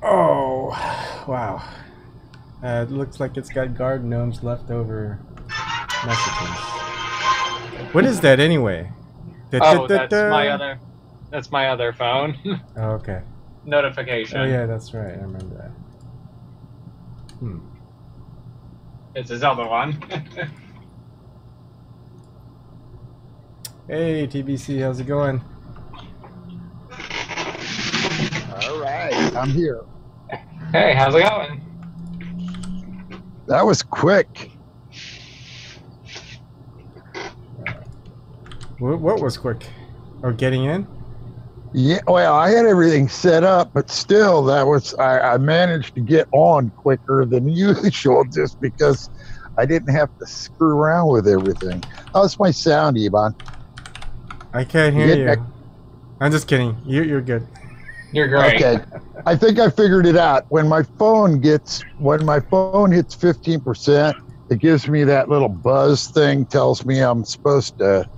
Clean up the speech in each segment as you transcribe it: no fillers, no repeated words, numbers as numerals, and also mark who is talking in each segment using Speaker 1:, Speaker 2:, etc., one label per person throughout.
Speaker 1: Oh, wow. It looks like it's got guard gnomes leftover messages. What is that anyway?
Speaker 2: Oh, that's my
Speaker 1: Da-da-da-da.
Speaker 2: other. That's my other phone
Speaker 1: Oh, okay. Oh
Speaker 2: notification.
Speaker 1: yeah, that's right. I remember that. Hmm.
Speaker 2: It's his other one.
Speaker 1: Hey TBC, how's it going?
Speaker 3: All right, I'm here.
Speaker 2: Hey, how's it going?
Speaker 3: That was quick.
Speaker 1: What was quick? Oh, getting in?
Speaker 3: Yeah, well, I had everything set up, but still, I managed to get on quicker than usual just because I didn't have to screw around with everything. How's my sound, Ivan?
Speaker 1: I can't
Speaker 3: You
Speaker 1: hear
Speaker 3: get that?
Speaker 1: you. I'm just kidding. You're good.
Speaker 2: You're great.
Speaker 3: Okay. I think I figured it out. When my phone hits 15%, it gives me that little buzz thing, tells me I'm supposed to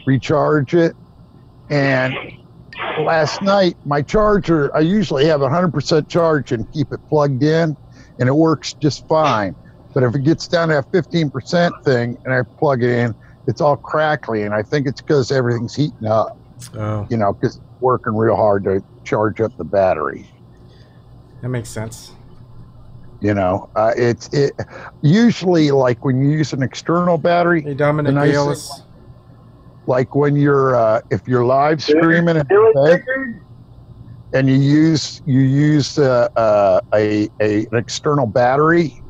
Speaker 3: recharge it. And last night, my charger, I usually have 100% charge and keep it plugged in, and it works just fine. But if it gets down to that 15% thing and I plug it in, it's all crackly, and I think it's because everything's heating up,
Speaker 1: Oh,
Speaker 3: because it's working real hard to charge up the battery.
Speaker 1: that makes sense.
Speaker 3: It's usually like when you use an external battery.
Speaker 1: Hey Dominic
Speaker 3: the nice
Speaker 1: Gales.
Speaker 3: thing, like when you're if you're live streaming in bed and you use an external battery,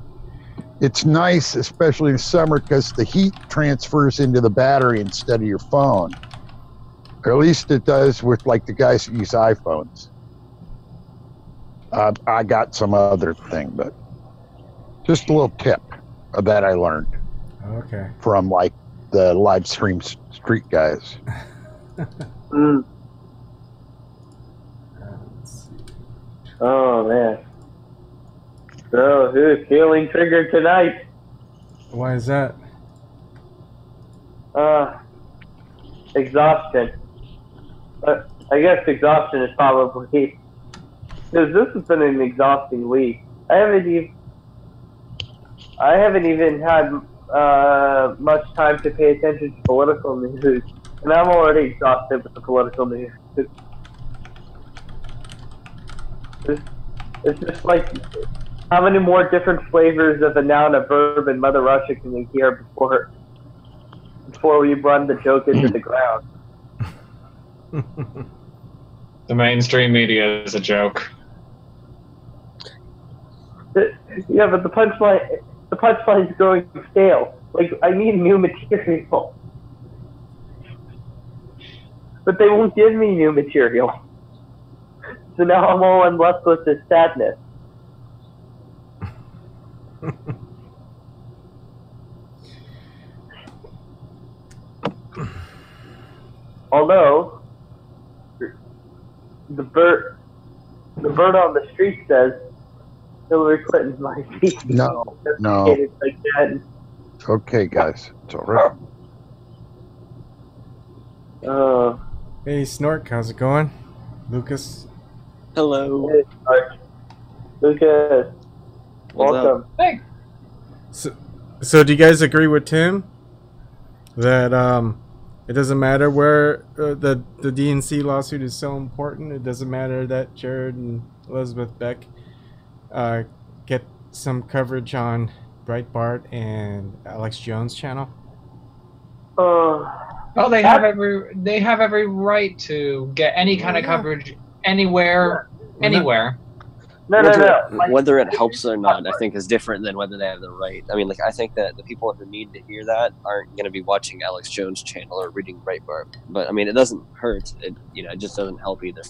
Speaker 3: it's nice, especially in summer, because the heat transfers into the battery instead of your phone. Or at least it does with like the guys that use iPhones. I got some other thing, but just a little tip that I learned
Speaker 1: Okay.
Speaker 3: from like the live stream street guys.
Speaker 4: Mm.
Speaker 1: Let's see.
Speaker 4: Oh man. So who's feeling triggered tonight?
Speaker 1: Why is that?
Speaker 4: Exhaustion. I guess exhaustion is probably because this has been an exhausting week. I haven't even had much time to pay attention to political news, and I'm already exhausted with the political news. It's just like, how many more different flavors of a noun, a verb, and Mother Russia can we hear before we run the joke into the ground?
Speaker 2: The mainstream media is a joke.
Speaker 4: Yeah, but the punchline is growing stale. Like, I need new material. But they won't give me new material. So now I'm left with this sadness. Although the bird on the street says Hillary Clinton might be
Speaker 3: No.
Speaker 4: again.
Speaker 3: Okay, guys, it's all right.
Speaker 1: Hey Snork, how's it going? Lucas.
Speaker 5: Hello.
Speaker 4: Lucas,
Speaker 5: What's
Speaker 4: welcome.
Speaker 2: Hey.
Speaker 1: So do you guys agree with Tim that it doesn't matter where the DNC lawsuit is so important? It doesn't matter that Jared and Elizabeth Beck get some coverage on Breitbart and Alex Jones' channel?
Speaker 2: Well, they have every right to get any kind of coverage anywhere, anywhere.
Speaker 4: No. Like,
Speaker 5: Whether it helps or not, I think, is different than whether they have the right. I mean, like, I think that the people who need to hear that aren't going to be watching Alex Jones' channel or reading Breitbart. But I mean, it doesn't hurt. It just doesn't help either.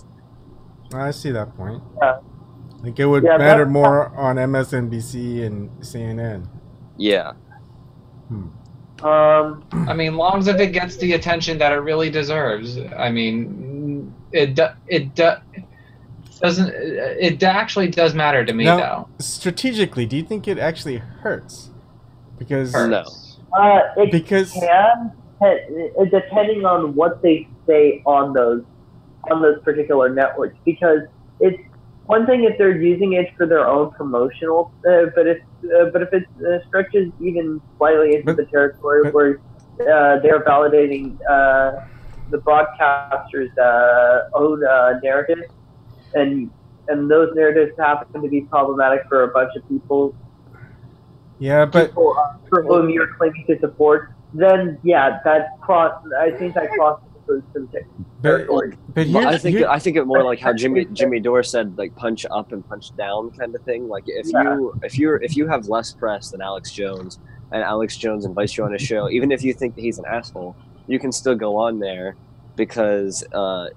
Speaker 1: I see that point.
Speaker 4: Yeah.
Speaker 1: Like it would matter more on MSNBC and CNN.
Speaker 5: Yeah.
Speaker 2: I mean, long as if it gets the attention that it really deserves. I mean, it actually does matter to me,
Speaker 1: Now,
Speaker 2: though.
Speaker 1: strategically, do you think it actually hurts? Because
Speaker 5: No.
Speaker 4: it can, depending on what they say on those particular networks, because it's one thing if they're using it for their own promotional, but if it stretches even slightly into the territory where they're validating the broadcaster's own narrative, and those narratives happen to be problematic for a bunch of people.
Speaker 1: Yeah, but
Speaker 4: people for whom you're claiming to support, then yeah, I think that crosses some territory.
Speaker 1: But
Speaker 5: Well, I think it more like how Jimmy Dore said, like punch up and punch down kind of thing. Like if you have less press than Alex Jones, and Alex Jones invites you on a show, even if you think that he's an asshole, you can still go on there because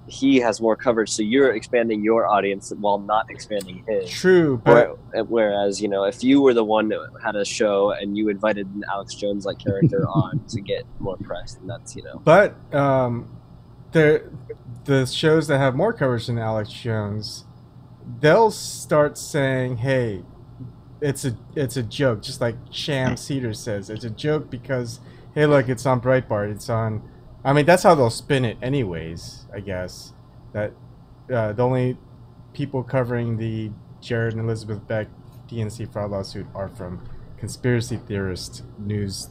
Speaker 5: he has more coverage. So you're expanding your audience while not expanding his.
Speaker 1: True, but
Speaker 5: whereas if you were the one that had a show and you invited an Alex Jones like character on to get more press, then that's
Speaker 1: But the shows that have more coverage than Alex Jones, they'll start saying, "Hey, it's a joke," just like Sham Cedar says, it's a joke because hey, look, it's on Breitbart, it's on. I mean, that's how they'll spin it, anyways. I guess that the only people covering the Jared and Elizabeth Beck DNC fraud lawsuit are from conspiracy theorist news,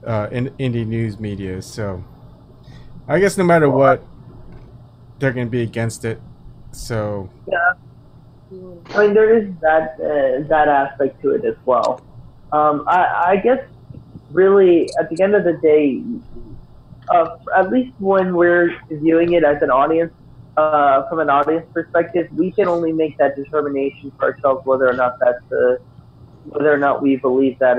Speaker 1: indie news media. So I guess no matter what, they're going to be against it. So
Speaker 4: yeah, I mean there is that aspect to it as well. I guess really at the end of the day, at least when we're viewing it as an audience, from an audience perspective, we can only make that determination for ourselves whether or not we believe that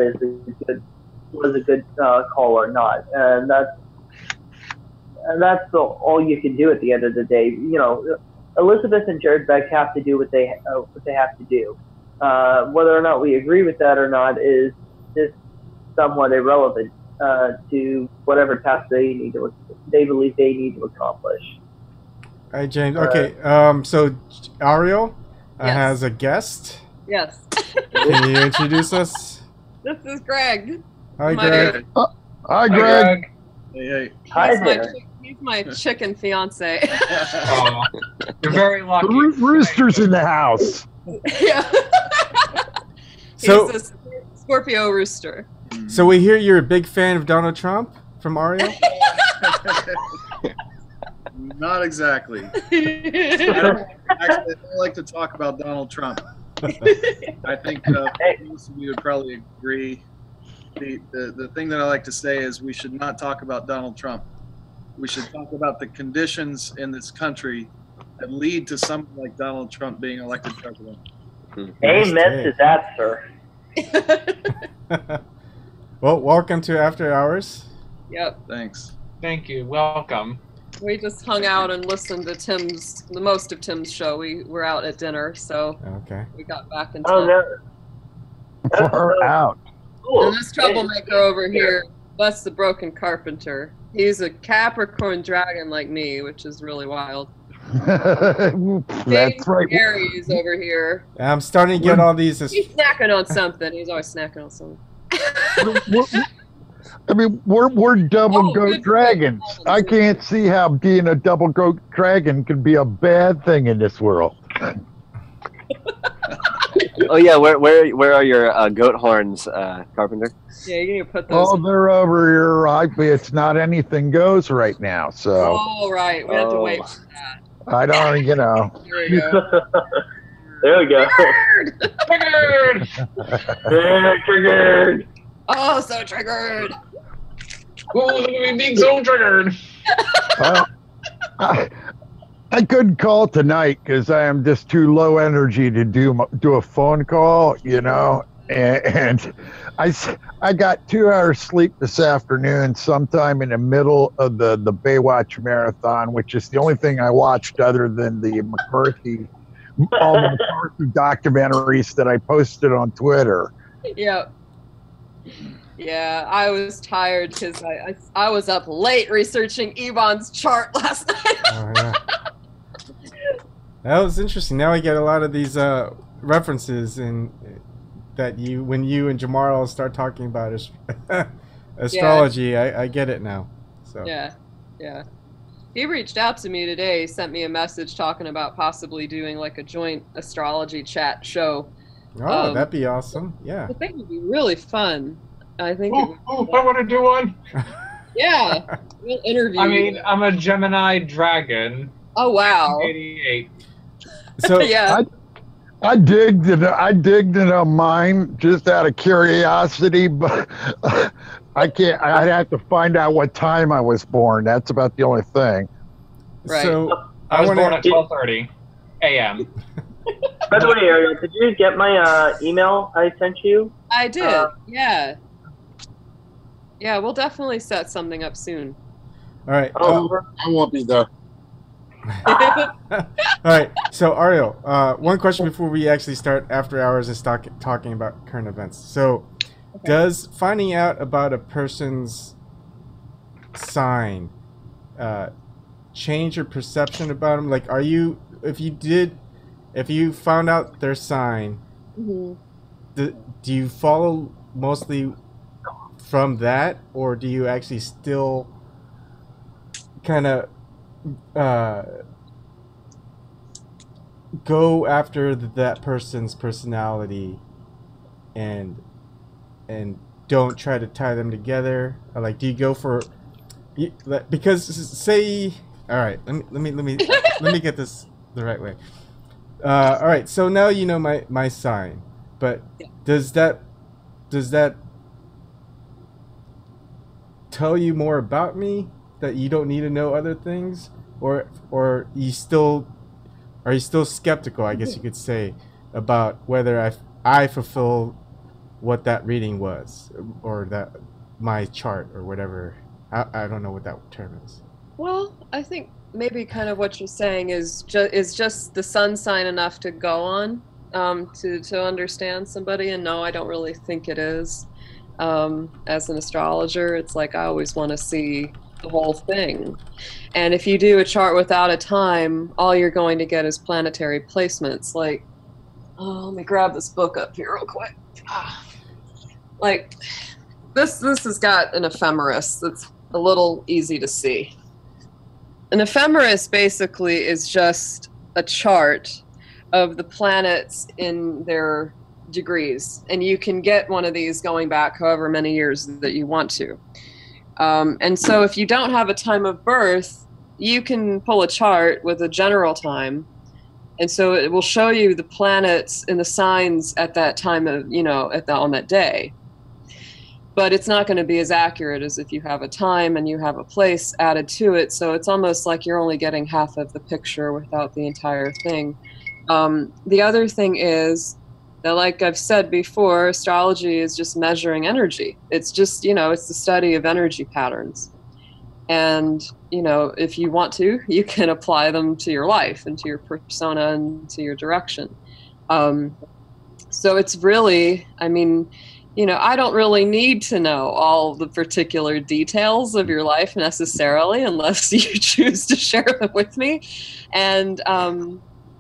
Speaker 4: was a good call or not, and that's all you can do at the end of the day. Elizabeth and Jared Beck have to do what they have to do. Whether or not we agree with that or not is just somewhat irrelevant to whatever task they believe they need to accomplish.
Speaker 1: All right, James. Okay. So Ariel has a guest.
Speaker 6: Yes.
Speaker 1: Can you introduce us?
Speaker 6: This is Greg.
Speaker 1: Hi, Greg.
Speaker 3: Hi, Greg.
Speaker 7: Hey.
Speaker 4: Hi there.
Speaker 6: He's my chicken fiance.
Speaker 2: Oh, you're very lucky.
Speaker 3: Rooster's in the house.
Speaker 6: Yeah.
Speaker 1: So
Speaker 6: he's a Scorpio rooster.
Speaker 1: So we hear you're a big fan of Donald Trump from Ariel?
Speaker 7: Not exactly. I don't like to talk about Donald Trump. I think most of you would probably agree. The thing that I like to say is we should not talk about Donald Trump. We should talk about the conditions in this country that lead to someone like Donald Trump being elected president.
Speaker 4: Amen to that, sir.
Speaker 1: Well, welcome to After Hours.
Speaker 6: Yep.
Speaker 7: Thanks.
Speaker 2: Thank you. Welcome.
Speaker 6: We just hung out and listened to the most of Tim's show. We were out at dinner, so
Speaker 1: Okay.
Speaker 6: we got back in
Speaker 4: Oh
Speaker 6: time.
Speaker 4: no.
Speaker 3: Far out.
Speaker 4: Cool.
Speaker 6: And this troublemaker over here, Wes the Broken Carpenter. He's a Capricorn dragon like me, which is really wild.
Speaker 3: That's right.
Speaker 6: Aries over here.
Speaker 1: I'm starting to get all these.
Speaker 6: He's snacking on something. He's always snacking on something.
Speaker 3: I mean, we're double goat
Speaker 6: good.
Speaker 3: dragons. I can't see how being a double goat dragon could be a bad thing in this world.
Speaker 5: Oh yeah, where are your goat horns, Carpenter?
Speaker 6: Yeah, you need to put those.
Speaker 3: Oh, they're over here. It's not anything goes right now, so
Speaker 6: Oh, right. We have to wait for that.
Speaker 3: I don't,
Speaker 6: There we go.
Speaker 4: There we go.
Speaker 2: Triggered!
Speaker 4: Triggered.
Speaker 6: Oh, so triggered.
Speaker 2: Ooh, look at me being so triggered.
Speaker 3: I couldn't call tonight because I am just too low energy to do a phone call, and I got 2 hours sleep this afternoon sometime in the middle of the Baywatch marathon, which is the only thing I watched other than the all the McCarthy documentaries that I posted on Twitter.
Speaker 6: Yep. Yeah, I was tired because I was up late researching Yvonne's chart last night.
Speaker 1: Oh, yeah. That was interesting. Now I get a lot of these references in that when you and Jamar start talking about astrology, I get it now. So
Speaker 6: Yeah, yeah. He reached out to me today. He sent me a message talking about possibly doing like a joint astrology chat show.
Speaker 1: Oh, that'd be awesome. Yeah.
Speaker 6: I think it would be really fun. I think.
Speaker 2: I want to do one.
Speaker 6: Yeah, we'll interview.
Speaker 2: I mean, I'm a Gemini dragon.
Speaker 6: Oh wow.
Speaker 2: 88.
Speaker 1: So
Speaker 6: yeah.
Speaker 3: I digged into mine just out of curiosity, but I can't. I'd have to find out what time I was born. That's about the only thing.
Speaker 6: Right.
Speaker 1: So
Speaker 2: I was
Speaker 1: wanna-
Speaker 2: born at 12:30 a.m.
Speaker 4: By the way, Ariel, did you get my email I sent you?
Speaker 6: I did. Yeah. Yeah, we'll definitely set something up soon.
Speaker 1: All right.
Speaker 4: Oh,
Speaker 8: I won't be there.
Speaker 1: All right. So Ariel, one question before we actually start after hours and start talking about current events. So, does finding out about a person's sign change your perception about them? Like, are you if you found out their sign,
Speaker 6: Mm-hmm.
Speaker 1: do you follow mostly from that, or do you actually still kind of go after that person's personality and don't try to tie them together? Or like, do you go for because say, all right, let me get this the right way. All right, so now you know my sign, but does that tell you more about me that you don't need to know other things, or are you still skeptical, I guess you could say, about whether I fulfill what that reading was, or that my chart or whatever? I don't know what that term is.
Speaker 6: Well, I think maybe kind of what you're saying is just the sun sign enough to go on to understand somebody, and no, I don't really think it is. As an astrologer, it's like I always want to see the whole thing. And if you do a chart without a time, all you're going to get is planetary placements. Like, let me grab this book up here real quick. Like, this has got an ephemeris that's a little easy to see. An ephemeris basically is just a chart of the planets in their degrees, and you can get one of these going back however many years that you want to. And so if you don't have a time of birth, you can pull a chart with a general time, and so it will show you the planets and the signs at that time of, on that day. But it's not going to be as accurate as if you have a time and you have a place added to it, so it's almost like you're only getting half of the picture without the entire thing. The other thing is that, like I've said before, astrology is just measuring energy. It's just, it's the study of energy patterns. And, if you want to, you can apply them to your life and to your persona and to your direction. So it's really, I don't really need to know all the particular details of your life necessarily, unless you choose to share them with me. And,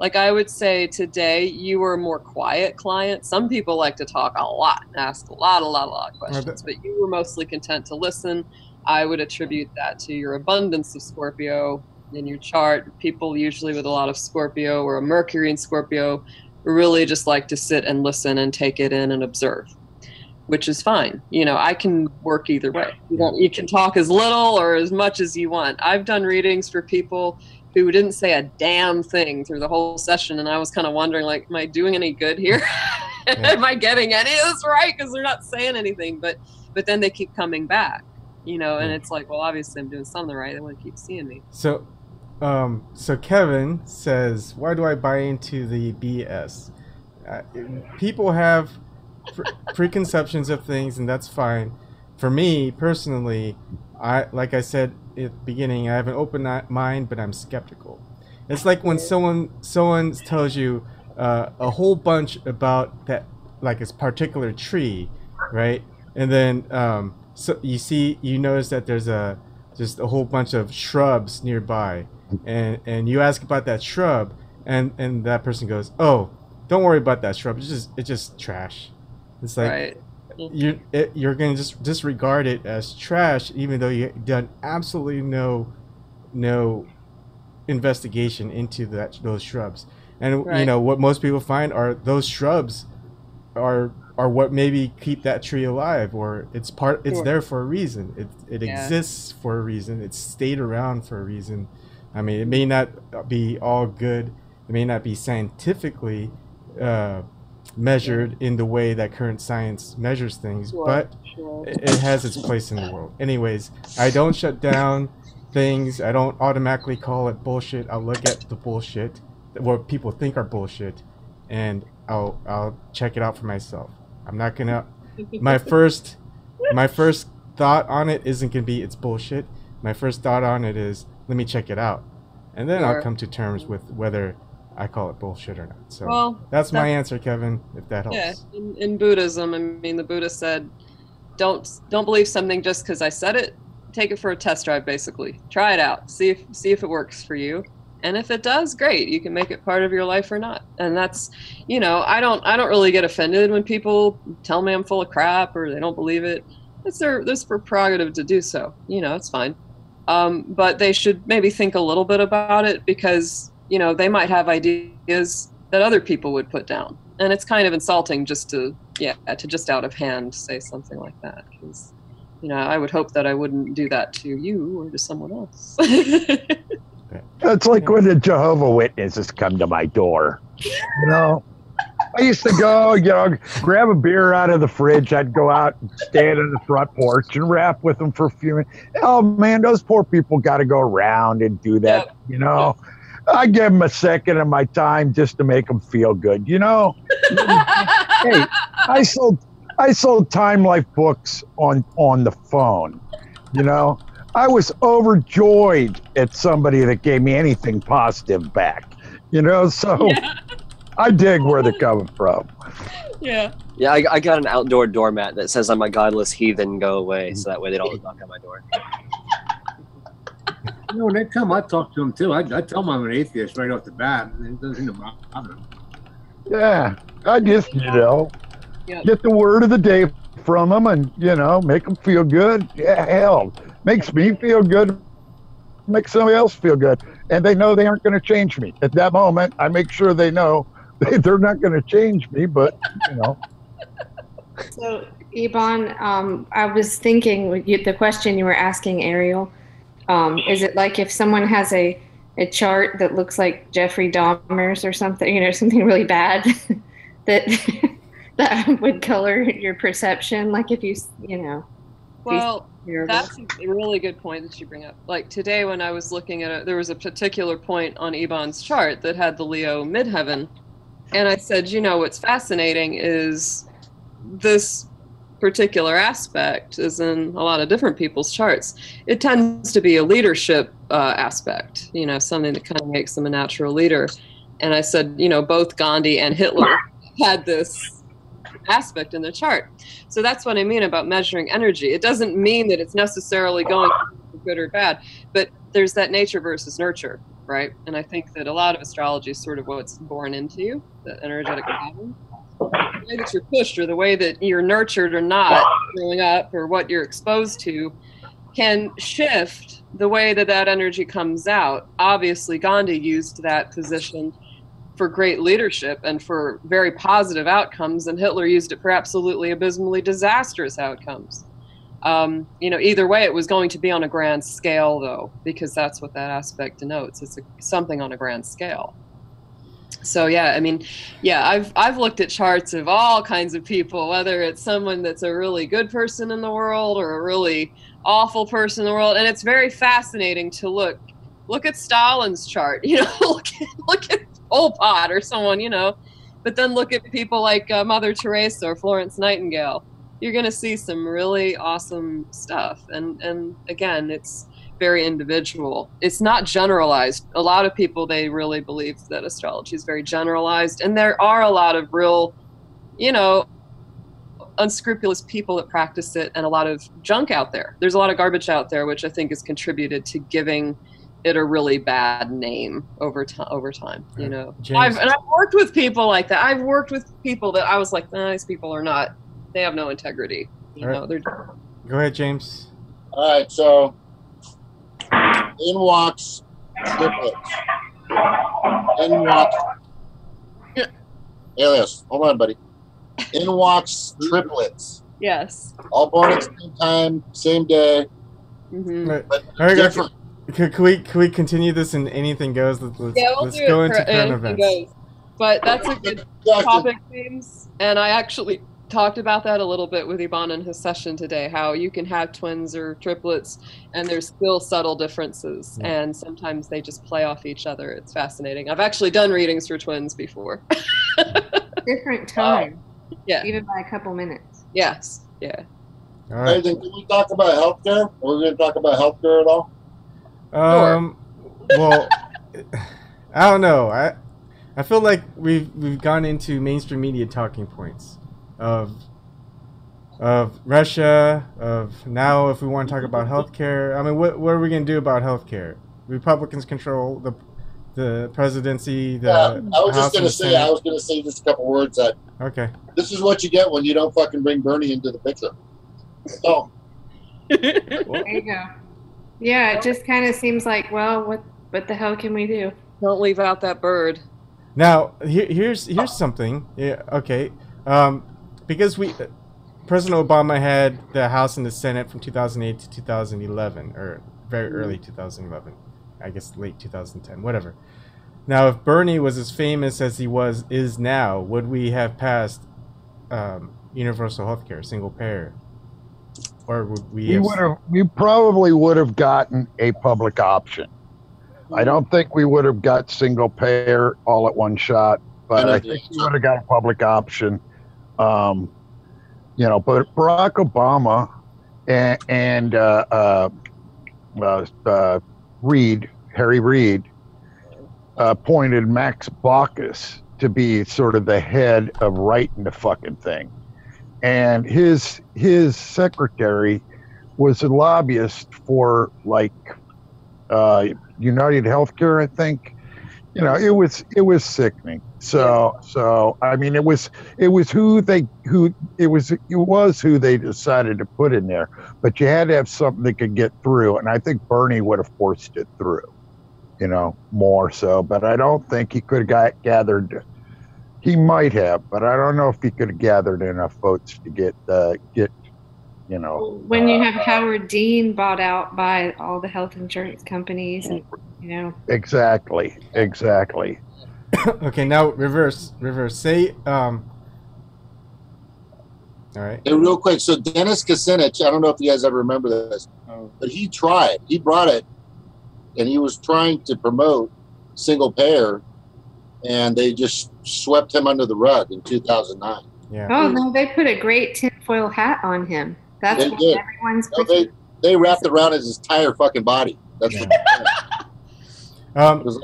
Speaker 6: like I would say today, you were a more quiet client. Some people like to talk a lot, ask a lot of questions, but you were mostly content to listen. I would attribute that to your abundance of Scorpio in your chart. People usually with a lot of Scorpio or a Mercury in Scorpio really just like to sit and listen and take it in and observe, which is fine. I can work either way. You can talk as little or as much as you want. I've done readings for people who didn't say a damn thing through the whole session, and I was kind of wondering, like, am I doing any good here? Am I getting any of this right? Because they're not saying anything, but then they keep coming back, and it's like, well, obviously I'm doing something right. They want to keep seeing me.
Speaker 1: So Kevin says, why do I buy into the BS? People have preconceptions of things, and that's fine. For me personally, like I said at the beginning, I have an open mind, but I'm skeptical. It's like when someone tells you a whole bunch about that, like a particular tree, right? And then so you notice that there's just a whole bunch of shrubs nearby, and you ask about that shrub, and that person goes, "Oh, don't worry about that shrub. It's just trash." It's like,
Speaker 6: right.
Speaker 1: You're going to just disregard it as trash, even though you've done absolutely no no investigation into those shrubs. And
Speaker 6: Right.
Speaker 1: you know what most people find are those shrubs are what maybe keep that tree alive, or it's
Speaker 6: Sure.
Speaker 1: there for a reason. It
Speaker 6: Yeah.
Speaker 1: exists for a reason. It's stayed around for a reason. I mean, it may not be all good. It may not be scientifically measured in the way that current science measures things,
Speaker 6: Sure,
Speaker 1: but
Speaker 6: sure.
Speaker 1: it has its place in the world. Anyways, I don't shut down things. I don't automatically call it bullshit. I'll look at the bullshit, what people think are bullshit, and I'll check it out for myself. I'm not gonna. My first thought on it isn't gonna be it's bullshit. My first thought on it is let me check it out, and then I'll
Speaker 6: Sure.
Speaker 1: come to terms with whether I call it bullshit or not. So
Speaker 6: Well,
Speaker 1: that's my answer, Kevin. If that helps.
Speaker 6: Yeah, in Buddhism, I mean, the Buddha said, don't believe something just because I said it. Take it for a test drive, basically. Try it out. See if it works for you. And if it does, great. You can make it part of your life or not. And that's, I don't really get offended when people tell me I'm full of crap or they don't believe it. It's their prerogative to do so. It's fine. But they should maybe think a little bit about it because, they might have ideas that other people would put down. And it's kind of insulting just to just out of hand say something like that. Because, I would hope that I wouldn't do that to you or to someone else.
Speaker 3: That's like when the Jehovah Witnesses come to my door. I used to go, grab a beer out of the fridge. I'd go out and stand on the front porch and rap with them for a few minutes. Oh, man, those poor people got to go around and do that, I give them a second of my time just to make them feel good, Hey, I sold Time Life books on the phone, I was overjoyed at somebody that gave me anything positive back, so I dig where they're coming from.
Speaker 6: Yeah.
Speaker 5: Yeah, I got an outdoor doormat that says I'm a godless heathen, go away, so that way they don't knock on my door.
Speaker 8: When they come, I talk to them too. I tell them I'm an atheist right off the bat. And it doesn't seem to bother them.
Speaker 3: Yeah, I just,
Speaker 6: Yep.
Speaker 3: get the word of the day from them and, make them feel good. Yeah, hell, makes me feel good, makes somebody else feel good. And they know they aren't going to change me. At that moment, I make sure they know they're not going to change me, but,
Speaker 9: So, Ebon, I was thinking with the question you were asking Ariel, is it like if someone has a chart that looks like Jeffrey Dahmer's or something, something really bad that would color your perception? Like if
Speaker 6: Well, that's a really good point that you bring up. Like today when I was looking at it, there was a particular point on Ebon's chart that had the Leo midheaven. And I said, what's fascinating is this particular aspect is in a lot of different people's charts. It tends to be a leadership aspect, something that kind of makes them a natural leader. And I said, both Gandhi and Hitler had this aspect in the chart. So that's what I mean about measuring energy. It doesn't mean that it's necessarily going good or bad, but there's that nature versus nurture, right? And I think that a lot of astrology is sort of what's born into you, the energetic pattern. The way that you're pushed or the way that you're nurtured or not growing up or what you're exposed to can shift the way that energy comes out. Obviously, Gandhi used that position for great leadership and for very positive outcomes, and Hitler used it for absolutely abysmally disastrous outcomes. Either way, it was going to be on a grand scale, though, because that's what that aspect denotes. It's something on a grand scale. So I've looked at charts of all kinds of people, whether it's someone that's a really good person in the world or a really awful person in the world, and it's very fascinating to look at Stalin's chart, look at Pol Pot or someone, but then look at people like Mother Teresa or Florence Nightingale. You're going to see some really awesome stuff, and again, it's very individual. It's not generalized. A lot of people, they really believe that astrology is very generalized, and there are a lot of real, unscrupulous people that practice it, and a lot of junk out there. There's a lot of garbage out there, which I think has contributed to giving it a really bad name over time. I've worked with people like that. I've worked with people that I was like, these people are not. They have no integrity. They're.
Speaker 1: Go ahead, James.
Speaker 10: All right, so In walks triplets. In walks. Alias, hold on, buddy. In walks triplets.
Speaker 6: Yes.
Speaker 10: All born at the same time, same day.
Speaker 6: Mm-hmm.
Speaker 10: But
Speaker 1: All right, guys,
Speaker 10: different.
Speaker 1: can we continue this in anything goes? Let's
Speaker 6: We'll do
Speaker 1: go
Speaker 6: it
Speaker 1: into
Speaker 6: for
Speaker 1: current
Speaker 6: anything
Speaker 1: events.
Speaker 6: goes. But that's a good topic, James. And I actually talked about that a little bit with Ivan in his session today, how you can have twins or triplets and there's still subtle differences. And sometimes they just play off each other. It's fascinating. I've actually done readings for twins before.
Speaker 9: Different time.
Speaker 6: Yeah.
Speaker 9: Even by a couple minutes.
Speaker 6: Yes. Yeah.
Speaker 1: All right.
Speaker 10: Can we talk about healthcare? Are we going to talk about healthcare at all?
Speaker 1: Well, I don't know. I feel like we've gone into mainstream media talking points of Russia, of now if we want to talk about healthcare. I mean, what are we going to do about healthcare? Republicans control the presidency.
Speaker 10: I was just going to say. I was going to say just a couple words that.
Speaker 1: Okay.
Speaker 10: This is what you get when you don't fucking bring Bernie into the picture. So.
Speaker 9: There you go. Yeah, it just kind of seems like, well, what the hell can we do?
Speaker 6: Don't leave out that bird.
Speaker 1: Now, here's something. Yeah. Okay. Because President Obama had the House and the Senate from 2008 to 2011, or very early 2011, I guess late 2010, whatever. Now, if Bernie was as famous as he is now, would we have passed universal health care, single payer, or would we?
Speaker 3: We probably would have gotten a public option. I don't think we would have got single payer all at one shot, but I think we would have got a public option. But Barack Obama and Harry Reid, appointed Max Baucus to be sort of the head of writing the fucking thing. And his secretary was a lobbyist for United Healthcare, I think. It was sickening. So I mean, it was who they decided to put in there, but you had to have something that could get through, and I think Bernie would have forced it through, more so. But I don't think he could have gathered. He might have, but I don't know if he could have gathered enough votes to get.
Speaker 9: When you have Howard Dean bought out by all the health insurance companies, and
Speaker 3: Exactly.
Speaker 1: Okay, now reverse. Say, all right.
Speaker 10: Hey, real quick. So Dennis Kucinich, I don't know if you guys ever remember this, but he tried. He brought it, and he was trying to promote single payer, and they just swept him under the rug in 2009.
Speaker 1: Yeah.
Speaker 9: Oh no, they put a great tinfoil hat on him. That's
Speaker 10: They
Speaker 9: what
Speaker 10: did.
Speaker 9: everyone's.
Speaker 10: No, they wrapped it around his entire fucking body. That's what it was.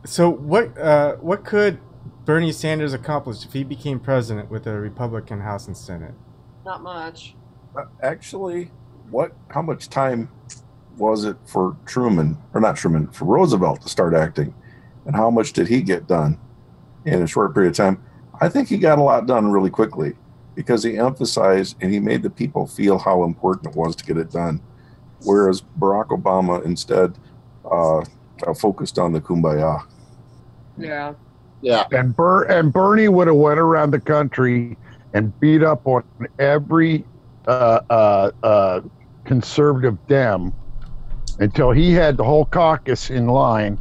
Speaker 1: So what could Bernie Sanders accomplish if he became president with a Republican House and Senate?
Speaker 6: Not much.
Speaker 11: Actually, how much time was it for for Roosevelt to start acting? And how much did he get done in a short period of time? I think he got a lot done really quickly because he emphasized and he made the people feel how important it was to get it done. Whereas Barack Obama instead focused on the kumbaya.
Speaker 6: Yeah.
Speaker 10: Yeah.
Speaker 3: And Bernie would have went around the country and beat up on every conservative Dem until he had the whole caucus in line,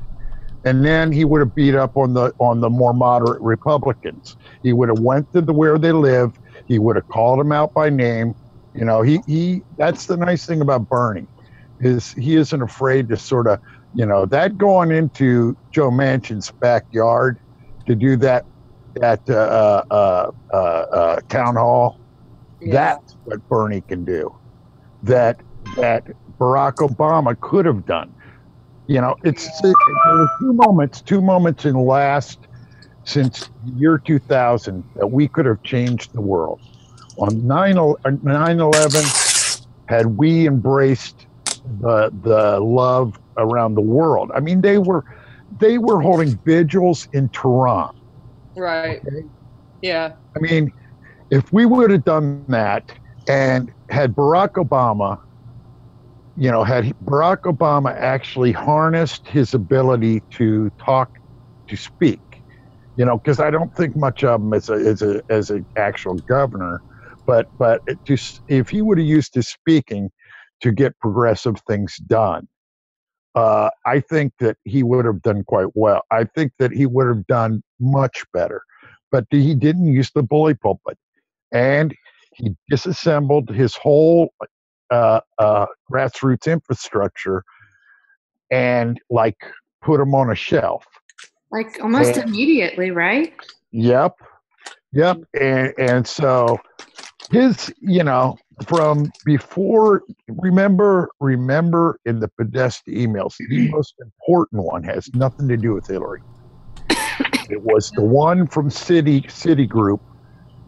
Speaker 3: and then he would have beat up on the more moderate Republicans. He would have went to where they live. He would have called them out by name. He that's the nice thing about Bernie, is he isn't afraid to sort of, that going into Joe Manchin's backyard to do that town hall.
Speaker 6: Yeah.
Speaker 3: That's what Bernie can do. That Barack Obama could have done. There were two moments since the year 2000 that we could have changed the world. On 9/11, had we embraced the love around the world. I mean, they were holding vigils in Tehran.
Speaker 6: Right.
Speaker 3: Okay?
Speaker 6: Yeah.
Speaker 3: I mean, if we would have done that and had Barack Obama, had Barack Obama actually harnessed his ability to talk, to speak, because I don't think much of him as an actual governor, but if he would have used his speaking to get progressive things done, I think that he would have done quite well. I think that he would have done much better, but he didn't use the bully pulpit, and he disassembled his whole grassroots infrastructure and put them on a shelf.
Speaker 9: Like almost immediately, right?
Speaker 3: Yep. And so his, from before, remember in the Podesta emails, the most important one has nothing to do with Hillary. It was the one from Citigroup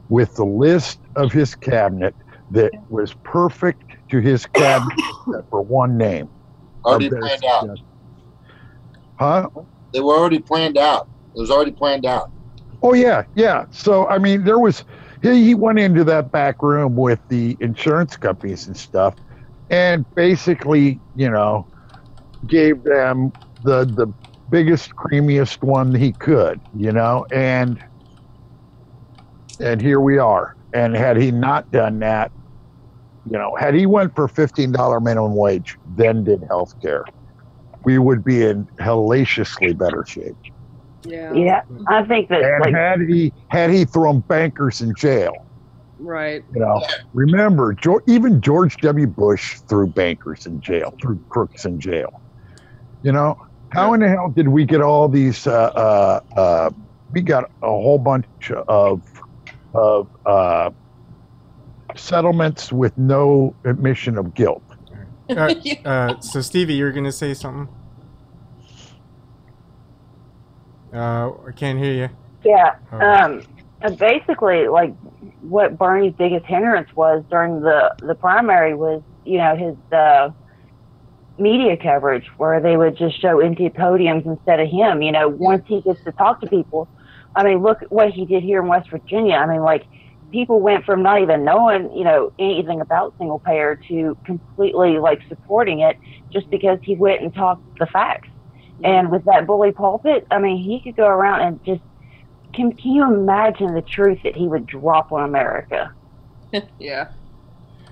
Speaker 3: with the list of his cabinet that was perfect to his cabinet except for one name.
Speaker 10: Already planned out.
Speaker 3: Huh?
Speaker 10: They were already planned out. It was already planned out.
Speaker 3: Oh yeah. So I mean, he went into that back room with the insurance companies and stuff, and basically, gave them the biggest, creamiest one he could, and here we are. And had he not done that, had he went for $15 minimum wage, then did healthcare, we would be in hellaciously better shape.
Speaker 6: Yeah.
Speaker 4: I think that.
Speaker 3: And had he thrown bankers in jail,
Speaker 6: right?
Speaker 3: Remember, even George W. Bush threw bankers in jail, threw crooks in jail. How in the hell did we get all these? We got a whole bunch of settlements with no admission of guilt.
Speaker 1: So Stevie, you're gonna say something? I can't hear you.
Speaker 4: Yeah. Basically, what Bernie's biggest hindrance was during the primary was, his media coverage, where they would just show empty podiums instead of him. Once he gets to talk to people, I mean, look what he did here in West Virginia. I mean, people went from not even knowing, anything about single payer to completely supporting it just because he went and talked the facts. And with that bully pulpit, I mean, he could go around and just, can you imagine the truth that he would drop on America?
Speaker 6: Yeah.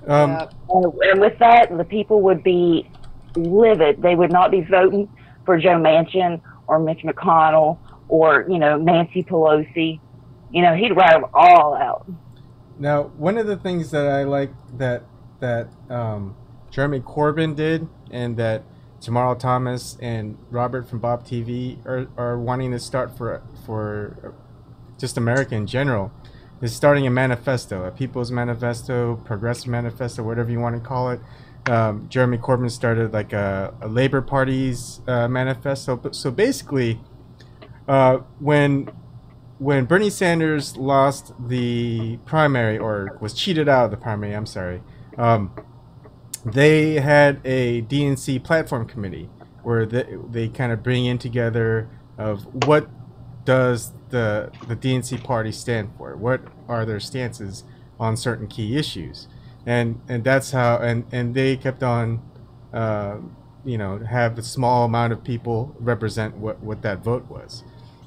Speaker 4: And with that, the people would be livid. They would not be voting for Joe Manchin or Mitch McConnell or, Nancy Pelosi. He'd write them all out.
Speaker 1: Now, one of the things that I like that Jeremy Corbyn did, and that Tamara Thomas and Robert from Bob TV are wanting to start for just America in general, is starting a manifesto, a People's Manifesto, Progressive Manifesto, whatever you want to call it. Jeremy Corbyn started a Labour Party's manifesto. So basically, when Bernie Sanders lost the primary, or was cheated out of the primary, I'm sorry, they had a DNC platform committee where they kind of bring in together of what does the DNC party stand for, what are their stances on certain key issues, and that's how, and they kept on have a small amount of people represent what that vote was.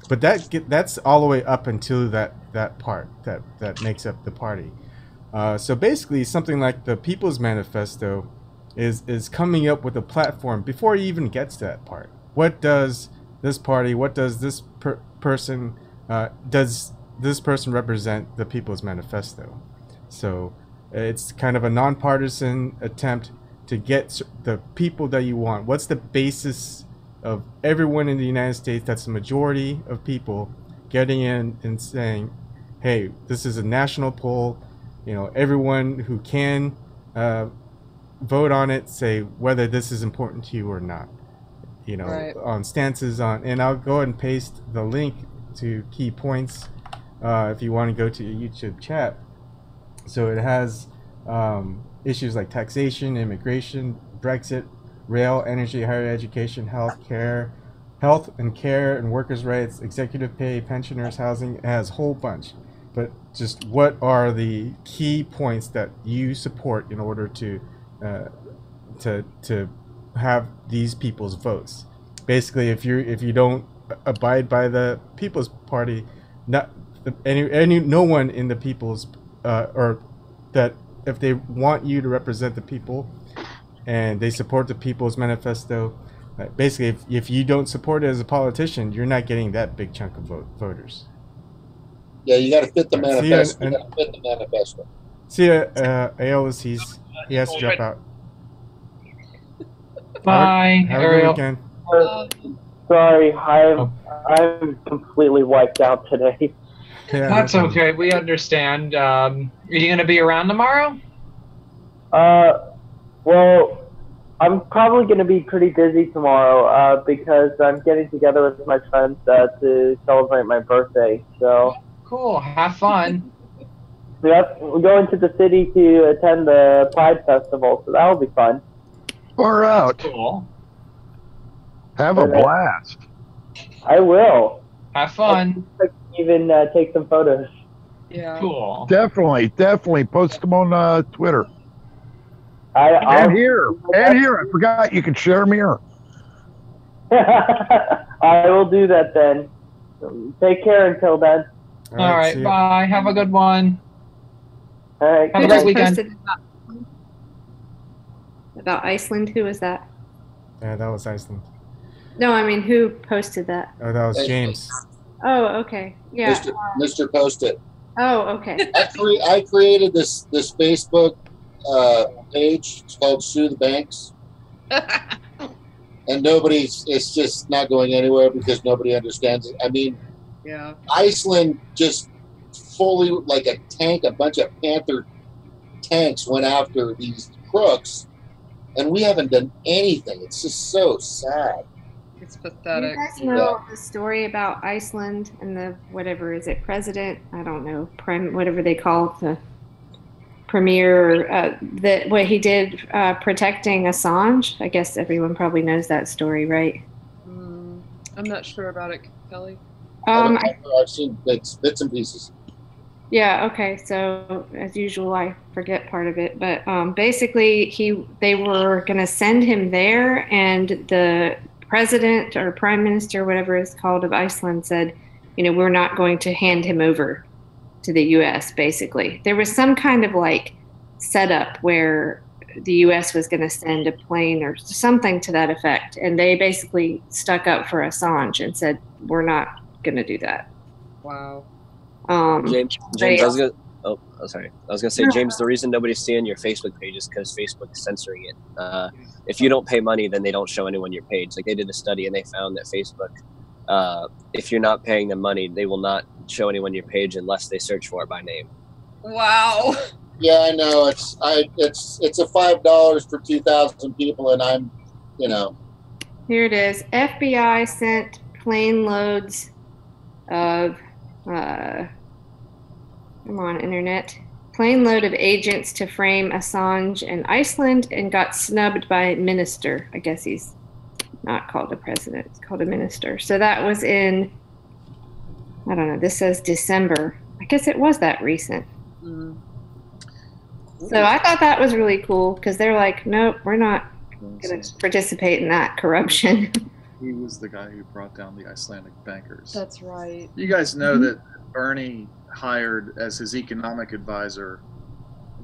Speaker 1: But that's all the way up until that part that makes up the party. So basically, something like the People's Manifesto is coming up with a platform before he even gets to that part. What does this party? What does this person? Does this person represent the People's Manifesto? So it's kind of a nonpartisan attempt to get the people that you want. What's the basis of everyone in the United States? That's the majority of people getting in and saying, hey, this is a national poll. Everyone who can vote on it, say whether this is important to you or not. Right. On stances on, and I'll go ahead and paste the link to key points if you want to go to your YouTube chat. So it has issues like taxation, immigration, Brexit, rail, energy, higher education, health and care and workers' rights, executive pay, pensioners, housing. It has a whole bunch. But just what are the key points that you support in order to to have these people's votes. Basically, if you don't abide by the People's Party, no one in the People's or that if they want you to represent the people and they support the People's Manifesto, basically if you don't support it as a politician, you're not getting that big chunk of voters.
Speaker 10: Yeah, you got to fit the
Speaker 1: Right, see,
Speaker 10: manifesto.
Speaker 1: and-
Speaker 10: You got to fit the manifesto.
Speaker 1: See, Aeolus, he has to drop out.
Speaker 2: Bye,
Speaker 1: Have a good
Speaker 2: Ariel.
Speaker 1: weekend.
Speaker 4: Sorry, I'm completely wiped out today.
Speaker 1: Yeah,
Speaker 2: That's
Speaker 1: no problem.
Speaker 2: okay. We understand. Are you going to be around tomorrow?
Speaker 4: Well, I'm probably going to be pretty busy tomorrow because I'm getting together with my friends to celebrate my birthday. So,
Speaker 2: Cool. Have fun.
Speaker 4: yep, we're going to the city to attend the Pride Festival, so that'll be fun.
Speaker 3: Far out.
Speaker 2: Cool.
Speaker 3: Have a blast.
Speaker 4: I will.
Speaker 2: Have fun.
Speaker 4: I can even take some photos.
Speaker 6: Yeah.
Speaker 2: Cool.
Speaker 3: Definitely post them on Twitter.
Speaker 4: I'll,
Speaker 3: And here. I forgot you can share them here.
Speaker 4: I will do that then. Take care until then.
Speaker 2: All right.
Speaker 1: see ya.
Speaker 2: Bye. Have a good one.
Speaker 4: All right.
Speaker 2: Have a
Speaker 9: Who
Speaker 2: great
Speaker 9: just
Speaker 2: weekend.
Speaker 9: posted about Iceland? Who was that?
Speaker 1: Yeah, that was Iceland.
Speaker 9: No, I mean, who posted that?
Speaker 1: Oh, that was James.
Speaker 9: Oh, okay. Yeah.
Speaker 10: Mr. Post-it.
Speaker 9: Oh, okay.
Speaker 10: I created this Facebook page. It's called Sue the Banks. And it's just not going anywhere because nobody understands it. I mean,
Speaker 6: Yeah.
Speaker 10: Iceland just fully, like a tank, a bunch of Panther tanks went after these crooks, and we haven't done anything. It's just so sad.
Speaker 6: It's
Speaker 9: Do you
Speaker 6: pathetic.
Speaker 9: guys know the story about Iceland and the whatever is it president? I don't know, whatever they call it, the premier. That what he did protecting Assange. I guess everyone probably knows that story, right?
Speaker 6: I'm not sure about it, Kelly.
Speaker 10: I've seen bits and pieces.
Speaker 9: Yeah, okay. So as usual, I forget part of it, but basically, they were going to send him there, and the president or prime minister, whatever it's called, of Iceland said, we're not going to hand him over to the U.S. Basically, there was some kind of like setup where the U.S. was going to send a plane or something to that effect, and they basically stuck up for Assange and said, we're not going to do that.
Speaker 6: Wow.
Speaker 5: James, I was gonna say, James, the reason nobody's seeing your Facebook page is because Facebook's censoring it. If you don't pay money, then they don't show anyone your page. Like they did a study and they found that Facebook, if you're not paying them money, they will not show anyone your page unless they search for it by name.
Speaker 6: Wow.
Speaker 10: Yeah, I know. It's a $5 for 2,000 people, and I'm,
Speaker 9: Here it is. FBI sent plane loads of, come on, internet. Plane load of agents to frame Assange in Iceland and got snubbed by minister. I guess he's not called a president. It's called a minister. So that was in, I don't know, this says December. I guess it was that recent. So I thought that was really cool because they're like, nope, we're not going to participate in that corruption.
Speaker 7: He was the guy who brought down the Icelandic bankers.
Speaker 6: That's right.
Speaker 7: You guys know that Bernie hired as his economic advisor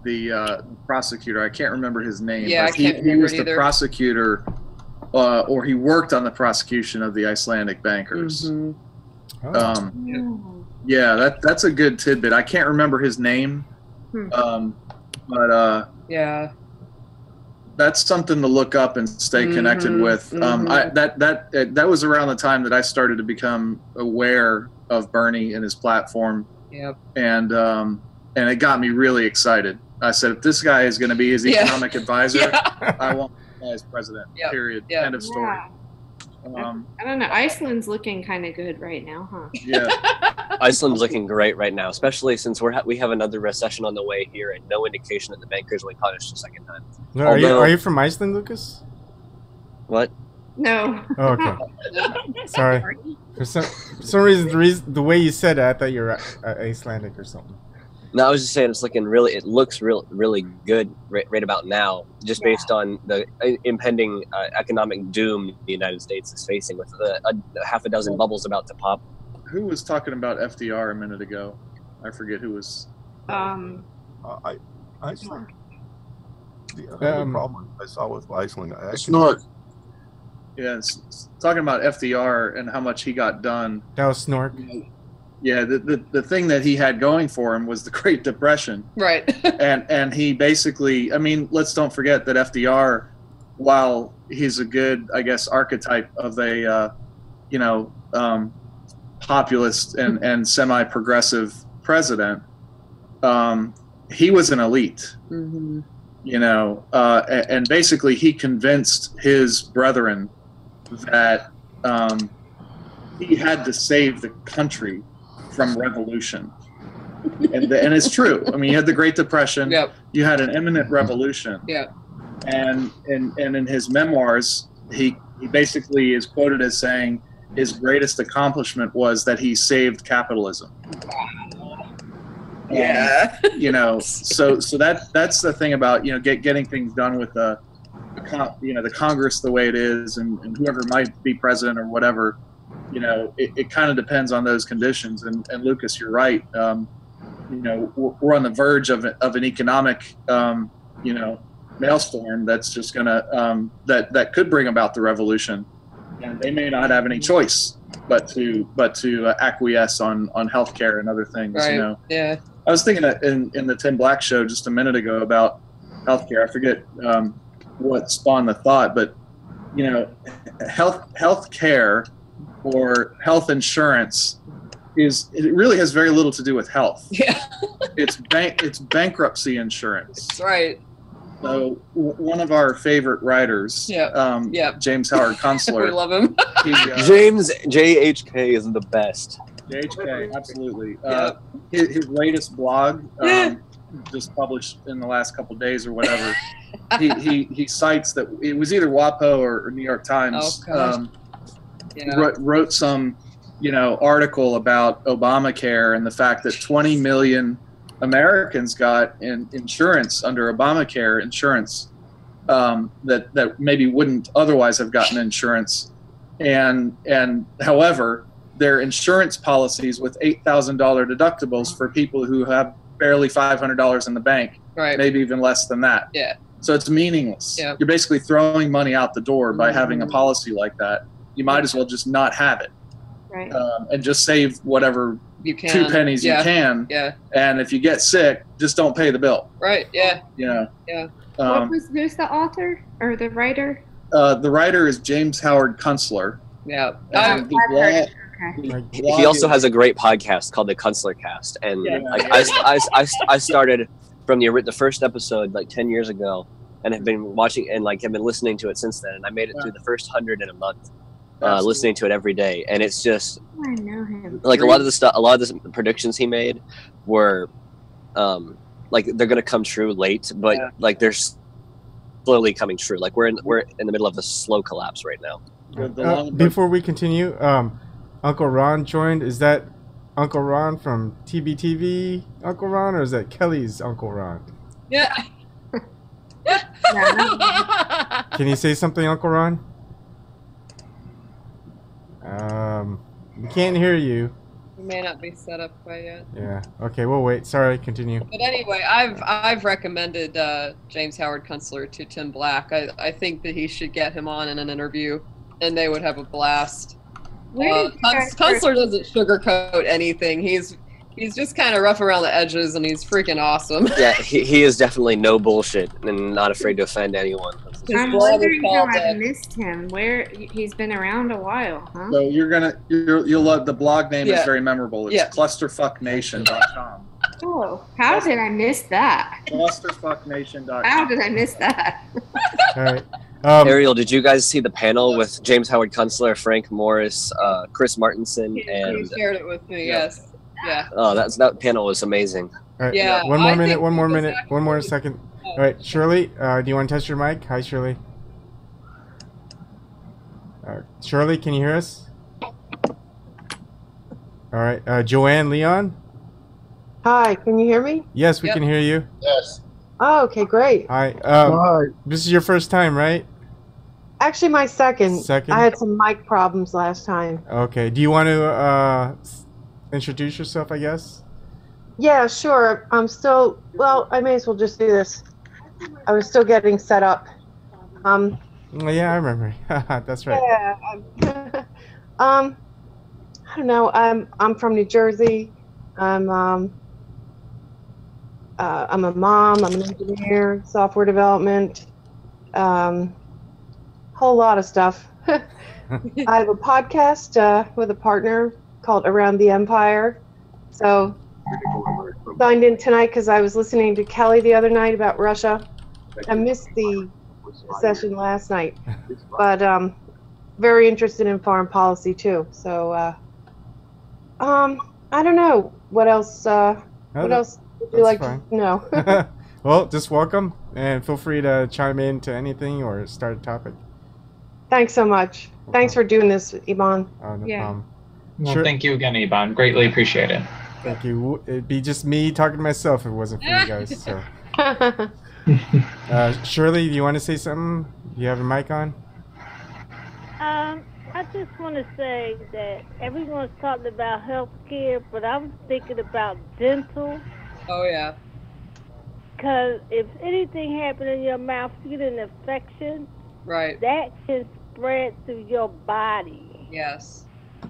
Speaker 7: the prosecutor. I can't remember his name.
Speaker 6: Yeah,
Speaker 7: but
Speaker 6: I can't
Speaker 7: he
Speaker 6: remember
Speaker 7: was
Speaker 6: it
Speaker 7: the
Speaker 6: either.
Speaker 7: prosecutor, or he worked on the prosecution of the Icelandic bankers. Yeah, that's a good tidbit. I can't remember his name, but
Speaker 6: Yeah.
Speaker 7: that's something to look up and stay connected with. That was around the time that I started to become aware of Bernie and his platform.
Speaker 6: Yep.
Speaker 7: And it got me really excited. I said, if this guy is going to be his economic advisor, I want this guy as president.
Speaker 6: Yep.
Speaker 7: Period.
Speaker 6: Yep.
Speaker 7: End of story.
Speaker 9: I don't know. Iceland's looking kind of good right now, huh?
Speaker 7: Yeah.
Speaker 5: Iceland's looking great right now, especially since we have another recession on the way here, and no indication that the bankers will be punished a second time.
Speaker 1: No, are you from Iceland, Lucas?
Speaker 5: What?
Speaker 9: No.
Speaker 1: Oh, okay. Sorry. For some reason, the way you said it, I thought you were Icelandic or something.
Speaker 5: No, I was just saying it's looking really. It looks really good right about now, just based on the impending economic doom the United States is facing, with half a dozen bubbles about to pop.
Speaker 7: Who was talking about FDR a minute ago? I forget who was.
Speaker 11: I think the only problem I saw with Iceland.
Speaker 10: Snort.
Speaker 7: Yeah, it's talking about FDR and how much he got done.
Speaker 1: That was Snork.
Speaker 7: Yeah, the thing that he had going for him was the Great Depression.
Speaker 6: Right.
Speaker 7: and he basically, I mean, let's don't forget that FDR, while he's a good, I guess, archetype of a, populist and semi-progressive president, he was an elite.
Speaker 6: Mm-hmm.
Speaker 7: And basically he convinced his brethren that he had to save the country from revolution, and it's true. I mean, you had the Great Depression.
Speaker 6: Yep.
Speaker 7: You had an imminent revolution.
Speaker 6: Yeah.
Speaker 7: And in his memoirs, he basically is quoted as saying his greatest accomplishment was that he saved capitalism.
Speaker 6: Yeah.
Speaker 7: So that's the thing about getting things done with the Congress the way it is, and whoever might be president or whatever. It kind of depends on those conditions. And Lucas, you're right. We're on the verge of an economic, maelstrom that's just gonna that could bring about the revolution, and they may not have any choice but to acquiesce on healthcare and other things.
Speaker 6: Right. Yeah.
Speaker 7: I was thinking that in the Tim Black show just a minute ago about healthcare. I forget what spawned the thought, but healthcare or health insurance it really has very little to do with health.
Speaker 6: Yeah.
Speaker 7: It's bankruptcy insurance.
Speaker 6: That's right.
Speaker 7: So one of our favorite writers, James Howard Kunstler.
Speaker 6: We love him.
Speaker 5: James JHK is the best.
Speaker 7: JHK, absolutely. His latest blog, just published in the last couple of days or whatever, he cites that it was either WAPO or New York Times. Wrote some, article about Obamacare and the fact that 20 million Americans got insurance under Obamacare insurance that maybe wouldn't otherwise have gotten insurance, and however, their insurance policies with $8,000 deductibles for people who have barely $500 in the bank,
Speaker 6: right?
Speaker 7: Maybe even less than that.
Speaker 6: Yeah.
Speaker 7: So it's meaningless.
Speaker 6: Yeah.
Speaker 7: You're basically throwing money out the door by having a policy like that. You might as well just not have it,
Speaker 9: Right.
Speaker 7: and just save whatever
Speaker 6: You can.
Speaker 7: 2 pennies you can.
Speaker 6: Yeah.
Speaker 7: And if you get sick, just don't pay the bill.
Speaker 6: Right. Yeah.
Speaker 7: Yeah.
Speaker 9: Who's the author or the writer?
Speaker 7: The writer is James Howard Kunstler.
Speaker 6: Yeah.
Speaker 7: And the blog,
Speaker 5: He also has a great podcast called the Kunstler Cast, and I started from the first episode like 10 years ago, and have been watching and have been listening to it since then. And I made it through the first 100 in a month, listening to it every day, and it's just
Speaker 9: I know him.
Speaker 5: like a lot of the predictions he made were they're gonna come true late, but they're slowly coming true. Like we're in the middle of a slow collapse right now.
Speaker 1: Before we continue, Uncle Ron joined. Is that Uncle Ron from TBTV Uncle Ron, or is that Kelly's Uncle Ron?
Speaker 6: Yeah.
Speaker 1: Can you say something, Uncle Ron? We can't hear you.
Speaker 6: It may not be set up quite yet.
Speaker 1: Yeah. Okay, we'll wait. Sorry, continue.
Speaker 6: But anyway, I've recommended James Howard Kunstler to Tim Black. I think that he should get him on in an interview, and they would have a blast. Kunstler doesn't sugarcoat anything. He's just kind of rough around the edges, and he's freaking awesome.
Speaker 5: Yeah, he is definitely no bullshit and not afraid to offend anyone.
Speaker 9: I'm wondering how I missed him. He's been around a while, huh?
Speaker 7: So you'll love the blog name is very memorable. It's clusterfucknation.com.
Speaker 9: Oh, how did I miss that?
Speaker 7: Clusterfucknation.com.
Speaker 9: How did I miss that?
Speaker 1: All right.
Speaker 5: Ariel, did you guys see the panel with James Howard Kunstler, Frank Morris, Chris Martinson, and
Speaker 6: He shared it with me. Yes. Yeah.
Speaker 5: Oh, that panel was amazing.
Speaker 1: All right.
Speaker 6: Yeah,
Speaker 1: One more second. All right, Shirley, do you want to test your mic? Hi, Shirley. Shirley, can you hear us? All right, Joanne Leon.
Speaker 12: Hi, can you hear me?
Speaker 1: Yes, we can hear you.
Speaker 10: Yes.
Speaker 12: Oh, okay, great.
Speaker 1: Hi.
Speaker 3: Hi.
Speaker 1: This is your first time, right?
Speaker 12: Actually, my second.
Speaker 1: Second?
Speaker 12: I had some mic problems last time.
Speaker 1: Okay. Do you want to introduce yourself, I guess?
Speaker 12: Yeah, sure. I'm still, well, I may as well just do this. I was still getting set up.
Speaker 1: Oh, yeah, I remember. That's right.
Speaker 12: Yeah. I don't know. I'm from New Jersey. I'm a mom. I'm an engineer, software development, whole lot of stuff. I have a podcast with a partner called Around the Empire. So signed in tonight because I was listening to Kelly the other night about Russia. I missed the session last night, but very interested in foreign policy too. So I don't know what else. What else would you like to know?
Speaker 1: Well, just welcome and feel free to chime in to anything or start a topic.
Speaker 12: Thanks so much. Thanks for doing this, Ivan.
Speaker 1: Oh, no problem.
Speaker 2: Well, thank you again, Ivan. Greatly appreciate it.
Speaker 1: Thank you. It'd be just me talking to myself if it wasn't for you guys. So, Shirley, do you want to say something? Do you have a mic on?
Speaker 13: I just want to say that everyone's talking about health care, but I'm thinking about dental.
Speaker 6: Oh, yeah.
Speaker 13: Because if anything happens in your mouth, you get an infection,
Speaker 6: right,
Speaker 13: that can spread through your body.
Speaker 6: Yes.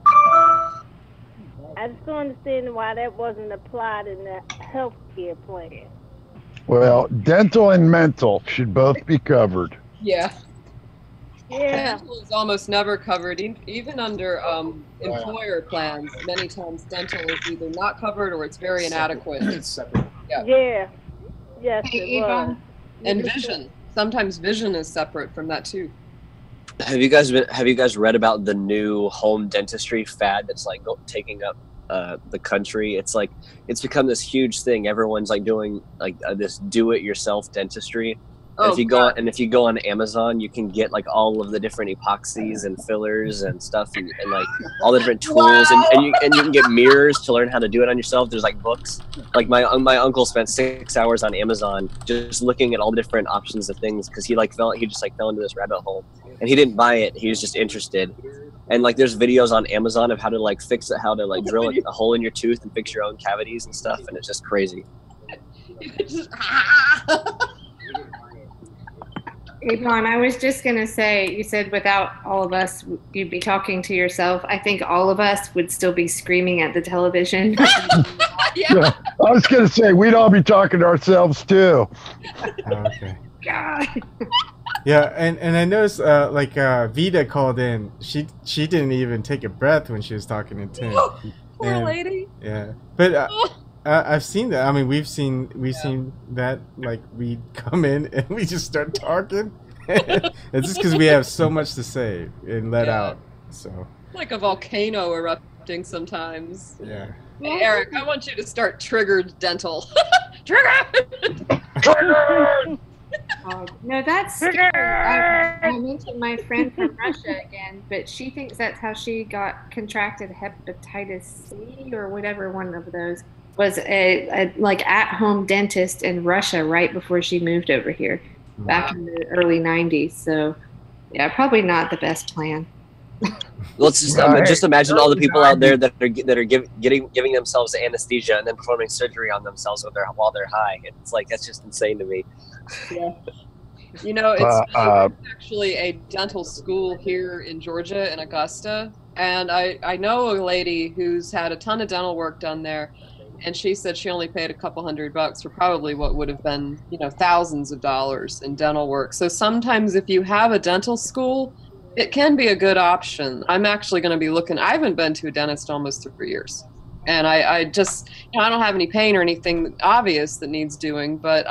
Speaker 13: I just don't understand why that wasn't applied in the health care plan.
Speaker 3: Well, dental and mental should both be covered.
Speaker 6: Yeah.
Speaker 13: Yeah.
Speaker 6: Dental is almost never covered, even under employer plans. Many times dental is either not covered or it's very inadequate. It's separate. Yeah.
Speaker 13: Yeah. Yes, it was.
Speaker 6: And vision. Sometimes vision is separate from that too.
Speaker 5: Have you guys read about the new home dentistry fad that's like taking up the country? It's like it's become this huge thing. Everyone's like doing like this do-it-yourself dentistry. And if you go on Amazon, you can get like all of the different epoxies and fillers and stuff, and like all the different tools, and you can get mirrors to learn how to do it on yourself. There's like books. Like my uncle spent 6 hours on Amazon just looking at all the different options of things because he just fell into this rabbit hole, and he didn't buy it. He was just interested. And like there's videos on Amazon of how to like fix it, how to like drill a hole in your tooth and fix your own cavities and stuff, and it's just crazy.
Speaker 9: Yvonne, I was just going to say, you said without all of us, you'd be talking to yourself. I think all of us would still be screaming at the television.
Speaker 3: Yeah, I was going to say, we'd all be talking to ourselves too.
Speaker 1: Okay.
Speaker 9: God.
Speaker 1: Yeah, and I noticed like Vida called in. She didn't even take a breath when she was talking to Tim.
Speaker 6: Poor lady.
Speaker 1: Yeah, but I've seen that. I mean, we've seen that. Like we come in and we just start talking. It's just because we have so much to say and let out. So
Speaker 6: like a volcano erupting sometimes.
Speaker 1: Yeah.
Speaker 6: Hey, Eric, I want you to start triggered dental. Triggered.
Speaker 9: No, that's scary. I mentioned my friend from Russia again, but she thinks that's how she contracted hepatitis C or whatever one of those. Was a like at-home dentist in Russia right before she moved over here back in the early 90s. So yeah, probably not the best plan.
Speaker 5: Let's just imagine all the people out there that are giving themselves anesthesia and then performing surgery on themselves while they're high. It's like that's just insane to me.
Speaker 6: Yeah. You know, it's actually a dental school here in Georgia in Augusta, and I know a lady who's had a ton of dental work done there. And she said she only paid a couple $100 for probably what would have been, thousands of dollars in dental work. So sometimes if you have a dental school, it can be a good option. I'm actually going to be looking. I haven't been to a dentist almost 3 years. And I just, I don't have any pain or anything obvious that needs doing. But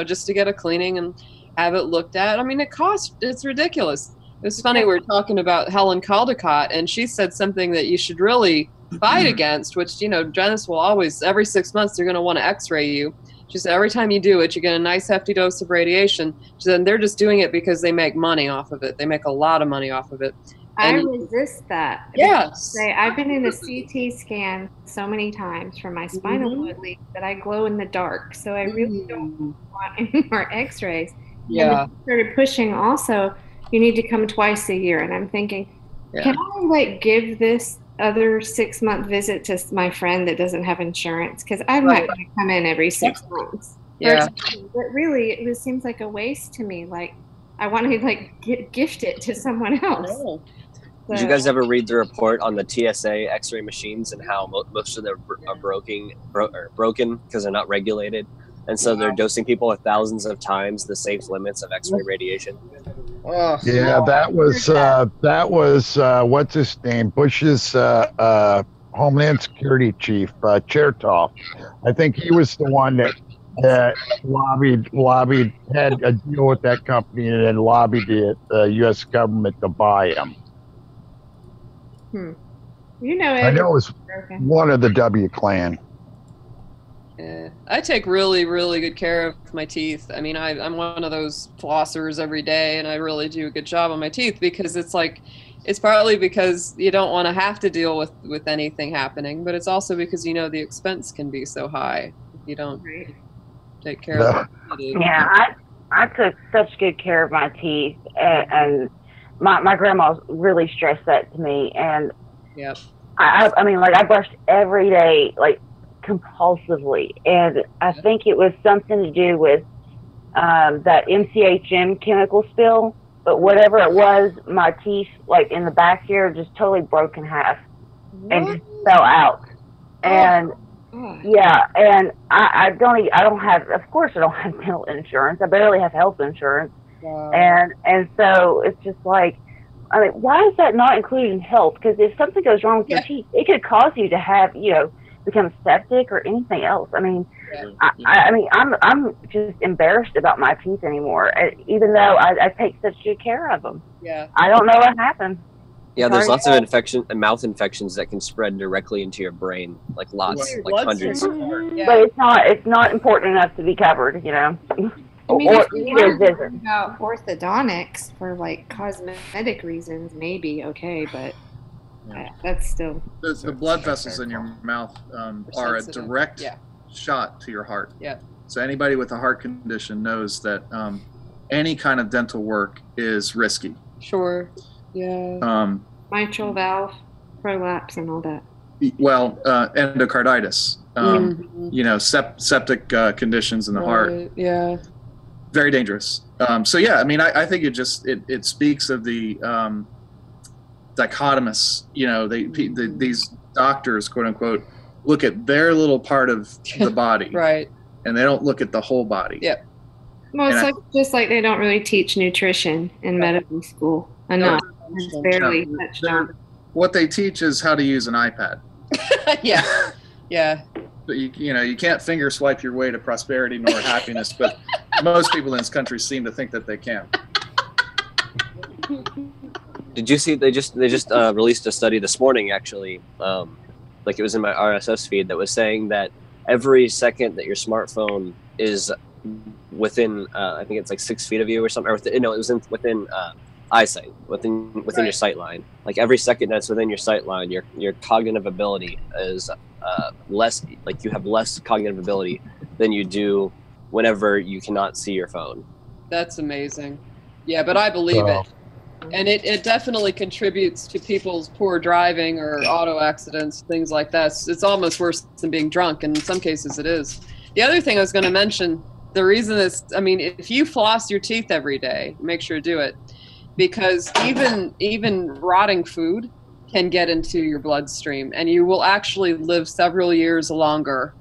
Speaker 6: just to get a cleaning and have it looked at. I mean, it's ridiculous. It's funny, we were talking about Helen Caldicott, and she said something that you should really fight against, which, dentists will always, every 6 months, they're going to want to x-ray you. She said, every time you do it, you get a nice hefty dose of radiation. She said, they're just doing it because they make money off of it. They make a lot of money off of it.
Speaker 9: I
Speaker 6: And
Speaker 9: resist that.
Speaker 6: Yes.
Speaker 9: Say, I've been in a CT scan so many times for my spinal fluid leak that I glow in the dark. So I really don't want any more X-rays. And then I started pushing. Also, you need to come twice a year, and I'm thinking, can I like give this other 6-month visit to my friend that doesn't have insurance? Because I'm not going to come in every 6 months.
Speaker 6: Yeah.
Speaker 9: But really, it seems like a waste to me. Like I want to like gift it to someone else.
Speaker 5: Did you guys ever read the report on the TSA X-ray machines and how most of them are broken because they're not regulated, and so they're dosing people with thousands of times the safe limits of X-ray radiation?
Speaker 3: Yeah, that was what's his name? Bush's Homeland Security Chief, Chertoff. I think he was the one that lobbied, had a deal with that company, and then lobbied the U.S. government to buy him.
Speaker 9: You know,
Speaker 3: I know it was one of the W clan.
Speaker 6: Yeah. I take really, really good care of my teeth. I mean, I'm one of those flossers every day, and I really do a good job on my teeth because it's partly because you don't want to have to deal with anything happening, but it's also because, you know, the expense can be so high if you don't take care of them.
Speaker 14: Yeah, I took such good care of my teeth, and my grandma really stressed that to me, and I mean, like, I brushed every day, like, compulsively, and I think it was something to do with that MCHM chemical spill, but whatever it was, my teeth, like, in the back here just totally broke in half and just fell out. And and I don't have, of course I don't have dental insurance. I barely have health insurance. And so it's just like, I mean, why is that not included in health? Because if something goes wrong with your teeth, it could cause you to have, you know, become septic or anything else. I mean, I mean, I'm just embarrassed about my teeth anymore, even though I take such good care of them.
Speaker 6: Yeah.
Speaker 14: I don't know what happened.
Speaker 5: Yeah, there's lots of mouth infections that can spread directly into your brain, like hundreds.
Speaker 14: But it's not important enough to be covered, you know.
Speaker 9: I mean,
Speaker 14: or
Speaker 9: if you
Speaker 14: either
Speaker 9: want
Speaker 14: visit.
Speaker 9: about orthodontics for like cosmetic reasons, maybe okay, but that's still
Speaker 7: The blood vessels in your mouth are a direct shot to your heart.
Speaker 6: Yeah.
Speaker 7: So anybody with a heart condition knows that any kind of dental work is risky.
Speaker 6: Sure. Yeah.
Speaker 9: Mitral valve prolapse and all that.
Speaker 7: Well, endocarditis. You know, septic conditions in the heart.
Speaker 6: Yeah.
Speaker 7: Very dangerous. So yeah, I mean, I think it speaks of the dichotomous. You know, these doctors, quote unquote, look at their little part of the body,
Speaker 6: right,
Speaker 7: and they don't look at the whole body.
Speaker 6: Yeah.
Speaker 9: Well, it's just like they don't really teach nutrition in medical school enough. It's barely touched on.
Speaker 7: What they teach is how to use an iPad.
Speaker 6: Yeah.
Speaker 7: But you can't finger swipe your way to prosperity nor happiness, but most people in this country seem to think that they can.
Speaker 5: Did you see they just released a study this morning, actually, like it was in my RSS feed, that was saying that every second that your smartphone is within I think it's like 6 feet of you or something, or it was within eyesight, within your sight line. Like every second that's within your sight line, your cognitive ability is less, like you have less cognitive ability than you do whenever you cannot see your phone.
Speaker 6: That's amazing. Yeah, but I believe it. And it definitely contributes to people's poor driving or auto accidents, things like that. It's almost worse than being drunk, and in some cases it is. The other thing I was going to mention, the reason is, I mean, if you floss your teeth every day, make sure to do it, because even rotting food can get into your bloodstream, and you will actually live several years longer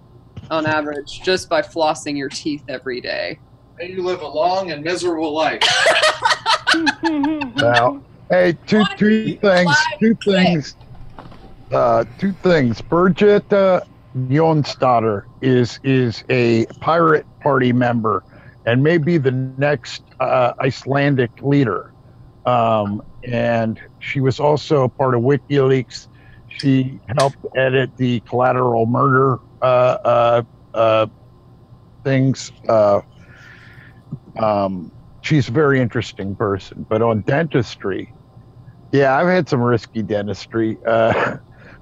Speaker 6: on average just by flossing your teeth every day.
Speaker 7: And you live a long and miserable life.
Speaker 3: Well, hey, two things. Birgitta Jonsdottir is a pirate party member and may be the next Icelandic leader. And she was also part of WikiLeaks. She helped edit the collateral murder things. She's a very interesting person. But on dentistry, Yeah, I've had some risky dentistry.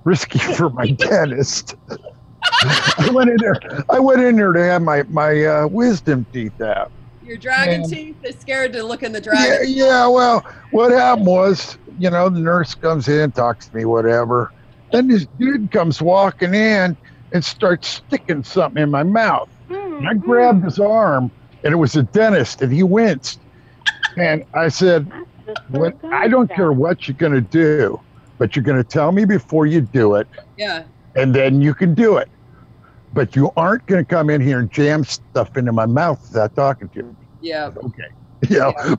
Speaker 3: Risky for my dentist. I went in there to have my wisdom teeth out.
Speaker 6: Your dragon teeth? They're scared to look in the dragon.
Speaker 3: Yeah, well, what happened was, the nurse comes in, talks to me, whatever. Then this dude comes walking in and starts sticking something in my mouth. And I grabbed his arm, and it was a dentist, and he winced. And I said, I don't care what you're going to do, but you're going to tell me before you do it.
Speaker 6: Yeah.
Speaker 3: And then you can do it. But you aren't going to come in here and jam stuff into my mouth without talking to me.
Speaker 6: Yeah.
Speaker 3: Okay.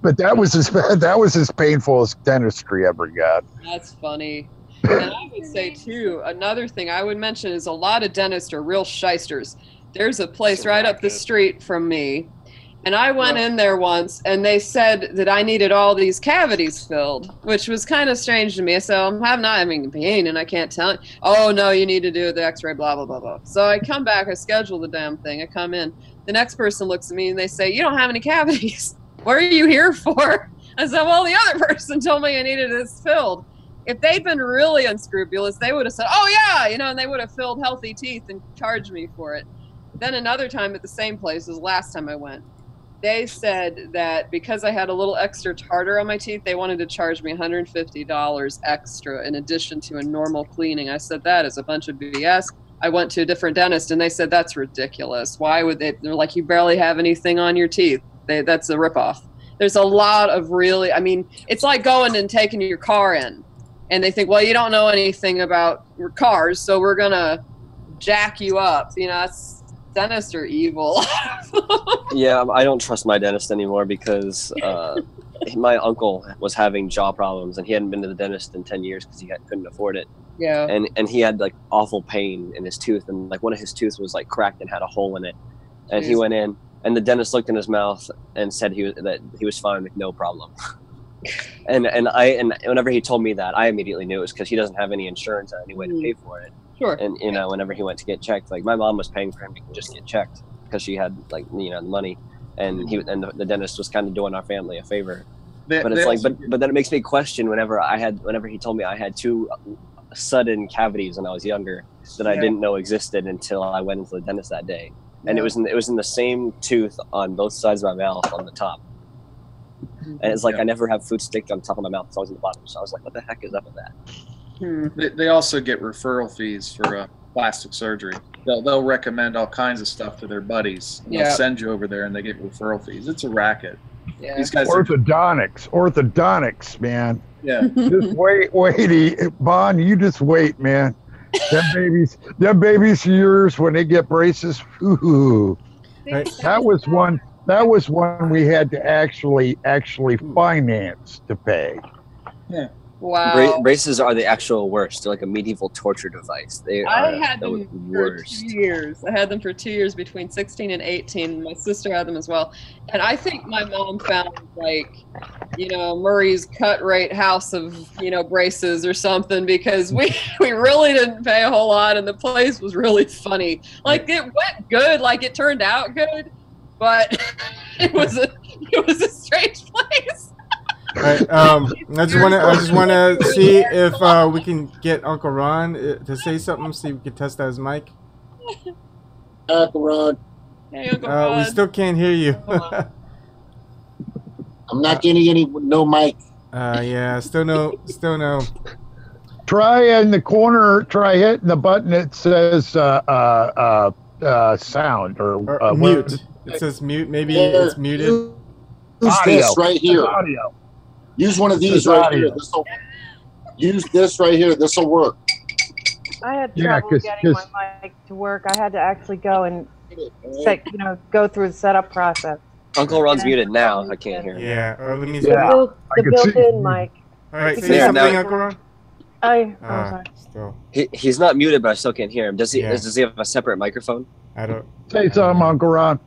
Speaker 3: But that was as painful as dentistry ever got.
Speaker 6: That's funny. And I would say too, another thing I would mention is a lot of dentists are real shysters. There's a place right up the street from me, and I went in there once, and they said that I needed all these cavities filled, which was kind of strange to me. So I'm not having pain, and I can't tell it. Oh no, you need to do the X-ray, blah blah blah blah. So I come back, I schedule the damn thing. I come in. The next person looks at me and they say, "You don't have any cavities. What are you here for?" I said, "Well, the other person told me I needed this filled." If they'd been really unscrupulous, they would have said, "Oh yeah," and they would have filled healthy teeth and charged me for it. Then another time at the same place, was the last time I went, they said that because I had a little extra tartar on my teeth, they wanted to charge me $150 extra in addition to a normal cleaning. I said, that is a bunch of BS. I went to a different dentist, and they said, that's ridiculous. Why would they? They're like, you barely have anything on your teeth. That's a ripoff. There's a lot of really, it's like going and taking your car in. And they think, well, you don't know anything about cars, so we're going to jack you up. Dentists are evil.
Speaker 5: Yeah, I don't trust my dentist anymore because my uncle was having jaw problems, and he hadn't been to the dentist in 10 years because he couldn't afford it.
Speaker 6: Yeah.
Speaker 5: And he had like awful pain in his tooth, and like one of his teeth was like cracked and had a hole in it. And he went in, and the dentist looked in his mouth and said that he was fine with no problem. And whenever he told me that, I immediately knew it was because he doesn't have any insurance or any way to pay for it.
Speaker 6: Sure.
Speaker 5: And whenever he went to get checked, like my mom was paying for him to just get checked because she had the money, and the dentist was kind of doing our family a favor. But then it makes me question whenever he told me I had 2 sudden cavities when I was younger that I didn't know existed until I went into the dentist that day, and it was in the same tooth on both sides of my mouth on the top. And it's like I never have food stick on top of my mouth. It's always on the bottom. So I was like, what the heck is up with that?
Speaker 7: They also get referral fees for plastic surgery. They'll recommend all kinds of stuff to their buddies. And they'll send you over there, and they get referral fees. It's a racket.
Speaker 6: Yeah.
Speaker 7: These guys
Speaker 3: orthodontics, man.
Speaker 7: Yeah.
Speaker 3: Just wait, Bon. You just wait, man. Them babies of yours when they get braces. Ooh.
Speaker 1: Right.
Speaker 3: That was one we had to actually finance to pay.
Speaker 7: Yeah.
Speaker 6: Wow.
Speaker 5: Braces are the actual worst. They're like a medieval torture device.
Speaker 6: I had them for 2 years. I had them for 2 years between 16 and 18. My sister had them as well. And I think my mom found Murray's cut rate house of, braces or something, because we really didn't pay a whole lot, and the place was really funny. Like, it went good, like it turned out good, but it was a strange place.
Speaker 1: All right, I just want to see if we can get Uncle Ron to say something. See if we can test out his mic.
Speaker 10: Uncle Ron.
Speaker 6: Hey, Uncle Ron.
Speaker 1: We still can't hear you.
Speaker 10: I'm not getting no mic.
Speaker 1: Yeah, still no.
Speaker 3: Try in the corner. Try hitting the button that says sound or
Speaker 1: mute. It says mute. Maybe it's muted.
Speaker 10: Use this right here.
Speaker 3: Audio.
Speaker 10: Use one of these right here. Use this right here. This will work.
Speaker 12: I had trouble getting my mic to work. I had to actually go and go through the setup process.
Speaker 5: Uncle Ron's muted now. I can't hear him.
Speaker 1: Yeah. Let me.
Speaker 12: The built-in mic.
Speaker 1: All right. Say something, Uncle Ron.
Speaker 12: I'm sorry.
Speaker 1: Still.
Speaker 5: He's not muted, but I still can't hear him. Does he? Does he have a separate microphone?
Speaker 1: I don't.
Speaker 3: Say something, Uncle Ron.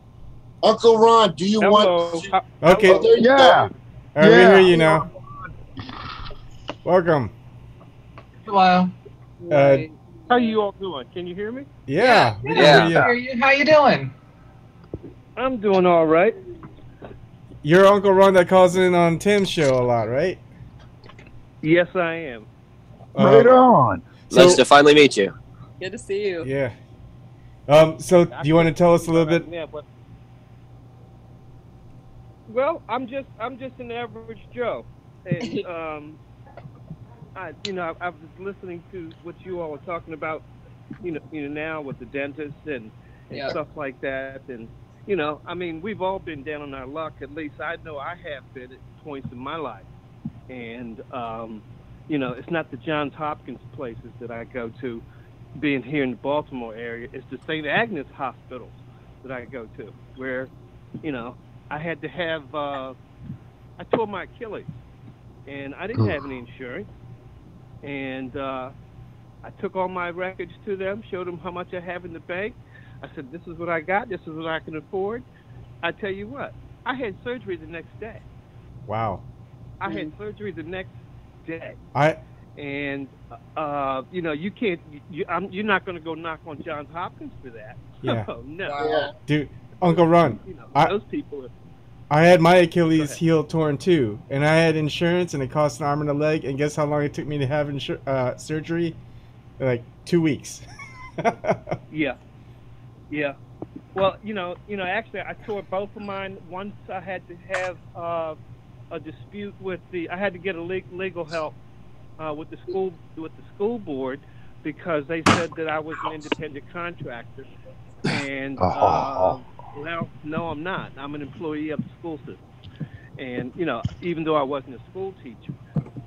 Speaker 10: Uncle Ron, do you want?
Speaker 1: Okay.
Speaker 10: Oh, there you go.
Speaker 1: All right, we hear you now. Welcome.
Speaker 2: Hello.
Speaker 15: How you all doing? Can you hear me?
Speaker 1: Yeah.
Speaker 2: We can hear you. How you doing?
Speaker 15: I'm doing all right.
Speaker 1: You're Uncle Ron that calls in on Tim's show a lot, right?
Speaker 15: Yes, I am.
Speaker 3: Right on.
Speaker 5: Nice to finally meet you.
Speaker 6: Good to see you.
Speaker 1: Yeah. So do you want to tell us a little bit?
Speaker 15: Yeah, but well, I'm just an average Joe, and I was listening to what you all are talking about, now with the dentist and stuff like that, and I mean, we've all been down on our luck. At least I know I have been at points in my life, and it's not the Johns Hopkins places that I go to, being here in the Baltimore area. It's the St. Agnes hospitals that I go to, where I had to have I tore my Achilles, and I didn't have any insurance. And I took all my records to them, showed them how much I have in the bank. I said, this is what I got. This is what I can afford. I tell you what, I had surgery the next day.
Speaker 1: Wow.
Speaker 15: I had surgery the next day. And you can't. You're not going to go knock on Johns Hopkins for that.
Speaker 1: Yeah.
Speaker 15: Oh, no.
Speaker 1: Yeah. Dude, Uncle Ron.
Speaker 15: Those people are.
Speaker 1: I had my Achilles heel torn too, and I had insurance, and it cost an arm and a leg. And guess how long it took me to have surgery? Like 2 weeks.
Speaker 15: Yeah. Well, actually, I tore both of mine. Once I had to have a dispute with I had to get a legal help with the school board, because they said that I was an independent contractor, and well, no, I'm not. I'm an employee of the school system, and even though I wasn't a school teacher.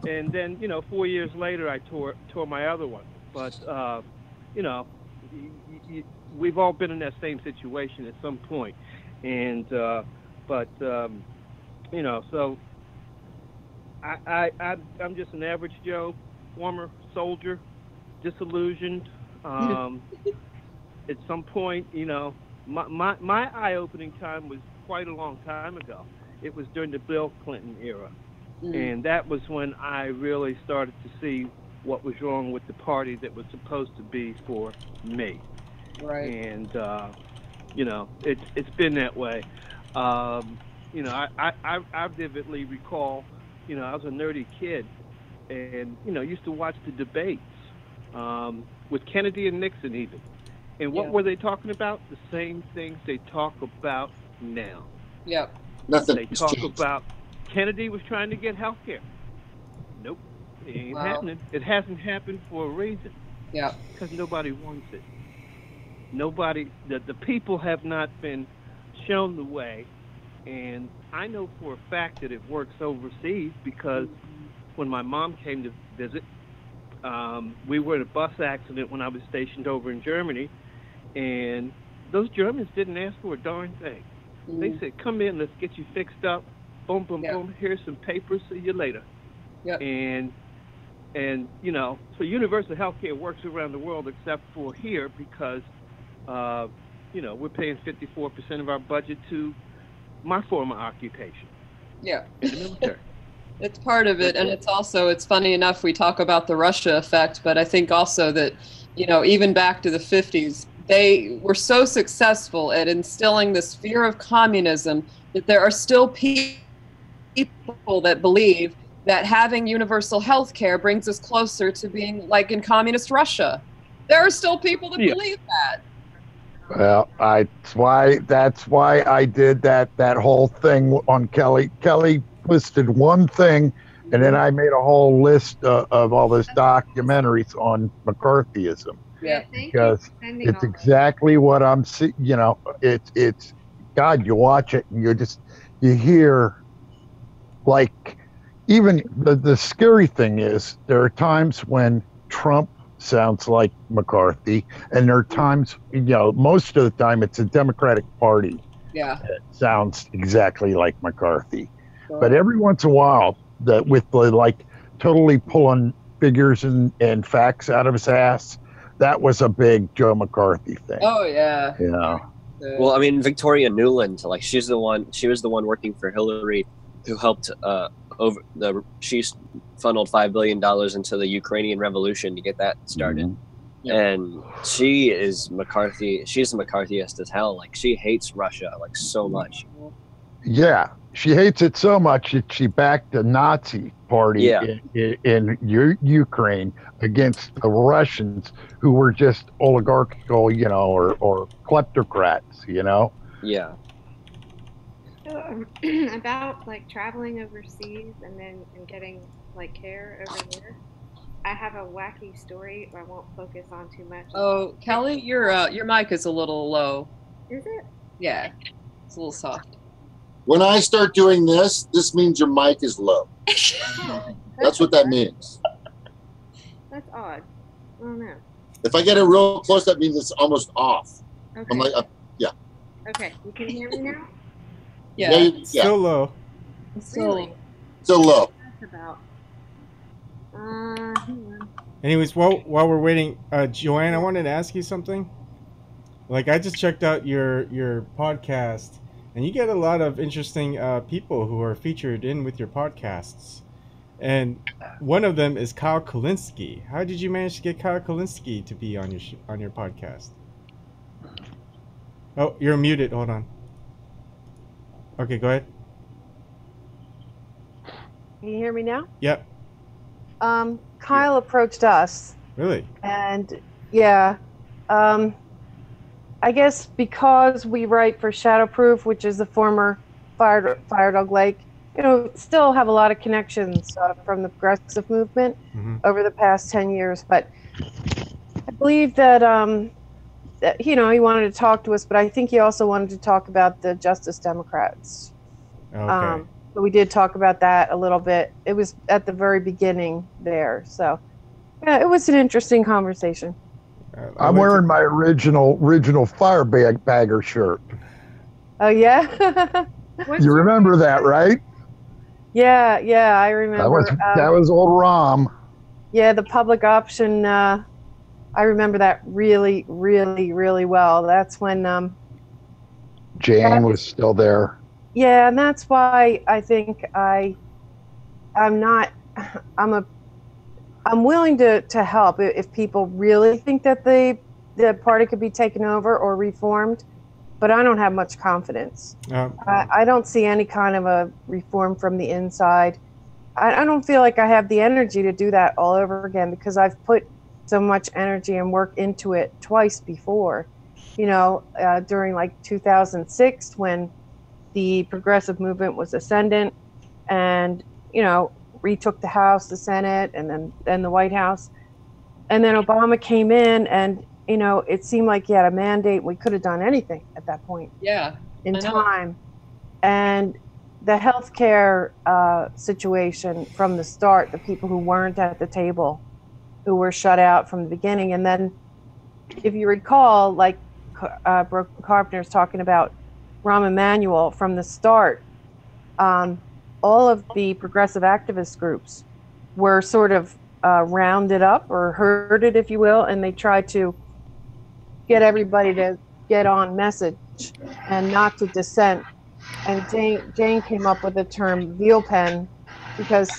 Speaker 15: And then 4 years later, I tore my other one. But we've all been in that same situation at some point, and so I'm just an average Joe, former soldier, disillusioned. At some point, my eye-opening time was quite a long time ago. It was during the Bill Clinton era, and that was when I really started to see what was wrong with the party that was supposed to be for me.
Speaker 6: Right.
Speaker 15: And it's been that way. I vividly recall, I was a nerdy kid, and used to watch the debates with Kennedy and Nixon even. And what were they talking about? The same things they talk about now.
Speaker 6: Yep.
Speaker 10: Nothing.
Speaker 15: They talk about Kennedy was trying to get health care. Nope. It ain't happening. It hasn't happened for a reason.
Speaker 6: Yeah.
Speaker 15: Because nobody wants it. Nobody, the people have not been shown the way. And I know for a fact that it works overseas, because when my mom came to visit, we were in a bus accident when I was stationed over in Germany, and those Germans didn't ask for a darn thing. They said, come in, let's get you fixed up. Boom, boom, boom. Here's some papers. See you later.
Speaker 6: Yep.
Speaker 15: And so universal health care works around the world except for here, because, we're paying 54% of our budget to my former occupation.
Speaker 6: Yeah.
Speaker 15: In the military.
Speaker 6: It's part of it, and it's funny enough we talk about the Russia effect, but I think also that, even back to the 50s, they were so successful at instilling this fear of communism that there are still people that believe that having universal health care brings us closer to being like in communist Russia. There are still people that believe that.
Speaker 3: Well, that's why I did that whole thing on Kelly. Kelly listed one thing, and then I made a whole list of all those documentaries on McCarthyism.
Speaker 6: Yeah,
Speaker 3: because it's exactly what I'm seeing. It's God. You watch it, and you hear, like, even the scary thing is there are times when Trump sounds like McCarthy, and there are times, most of the time it's a Democratic Party.
Speaker 6: Yeah,
Speaker 3: that sounds exactly like McCarthy. Sure. But every once in a while, with the totally pulling figures and facts out of his ass, that was a big Joe McCarthy thing.
Speaker 6: Oh yeah.
Speaker 5: Well, I mean, Victoria Nuland, she was the one working for Hillary, who helped she funneled $5 billion into the Ukrainian revolution to get that started. Mm-hmm. And she is McCarthy. She's a McCarthyist as hell. She hates Russia so much.
Speaker 3: Yeah, she hates it so much that she backed the Nazi party
Speaker 5: Yeah.
Speaker 3: in Ukraine against the Russians, who were just oligarchical, or kleptocrats,
Speaker 5: Yeah.
Speaker 9: So, about like traveling overseas and getting like care over there. I have a wacky story. I won't focus on too much.
Speaker 6: Oh, Kelly, your mic is a little low.
Speaker 9: Is it?
Speaker 6: Yeah, it's a little soft.
Speaker 10: When I start doing this means your mic is low. That's what that means.
Speaker 9: That's odd. I don't know.
Speaker 10: If I get it real close, that means it's almost off.
Speaker 9: Okay.
Speaker 10: I'm like, yeah.
Speaker 9: Okay, you can hear me now?
Speaker 6: Yeah.
Speaker 1: Still low.
Speaker 9: Really?
Speaker 10: Still low.
Speaker 9: That's about. Hang on.
Speaker 1: Anyways, while we're waiting, Joanne, I wanted to ask you something. Like, I just checked out your podcast, and you get a lot of interesting people who are featured in with your podcasts. And one of them is Kyle Kulinski. How did you manage to get Kyle Kulinski to be on your podcast? Oh, you're muted. Hold on. Okay, go ahead.
Speaker 12: Can you hear me now?
Speaker 1: Yep.
Speaker 12: Kyle approached us.
Speaker 1: Really?
Speaker 12: And yeah, I guess because we write for Shadowproof, which is the former Fire Dog Lake, still have a lot of connections from the progressive movement over the past 10 years. But I believe that, he wanted to talk to us, but I think he also wanted to talk about the Justice Democrats.
Speaker 1: Okay.
Speaker 12: But we did talk about that a little bit. It was at the very beginning there. So yeah, it was an interesting conversation.
Speaker 3: I'm wearing my original Firebagger shirt.
Speaker 12: Oh, yeah?
Speaker 3: You remember that, right?
Speaker 12: Yeah, I remember.
Speaker 3: That was old Rom.
Speaker 12: Yeah, the public option. I remember that really, really, really well. That's when
Speaker 3: Jane was still there.
Speaker 12: Yeah, and that's why I think I'm willing to help if people really think that the party could be taken over or reformed, but I don't have much confidence. I don't see any kind of a reform from the inside. I don't feel like I have the energy to do that all over again, because I've put so much energy and work into it twice before, during like 2006 when the progressive movement was ascendant and, retook the House, the Senate, and then the White House. And then Obama came in and, it seemed like he had a mandate. We could have done anything at that point.
Speaker 6: Yeah.
Speaker 12: In time. And the healthcare situation from the start, the people who weren't at the table, who were shut out from the beginning. And then if you recall, like Broken Carpenter's talking about Rahm Emanuel from the start, all of the progressive activist groups were sort of rounded up or herded, if you will, and they tried to get everybody to get on message and not to dissent. And Jane came up with the term veal pen, because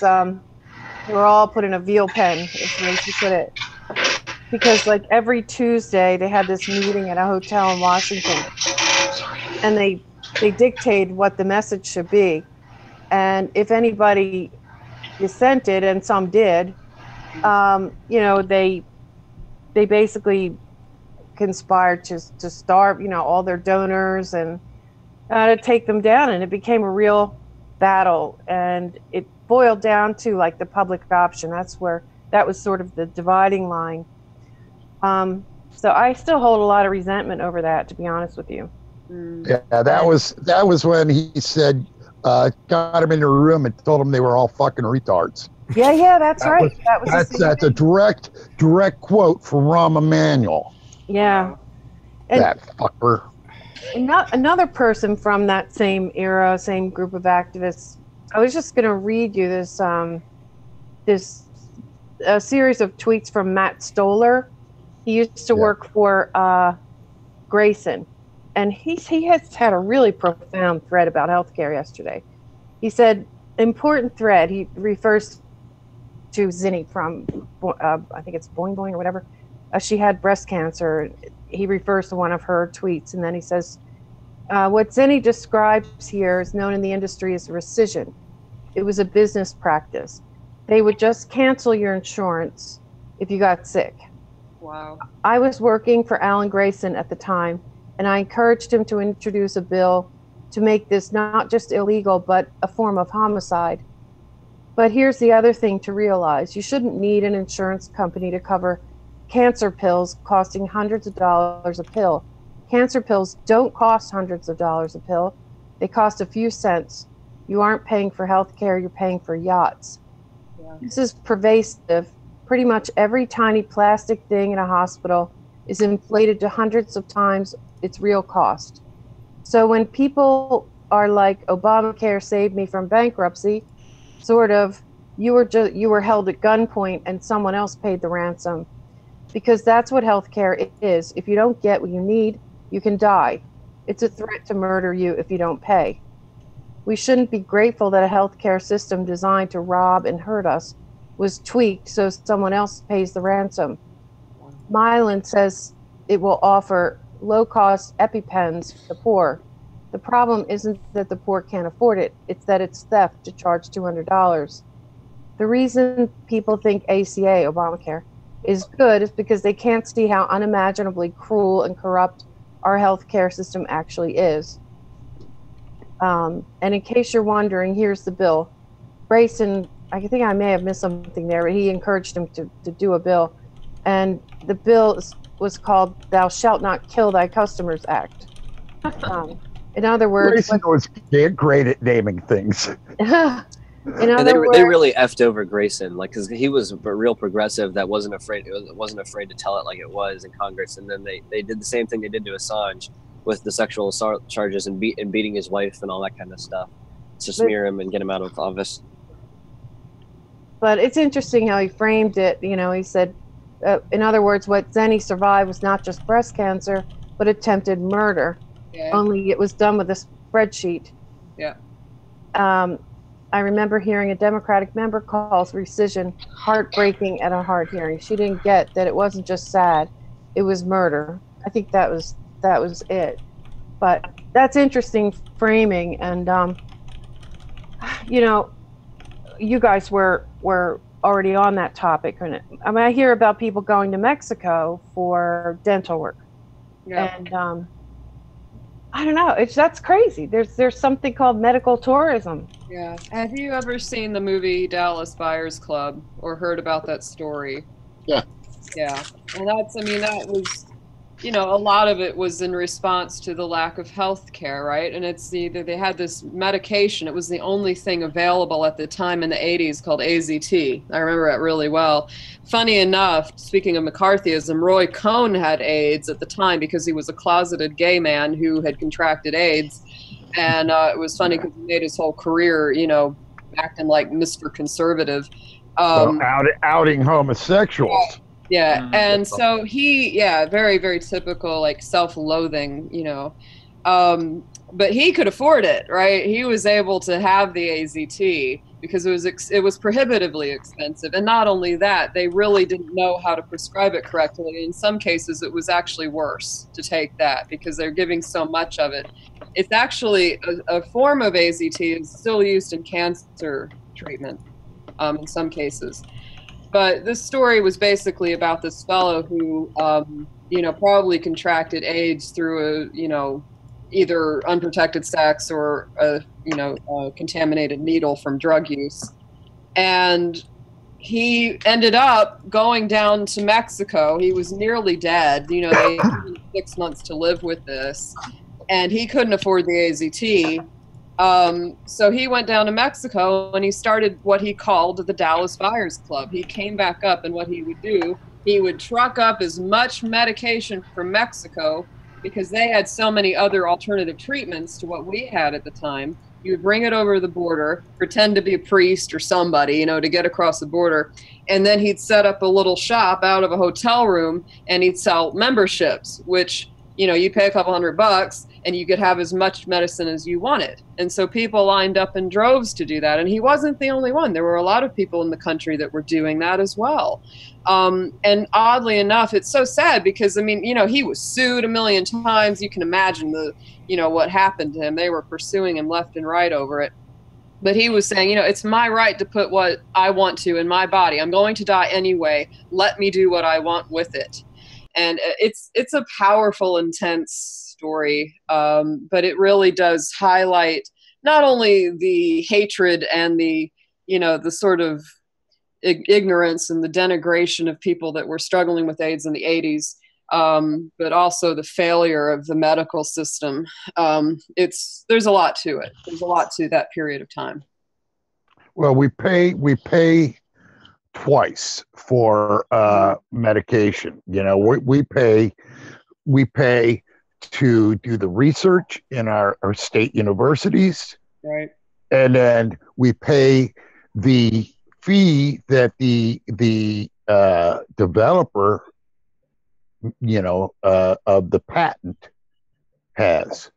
Speaker 12: we were all put in a veal pen, is the way she put it. Because like every Tuesday they had this meeting at a hotel in Washington, and they dictated what the message should be. And if anybody dissented, and some did, they basically conspired to starve, all their donors and to take them down. And it became a real battle. And it boiled down to like the public option. That was sort of the dividing line. So I still hold a lot of resentment over that, to be honest with you.
Speaker 3: Yeah, that was when he said, got him in a room and told them they were all fucking retards.
Speaker 12: Yeah, that's right.
Speaker 3: That's a direct quote from Rahm Emanuel.
Speaker 12: Yeah. And
Speaker 3: that fucker.
Speaker 12: Another person from that same era, same group of activists. I was just going to read you this series of tweets from Matt Stoller. He used to work for Grayson. And he has had a really profound thread about healthcare yesterday. He said, important thread. He refers to Zinni from, I think it's Boing Boing or whatever. She had breast cancer. He refers to one of her tweets. And then he says, What Zenny describes here is known in the industry as rescission. It was a business practice. They would just cancel your insurance if you got sick.
Speaker 6: Wow.
Speaker 12: I was working for Alan Grayson at the time, and I encouraged him to introduce a bill to make this not just illegal, but a form of homicide. But here's the other thing to realize. You shouldn't need an insurance company to cover cancer pills costing hundreds of dollars a pill. Cancer pills don't cost hundreds of dollars a pill. They cost a few cents. You aren't paying for health care, you're paying for yachts. Yeah. This is pervasive. Pretty much every tiny plastic thing in a hospital is inflated to hundreds of times its real cost. So when people are like, Obamacare saved me from bankruptcy, sort of, you were held at gunpoint and someone else paid the ransom. Because that's what healthcare is. If you don't get what you need, you can die. It's a threat to murder you if you don't pay. We shouldn't be grateful that a healthcare system designed to rob and hurt us was tweaked so someone else pays the ransom. Mylan says it will offer low-cost EpiPens to the poor. The problem isn't that the poor can't afford it, it's that it's theft to charge $200. The reason people think ACA, Obamacare, is good is because they can't see how unimaginably cruel and corrupt our healthcare system actually is. And in case you're wondering, here's the bill. Grayson, I think I may have missed something there, but he encouraged him to do a bill. And the bill was called Thou Shalt Not Kill Thy Customers Act. In other words...
Speaker 3: Grayson was great at naming things.
Speaker 5: They really effed over Grayson, like, because he was a real progressive that wasn't afraid to tell it like it was in Congress, and then they did the same thing they did to Assange with the sexual assault charges and beating his wife and all that kind of stuff to smear him and get him out of office.
Speaker 12: But it's interesting how he framed it. You know, he said, in other words, what Zenny survived was not just breast cancer, but attempted murder.
Speaker 6: Yeah.
Speaker 12: Only it was done with a spreadsheet.
Speaker 6: Yeah.
Speaker 12: I remember hearing a Democratic member call rescission heartbreaking at a hard hearing. She didn't get that it wasn't just sad, it was murder. I think that was it. But that's interesting framing, and you know, you guys were already on that topic. I mean, I hear about people going to Mexico for dental work,
Speaker 6: yeah.
Speaker 12: And I don't know. That's crazy. There's something called medical tourism.
Speaker 6: Yeah. Have you ever seen the movie Dallas Buyers Club or heard about that story?
Speaker 10: Yeah.
Speaker 6: Yeah. And that was, you know, a lot of it was in response to the lack of health care, right? And they had this medication. It was the only thing available at the time in the 80s called AZT. I remember it really well. Funny enough, speaking of McCarthyism, Roy Cohn had AIDS at the time because he was a closeted gay man who had contracted AIDS. And it was funny because he made his whole career, you know, acting like Mr. Conservative.
Speaker 3: Outing homosexuals.
Speaker 6: Yeah, and so very, very typical, like, self-loathing, you know. But he could afford it, right? He was able to have the AZT because it was prohibitively expensive. And not only that, they really didn't know how to prescribe it correctly. In some cases, it was actually worse to take that because they're giving so much of it. It's actually a form of AZT is still used in cancer treatment in some cases. But this story was basically about this fellow who, you know, probably contracted AIDS through either unprotected sex or a contaminated needle from drug use. And he ended up going down to Mexico. He was nearly dead. You know, they had 6 months to live with this. And he couldn't afford the AZT. So he went down to Mexico and he started what he called the Dallas Buyers Club. He came back up, and what he would do, he would truck up as much medication from Mexico because they had so many other alternative treatments to what we had at the time. You would bring it over the border, pretend to be a priest or somebody, you know, to get across the border. And then he'd set up a little shop out of a hotel room and he'd sell memberships, which, you pay a couple $100 and you could have as much medicine as you wanted. And so people lined up in droves to do that. And he wasn't the only one. There were a lot of people in the country that were doing that as well. And oddly enough, it's so sad because, he was sued a million times. You can imagine what happened to him. They were pursuing him left and right over it. But he was saying, it's my right to put what I want to in my body. I'm going to die anyway. Let me do what I want with it. And it's a powerful, intense story. But it really does highlight not only the hatred and the sort of ignorance and the denigration of people that were struggling with AIDS in the 80s, but also the failure of the medical system. There's a lot to it. There's a lot to that period of time. Well,
Speaker 3: we pay twice for medication. We pay to do the research in our state universities,
Speaker 6: right?
Speaker 3: And then we pay the fee that the developer of the patent has.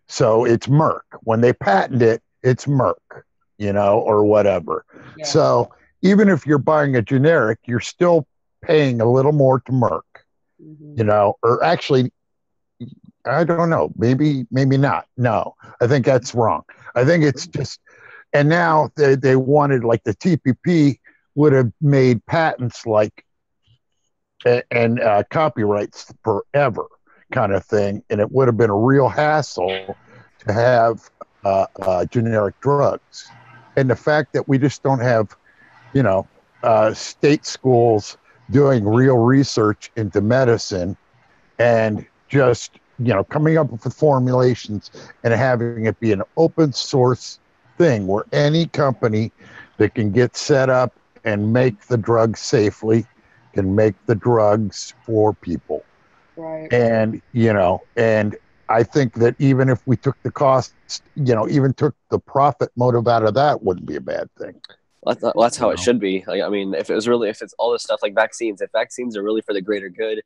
Speaker 3: So it's Merck. When they patent it, it's Merck, or whatever. Yeah. So even if you're buying a generic, you're still paying a little more to Merck, or actually, I don't know, maybe not. No, I think that's wrong. I think it's just, and now they wanted, like the TPP would have made patents and copyrights forever kind of thing. And it would have been a real hassle to have generic drugs. And the fact that we just don't have, state schools doing real research into medicine and just, coming up with formulations and having it be an open source thing where any company that can get set up and make the drugs safely can make the drugs for people.
Speaker 6: Right.
Speaker 3: And, and I think that even if we took the cost, even took the profit motive out of that, wouldn't be a bad thing.
Speaker 5: Well, that's how it should be. If it's all this stuff like vaccines, if vaccines are really for the greater good,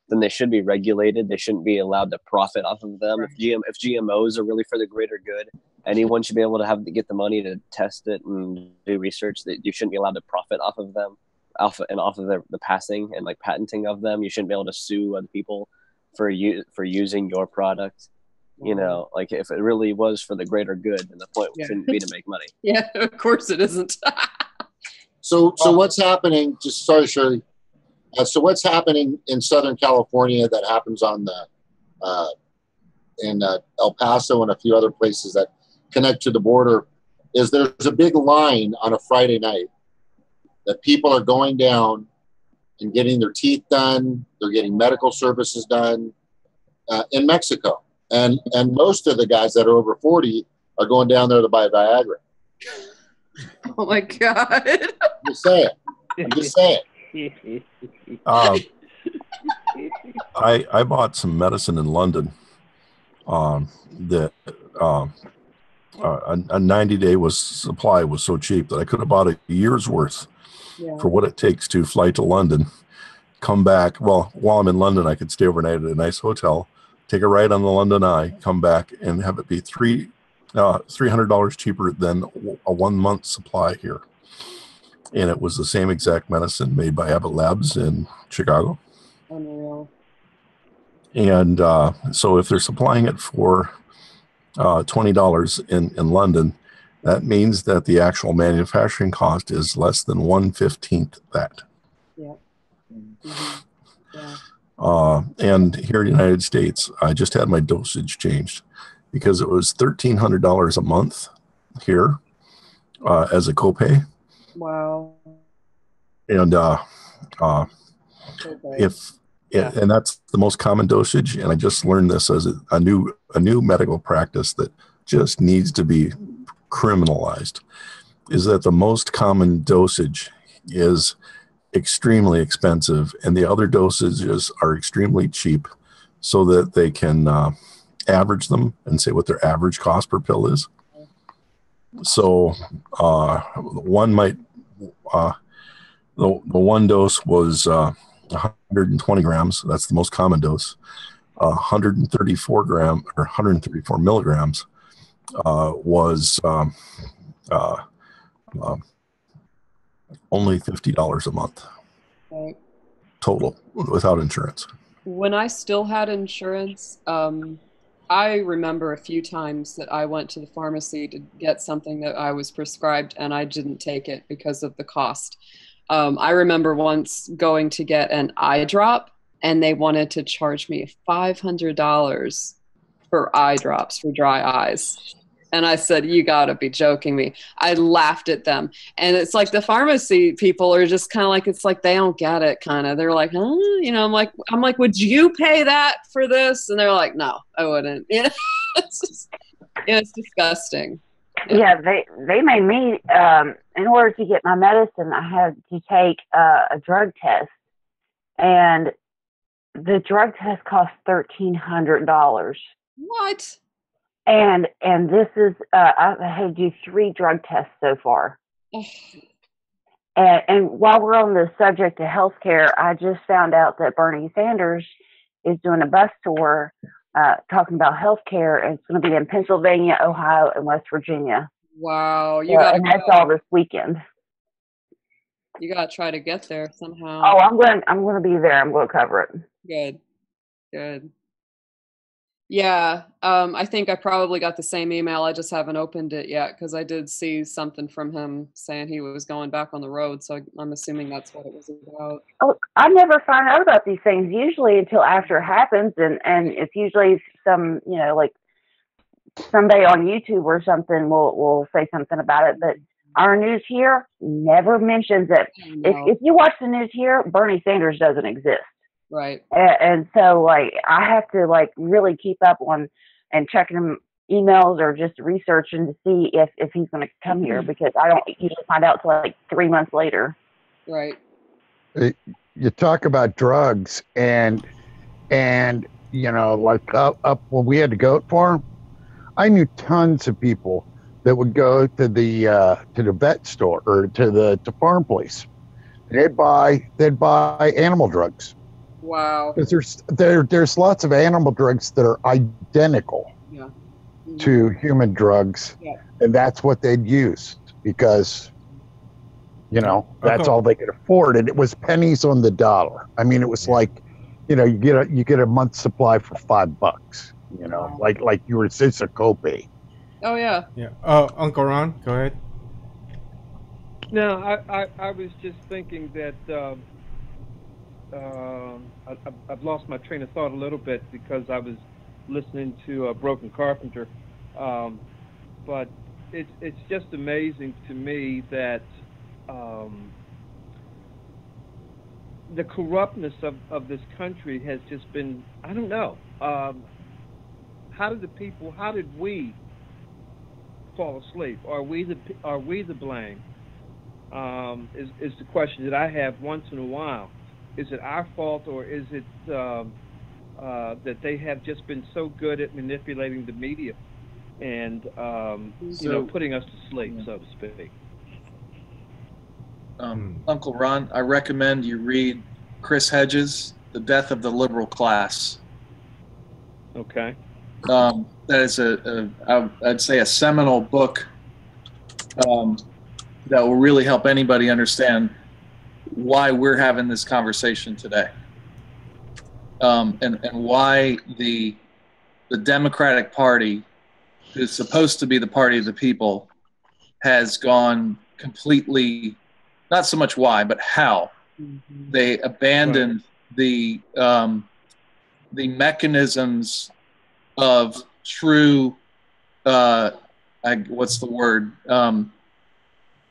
Speaker 5: then they should be regulated. They shouldn't be allowed to profit off of them. Right. If GMOs are really for the greater good, anyone should be able to get the money to test it and do research. That you shouldn't be allowed to profit off of them, off of the passing and patenting of them. You shouldn't be able to sue other people for using your product. If it really was for the greater good, then the point shouldn't be to make money.
Speaker 6: Yeah, of course it isn't.
Speaker 10: So what's happening? Just sorry, Shirley. So what's happening in Southern California that happens on in El Paso and a few other places that connect to the border is there's a big line on a Friday night that people are going down and getting their teeth done. They're getting medical services done in Mexico. And most of the guys that are over 40 are going down there to buy Viagra.
Speaker 6: Oh my God.
Speaker 10: I'm just saying.
Speaker 11: I bought some medicine in London that a 90-day supply was so cheap that I could have bought a year's worth for what it takes to fly to London, come back. Well, while I'm in London, I could stay overnight at a nice hotel, take a ride on the London Eye, come back, and have it be $300 cheaper than a 1 month supply here. And it was the same exact medicine made by Abbott Labs in Chicago.
Speaker 6: Unreal.
Speaker 11: And so if they're supplying it for $20 in London, that means that the actual manufacturing cost is less than 1/15 that.
Speaker 6: Yeah. Mm-hmm. Yeah.
Speaker 11: And here in the United States, I just had my dosage changed because it was $1,300 a month here as a copay.
Speaker 6: Wow.
Speaker 11: And and that's the most common dosage. And I just learned this as a new medical practice that just needs to be criminalized, is that the most common dosage is extremely expensive and the other dosages are extremely cheap, so that they can average them and say what their average cost per pill is. So one might the one dose was 120 grams. That's the most common dose. 134 gram or 134 milligrams was only $50 a month
Speaker 6: Right.
Speaker 11: total without insurance.
Speaker 6: When I still had insurance, I remember a few times that I went to the pharmacy to get something that I was prescribed and I didn't take it because of the cost. I remember once going to get an eye drop and they wanted to charge me $500 for eye drops for dry eyes. And I said, you got to be joking me. I laughed at them. And it's like the pharmacy people are just kind of like, it's like they don't get it kind of. They're like, huh? You know, I'm like, would you pay that for this? And they're like, no, I wouldn't. You know, it's disgusting.
Speaker 14: Yeah, they made me, in order to get my medicine, I had to take a drug test. And the drug test cost $1,300.
Speaker 6: What?
Speaker 14: And this is I've had to do 3 drug tests so far. and while we're on the subject of healthcare, I just found out that Bernie Sanders is doing a bus tour talking about healthcare, and it's going to be in Pennsylvania, Ohio, and West Virginia.
Speaker 6: Wow, and
Speaker 14: that's all this weekend.
Speaker 6: You got to try to get there somehow.
Speaker 14: Oh, I'm going to be there. I'm going to cover it.
Speaker 6: Good. Yeah, I think I probably got the same email. I just haven't opened it yet because I did see something from him saying he was going back on the road. So I'm assuming that's what it was about.
Speaker 14: Oh, I never find out about these things usually until after it happens, and it's usually some, you know, like somebody on YouTube or something will say something about it. But our news here never mentions it. If you watch the news here, Bernie Sanders doesn't exist.
Speaker 6: Right.
Speaker 14: And so, like, I have to, like, really keep up on and checking him emails or just researching to see if he's going to come here, because I don't usually find out till, like, 3 months later.
Speaker 6: Right.
Speaker 3: You talk about drugs and you know, like up when we had the goat farm, I knew tons of people that would go to the vet store or to the farm place. They'd buy animal drugs.
Speaker 6: Wow.
Speaker 3: Because there's lots of animal drugs that are identical to human drugs, and that's what they'd use because, you know, that's all they could afford, and it was pennies on the dollar. I mean, it was like, you know, you get a month's supply for $5. You know, like you were, it's a copay.
Speaker 6: Oh yeah.
Speaker 1: Yeah. Uncle Ron, go ahead.
Speaker 15: No, I was just thinking that. I've lost my train of thought a little bit because I was listening to Broken Carpenter, but it's just amazing to me that the corruptness of this country has just been, I don't know, how did we fall asleep? Are we the blame? Is the question that I have once in a while. Is it our fault, or is it that they have just been so good at manipulating the media and putting us to sleep, so to speak?
Speaker 7: Uncle Ron, I recommend you read Chris Hedges' The Death of the Liberal Class.
Speaker 15: Okay.
Speaker 7: That is I'd say a seminal book that will really help anybody understand why we're having this conversation today, and why the Democratic Party, who's supposed to be the party of the people, has gone completely, not so much why, but how they abandoned the mechanisms of true what's the word,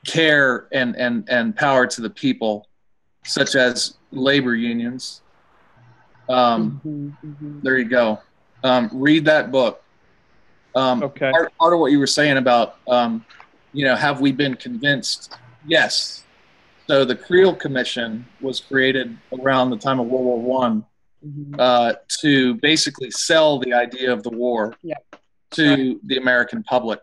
Speaker 7: care and power to the people, such as labor unions. There you go. Read that book.
Speaker 15: Okay.
Speaker 7: Part of what you were saying about, have we been convinced? Yes. So the Creel Commission was created around the time of World War I to basically sell the idea of the war to the American public.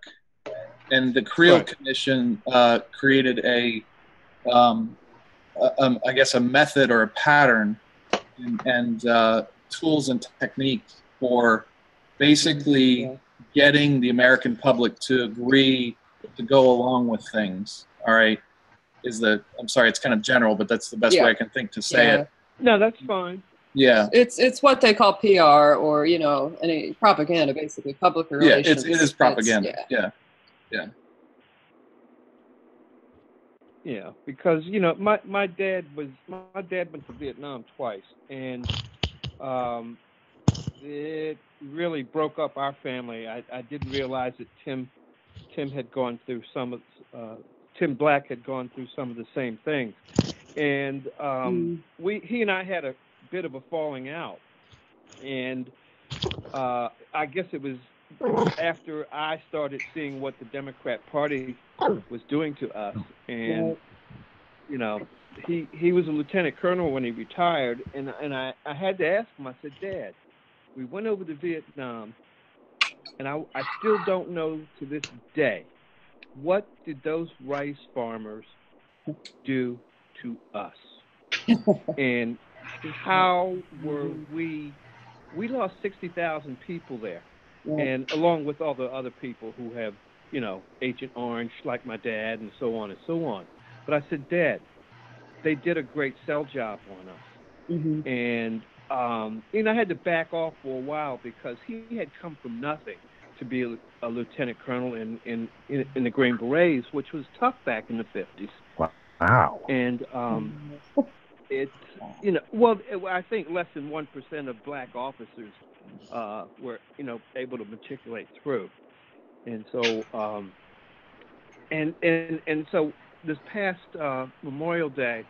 Speaker 7: And the Creel Commission created I guess a method or a pattern and tools and techniques for basically getting the American public to agree to go along with things. All right, I'm sorry, it's kind of general, but that's the best way I can think to say it.
Speaker 15: No, that's fine.
Speaker 7: Yeah,
Speaker 6: it's what they call PR, or any propaganda, basically public relations.
Speaker 7: Yeah, it is propaganda. Yeah.
Speaker 15: Yeah, because my dad went to Vietnam twice, and it really broke up our family. I didn't realize that Tim had gone through Tim Black had gone through some of the same things, and he and I had a bit of a falling out, and I guess it was after I started seeing what the Democrat Party was doing to us, and he was a lieutenant colonel when he retired, and I had to ask him. I said, Dad, we went over to Vietnam, and I still don't know to this day, what did those rice farmers do to us? And how were we lost 60,000 people there, and along with all the other people who have, Agent Orange, like my dad, and so on and so on. But I said, Dad, they did a great sell job on us. And I had to back off for a while because he had come from nothing to be a lieutenant colonel in the Green Berets, which was tough back in the 50s.
Speaker 3: Wow.
Speaker 15: And I think less than 1% of black officers were, able to matriculate through. And so, and so this past Memorial Day,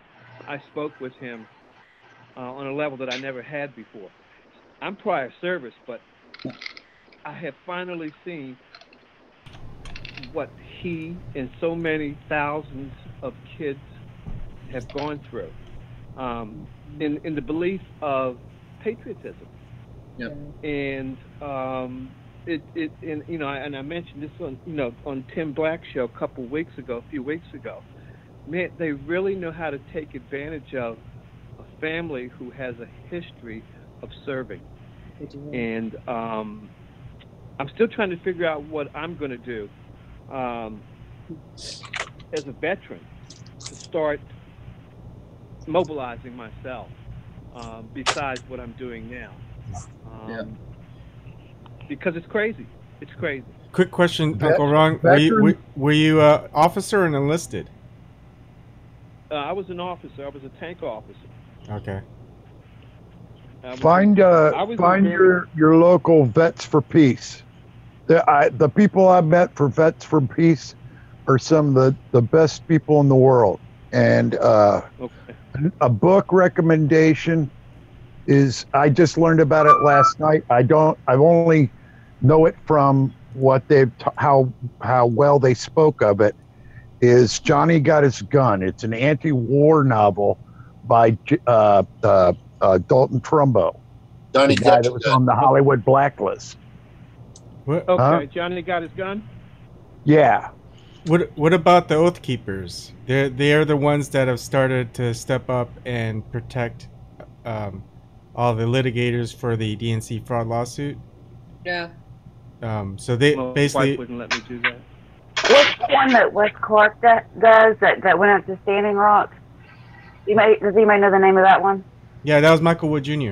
Speaker 15: I spoke with him on a level that I never had before. I'm prior service, but I have finally seen what he and so many thousands of kids have gone through, in the belief of patriotism.
Speaker 7: Yep.
Speaker 15: And and I mentioned this on Tim Black's show a few weeks ago. Man, they really know how to take advantage of a family who has a history of serving. And I'm still trying to figure out what I'm going to do as a veteran to start mobilizing myself besides what I'm doing now. Because it's crazy. It's crazy.
Speaker 1: Quick question, Uncle Ron. Were you officer and enlisted?
Speaker 15: I was an officer. I was a tank officer.
Speaker 1: Okay.
Speaker 3: Find your local Vets for Peace. The people I've met for Vets for Peace are some of the best people in the world. And a book recommendation is, I just learned about it last night. I only know it from what how well they spoke of it. Is Johnny Got His Gun. It's an anti-war novel by Dalton Trumbo, the guy that was on the Hollywood blacklist.
Speaker 15: Okay, Johnny Got His Gun?
Speaker 3: Yeah.
Speaker 1: What about the Oath Keepers? They are the ones that have started to step up and protect all the litigators for the DNC fraud lawsuit.
Speaker 6: Yeah.
Speaker 1: So they basically
Speaker 15: wouldn't let me do that.
Speaker 14: What's the one that Wes Clark does that went up to Standing Rock? Does anybody know the name of that one?
Speaker 1: Yeah, that was Michael Wood Jr.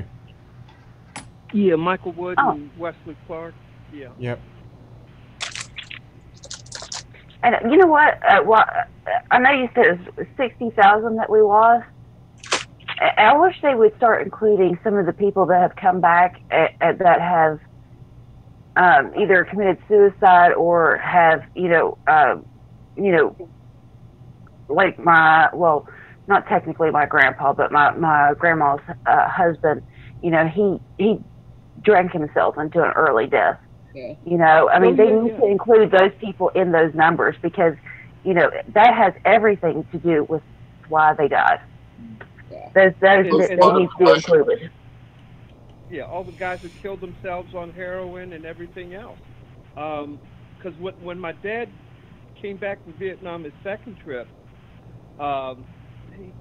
Speaker 15: Yeah, Michael Wood and Wesley Clark. Yeah.
Speaker 1: Yep.
Speaker 14: And you know what? I know you said it was 60,000 that we lost. I wish they would start including some of the people that have come back that have either committed suicide or have, like not technically my grandpa, but my grandma's husband. He drank himself into an early death.
Speaker 6: Yeah.
Speaker 14: They need to include those people in those numbers because, that has everything to do with why they died.
Speaker 6: Yeah.
Speaker 14: Those need to be included.
Speaker 15: Yeah, all the guys who killed themselves on heroin and everything else. Because when my dad came back from Vietnam his second trip,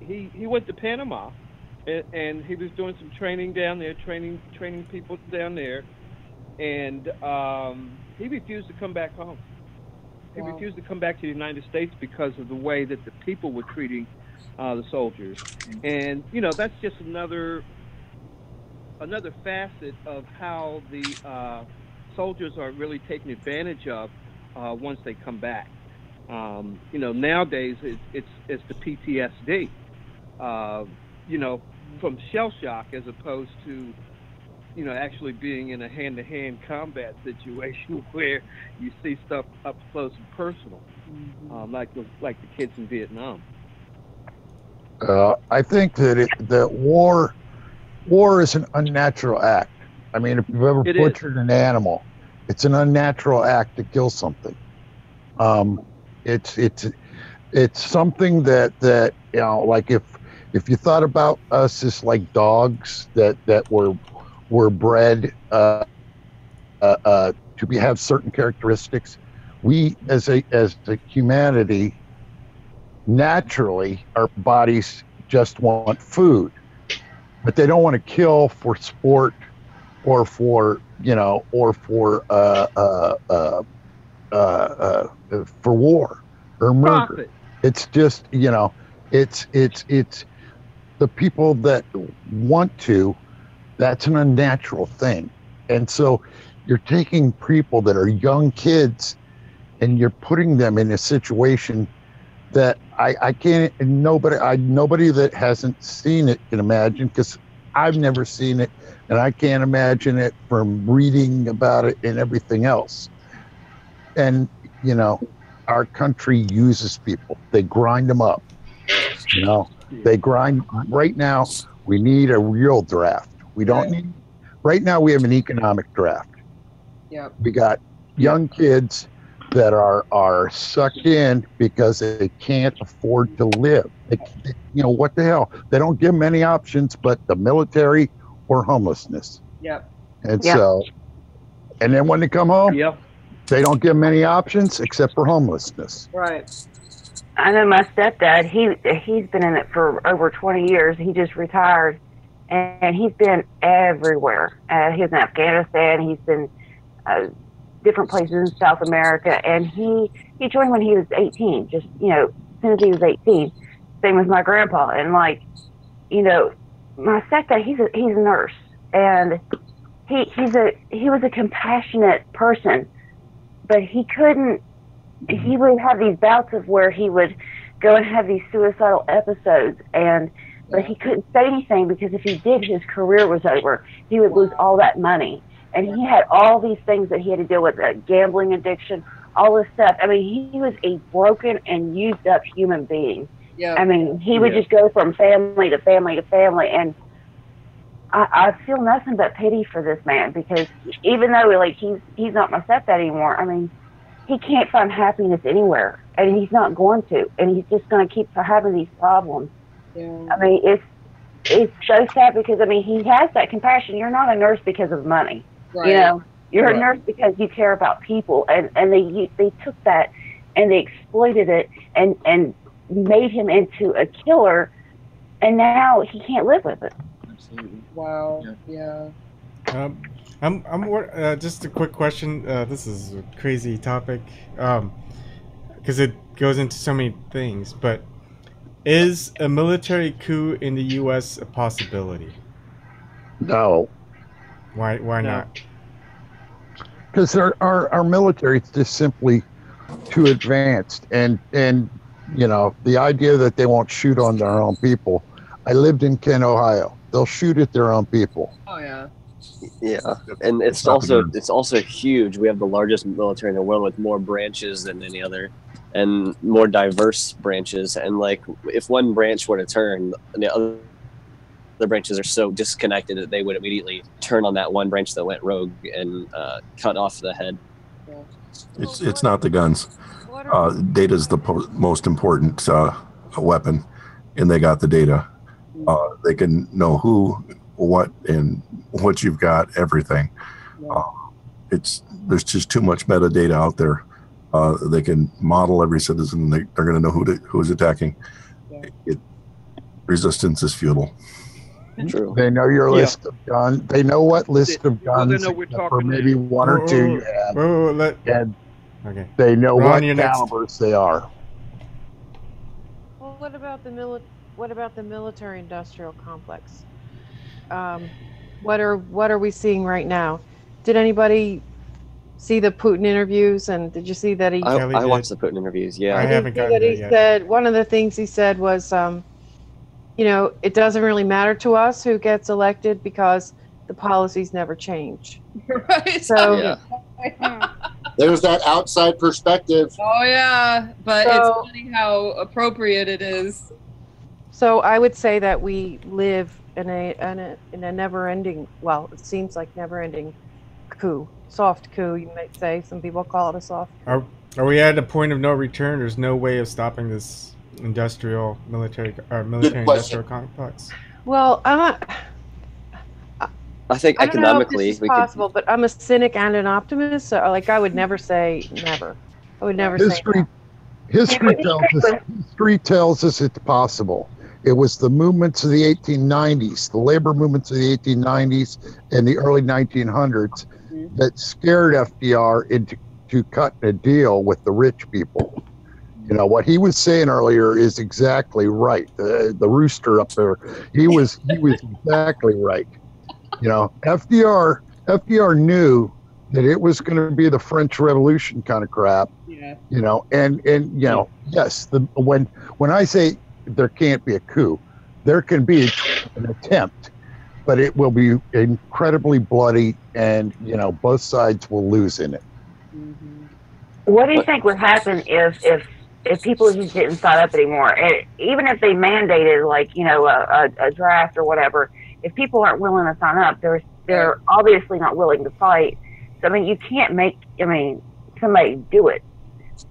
Speaker 15: he went to Panama, and he was doing some training down there, training people down there, and he refused to come back home. He refused to come back to the United States because of the way that the people were treating the soldiers, and that's just another facet of how the soldiers are really taken advantage of once they come back. Nowadays it's the PTSD, from shell shock, as opposed to actually being in a hand-to-hand combat situation where you see stuff up close and personal, like the kids in Vietnam.
Speaker 3: I think that war is an unnatural act. I mean, if you've ever butchered an animal, it's an unnatural act to kill something. It's something that like if you thought about us as like dogs that were bred to have certain characteristics, we as a humanity, naturally our bodies just want food, but they don't want to kill for sport or for war or murder.
Speaker 15: Profit.
Speaker 3: It's just it's the people that want to. That's an unnatural thing, and so you're taking people that are young kids and you're putting them in a situation that I can't, nobody that hasn't seen it can imagine, because I've never seen it, and I can't imagine it from reading about it and everything else. And our country uses people. They grind them up. They grind. Right now, we need a real draft. We don't need. Right now, we have an economic draft.
Speaker 6: Yep.
Speaker 3: We got young kids that are sucked in because they can't afford to live. What the hell? They don't give them any options but the military or homelessness.
Speaker 6: Yep.
Speaker 3: And so, and then when they come home, they don't give them any options except for homelessness.
Speaker 6: Right.
Speaker 14: I know my stepdad, he's been in it for over 20 years. He just retired, and he's been everywhere. He was in Afghanistan. He's been different places in South America, and he joined when he was 18, just, as soon as he was 18. Same as my grandpa. And my stepdad, he's a nurse, and he was a compassionate person, but he would have these bouts of where he would go and have these suicidal episodes, but he couldn't say anything, because if he did, his career was over. He would lose all that money. And he had all these things that he had to deal with, gambling addiction, all this stuff. I mean, he was a broken and used up human being.
Speaker 6: Yeah.
Speaker 14: I mean, he would just go from family to family to family. And I feel nothing but pity for this man, because even though he's not my stepdad anymore, I mean, he can't find happiness anywhere, and he's not going to, and he's just going to keep having these problems.
Speaker 6: Yeah.
Speaker 14: I mean, it's so sad, because I mean, he has that compassion. You're not a nurse because of money.
Speaker 6: Right.
Speaker 14: You're a nurse because you care about people, and they took that and they exploited it and made him into a killer, and now he can't live with it.
Speaker 7: Absolutely.
Speaker 6: Wow. Yeah.
Speaker 1: I'm just a quick question. This is a crazy topic, because it goes into so many things. But is a military coup in the U.S. a possibility?
Speaker 3: No.
Speaker 1: Why not?
Speaker 3: Because our military is just simply too advanced, and the idea that they won't shoot on their own people. I lived in Kent, Ohio. They'll shoot at their own people.
Speaker 6: Oh yeah.
Speaker 5: Yeah, and it's also huge. We have the largest military in the world, with more branches than any other, and more diverse branches. And like, if one branch were to turn, the other branches are so disconnected that they would immediately turn on that one branch that went rogue and cut off the head.
Speaker 11: It's not the guns. Data is the most important weapon, and they got the data. They can know who, what, and what you've got, everything. There's just too much metadata out there. They can model every citizen. They're going to know who's attacking. Resistance is futile.
Speaker 5: True.
Speaker 3: They know your list of guns. They know what list of
Speaker 15: Well, they
Speaker 3: guns,
Speaker 15: know we're
Speaker 3: except for
Speaker 15: talking
Speaker 3: maybe
Speaker 15: now.
Speaker 3: one or two you have. And
Speaker 1: Okay.
Speaker 3: they know
Speaker 1: Ron,
Speaker 3: what
Speaker 1: you're next.
Speaker 3: calibers they are.
Speaker 12: Well, what about the military-industrial complex? What are we seeing right now? Did anybody see the Putin interviews? And did you see that he?
Speaker 5: I watched the Putin interviews. Yeah,
Speaker 1: I haven't
Speaker 12: See
Speaker 1: gotten
Speaker 12: that
Speaker 1: there
Speaker 12: he
Speaker 1: yet.
Speaker 12: said one of the things he said was, it doesn't really matter to us who gets elected because the policies never change.
Speaker 6: Right.
Speaker 12: So
Speaker 5: Yeah.
Speaker 10: There's that outside perspective.
Speaker 6: Oh yeah, but it's
Speaker 12: So-
Speaker 6: funny how appropriate it is.
Speaker 12: So I would say that we live in a never-ending, well, it seems like never-ending coup, soft coup, you might say. Some people call it a soft.
Speaker 1: Are we at a point of no return? There's no way of stopping this military industrial complex.
Speaker 12: Well,
Speaker 5: I think
Speaker 12: I don't know if
Speaker 5: economically
Speaker 12: this is
Speaker 5: we
Speaker 12: possible, but I'm a cynic and an optimist. So, I would never say never. I would never say
Speaker 3: History,
Speaker 12: no.
Speaker 3: history tells us it's possible. It was the movements of the 1890s, the labor movements of the 1890s and the early 1900s that scared FDR into cutting a deal with the rich people. What he was saying earlier is exactly right. The rooster up there, he was exactly right. FDR knew that it was going to be the French Revolution kind of crap.
Speaker 6: Yeah.
Speaker 3: Yes, when I say there can't be a coup, there can be an attempt, but it will be incredibly bloody, and both sides will lose in it.
Speaker 14: What do you think would happen if people just didn't sign up anymore? And even if they mandated, a draft or whatever, if people aren't willing to sign up, they're obviously not willing to fight. So you can't make somebody do it.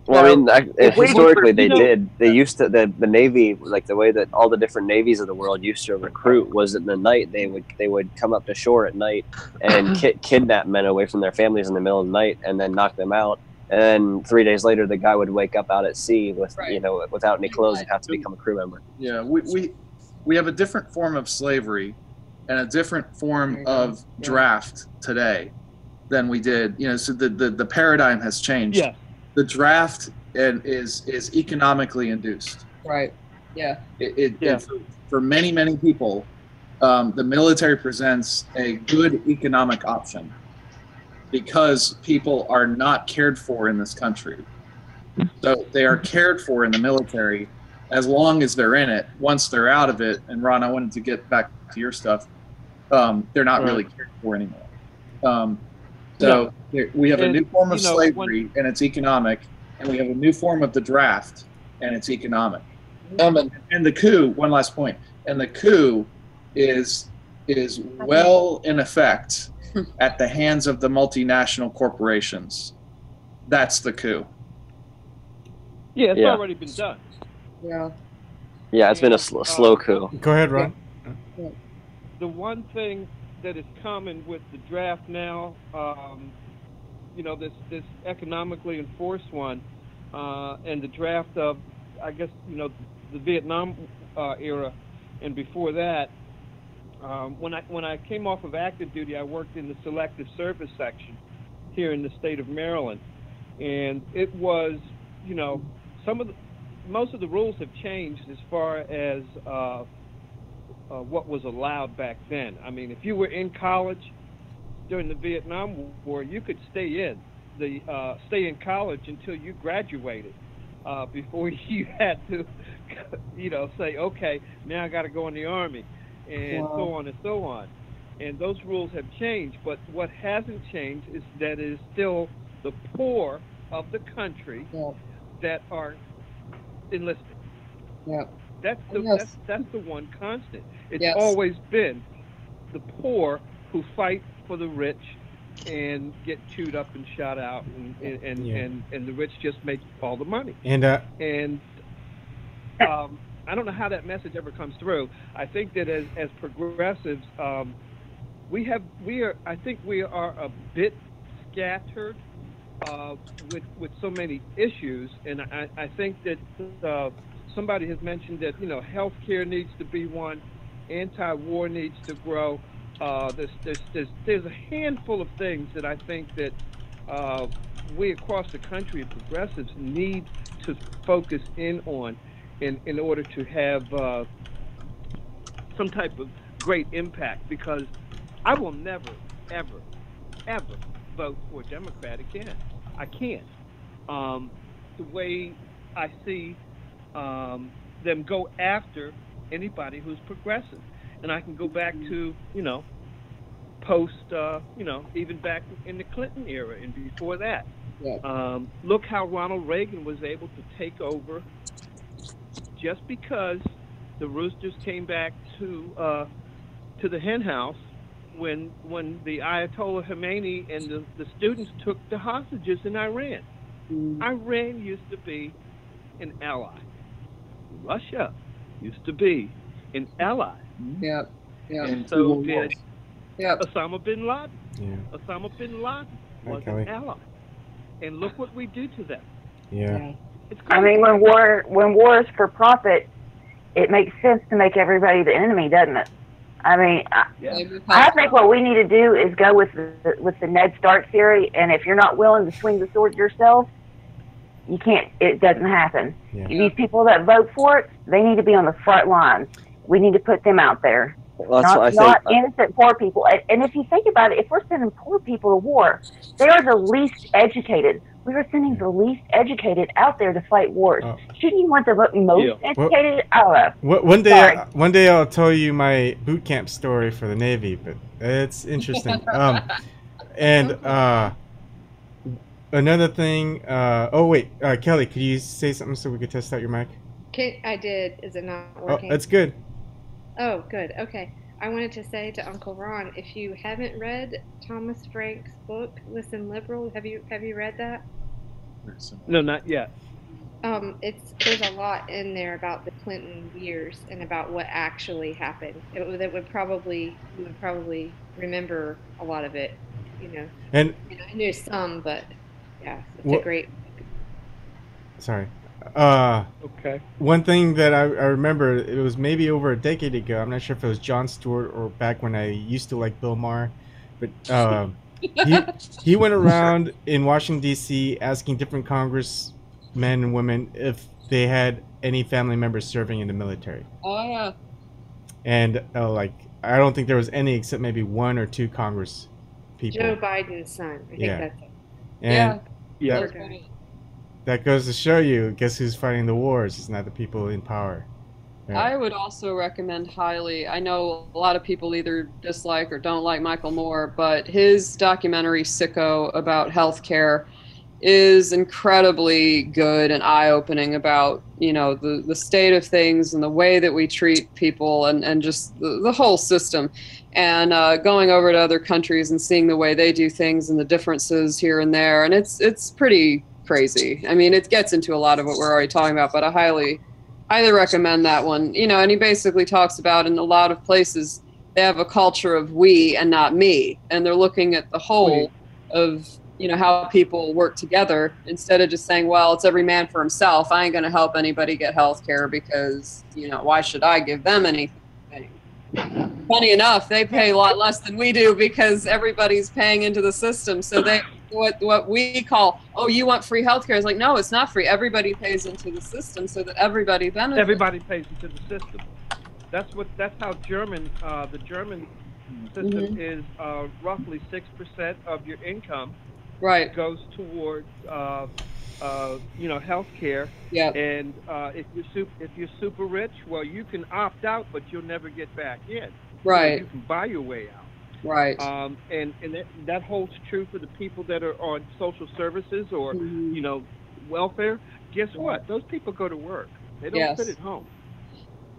Speaker 5: Well,
Speaker 14: So,
Speaker 5: historically they did. They used to the Navy, like the way that all the different navies of the world used to recruit was in the night. They would come up to shore at night and kidnap men away from their families in the middle of the night and then knock them out. And then 3 days later, the guy would wake up out at sea with without any clothes and have to become a crew member.
Speaker 7: Yeah, we have a different form of slavery and a different form of draft today than we did. So the paradigm has changed.
Speaker 15: Yeah.
Speaker 7: The draft is economically induced.
Speaker 6: Right. Yeah.
Speaker 7: For many people, the military presents a good economic option because people are not cared for in this country. So they are cared for in the military as long as they're in it. Once they're out of it, and Ron, I wanted to get back to your stuff, they're not really cared for anymore. We have a new form of slavery, and it's economic, and we have a new form of the draft, and it's economic. And the coup, one last point, and the coup is well in effect at the hands of the multinational corporations. That's the coup.
Speaker 15: Yeah, it's already been done.
Speaker 6: Yeah.
Speaker 5: Yeah, it's been a slow coup.
Speaker 1: Go ahead, Ron.
Speaker 15: The one thing that is common with the draft now, this economically enforced one, and the draft of, I guess, the Vietnam era, and before that, when I came off of active duty, I worked in the selective service section here in the state of Maryland, and it was, most of the rules have changed as far as what was allowed back then. I mean, if you were in college during the Vietnam War, you could stay in college until you graduated before you had to, say, okay, now I got to go in the Army, and so on and so on. And those rules have changed, but what hasn't changed is that it is still the poor of the country that are enlisted.
Speaker 6: Yeah.
Speaker 15: That's the one constant. It's always been the poor who fight for the rich and get chewed up and shot out, and the rich just make all the money.
Speaker 1: And
Speaker 15: I don't know how that message ever comes through. I think that as progressives, I think we are a bit scattered with so many issues, and I think that somebody has mentioned that healthcare needs to be one. Anti-war needs to grow. There's a handful of things that I think that we across the country, progressives, need to focus in on in order to have some type of great impact. Because I will never, ever, ever vote for a Democrat again. I can't. The way I see them go after anybody who's progressive. And I can go back to, post, even back in the Clinton era and before that. Yeah. Look how Ronald Reagan was able to take over just because the Roosters came back to the hen house when the Ayatollah Khomeini and the students took the hostages in Iran. Iran used to be an ally. Russia used to be an ally.
Speaker 6: Yep.
Speaker 15: And so did Osama bin Laden.
Speaker 1: Yeah.
Speaker 15: Osama bin Laden was an ally. And look what we do to them.
Speaker 1: Yeah.
Speaker 14: I mean, when war is for profit, it makes sense to make everybody the enemy, doesn't it? I mean, I think what we need to do is go with the Ned Stark theory, and if you're not willing to swing the sword yourself, you can't. It doesn't happen. Yeah. These people that vote for it, they need to be on the front lines. We need to put them out there.
Speaker 5: Well,
Speaker 14: not innocent poor people. And if you think about it, if we're sending poor people to war, they are the least educated. We are sending the least educated out there to fight wars. Shouldn't you want the most educated?
Speaker 1: One day I'll tell you my boot camp story for the Navy, but it's interesting. Another thing. Kelly, could you say something so we could test out your mic?
Speaker 9: I did. Is it not working?
Speaker 1: Oh, that's good.
Speaker 9: Oh, good. Okay. I wanted to say to Uncle Ron, if you haven't read Thomas Frank's book, Listen Liberal, have you read that?
Speaker 15: No, not yet.
Speaker 9: There's a lot in there about the Clinton years and about what actually happened. You would probably remember a lot of it,
Speaker 1: And
Speaker 9: I knew some, but yeah, it's a great.
Speaker 1: Sorry.
Speaker 15: Okay.
Speaker 1: One thing that I remember, it was maybe over a decade ago. I'm not sure if it was Jon Stewart or back when I used to like Bill Maher, but he went around in Washington D.C. asking different congressmen and women if they had any family members serving in the military.
Speaker 6: Oh yeah.
Speaker 1: And I don't think there was any except maybe one or two Congress people.
Speaker 9: Joe Biden's son. I think that's it.
Speaker 1: And
Speaker 6: yeah.
Speaker 1: That goes to show you, guess who's fighting the wars? It's not the people in power. Right?
Speaker 6: I would also recommend highly, I know a lot of people either dislike or don't like Michael Moore, but his documentary Sicko about healthcare is incredibly good and eye-opening about, the state of things and the way that we treat people and just the whole system. And going over to other countries and seeing the way they do things and the differences here and there. And it's pretty crazy. I mean, it gets into a lot of what we're already talking about, but I highly recommend that one. And he basically talks about in a lot of places they have a culture of we and not me, and they're looking at the whole of how people work together instead of just saying, well, it's every man for himself. I ain't going to help anybody get health care because why should I give them anything? Funny enough, they pay a lot less than we do because everybody's paying into the system. So they what we call, oh, you want free healthcare? It's like, no, it's not free. Everybody pays into the system so that everybody benefits.
Speaker 15: Everybody pays into the system. That's how the German system is roughly 6% of your income.
Speaker 6: Right.
Speaker 15: Goes towards healthcare.
Speaker 6: Yeah.
Speaker 15: And if you're super rich, well, you can opt out, but you'll never get back in.
Speaker 6: Right.
Speaker 15: So you can buy your way out.
Speaker 6: Right.
Speaker 15: And that holds true for the people that are on social services or welfare. Guess what? Those people go to work. They don't sit at home.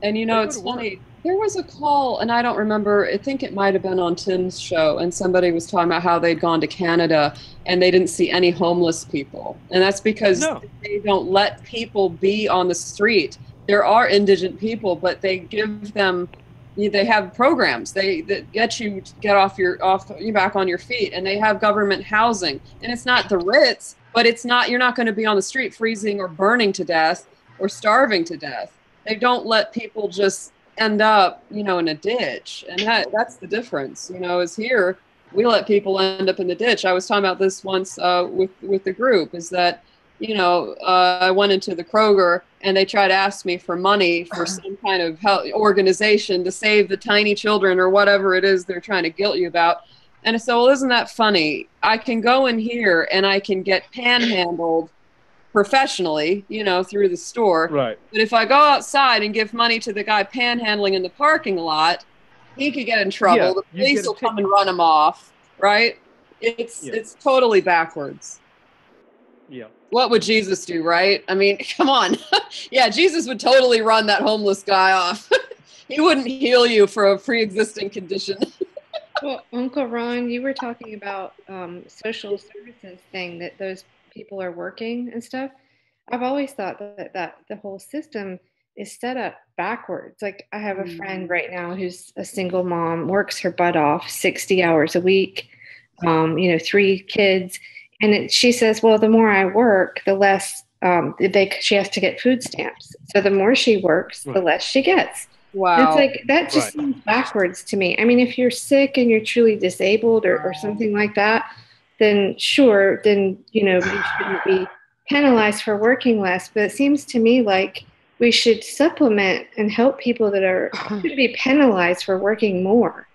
Speaker 6: And it's funny. There was a call, and I don't remember. I think it might have been on Tim's show, and somebody was talking about how they'd gone to Canada and they didn't see any homeless people, and that's because they don't let people be on the street. There are indigent people, but they give them. They have programs that get you back on your feet, and they have government housing, and it's not the Ritz, but you're not going to be on the street freezing or burning to death or starving to death. They don't let people just end up, you know, in a ditch. And that's the difference, you know, is here we let people end up in the ditch. I was talking about this once with the group, is that, you know, I went into the Kroger and they tried to ask me for money for some kind of health organization to save the tiny children or whatever it is they're trying to guilt you about. And I said, well, isn't that funny? I can go in here and I can get panhandled professionally, you know, through the store.
Speaker 15: Right.
Speaker 6: But if I go outside and give money to the guy panhandling in the parking lot, he could get in trouble.
Speaker 15: Yeah,
Speaker 6: The
Speaker 15: you
Speaker 6: police
Speaker 15: get a
Speaker 6: will come and run him off, right? It's totally backwards.
Speaker 15: Yeah.
Speaker 6: What would Jesus do, right? I mean, come on. Yeah, Jesus would totally run that homeless guy off. He wouldn't heal you for a pre-existing condition.
Speaker 9: Well, Uncle Ron, you were talking about social services thing that those people are working and stuff. I've always thought that the whole system is set up backwards. Like I have a friend right now who's a single mom, works her butt off 60 hours a week, you know, 3 kids. And she says, well, the more I work, the less she has to get food stamps. So the more she works, the less she gets.
Speaker 6: Wow.
Speaker 9: It's like that just seems backwards to me. I mean, if you're sick and you're truly disabled or something like that, then sure, then, you know, you shouldn't be penalized for working less. But it seems to me like we should supplement and help people that should be penalized for working more.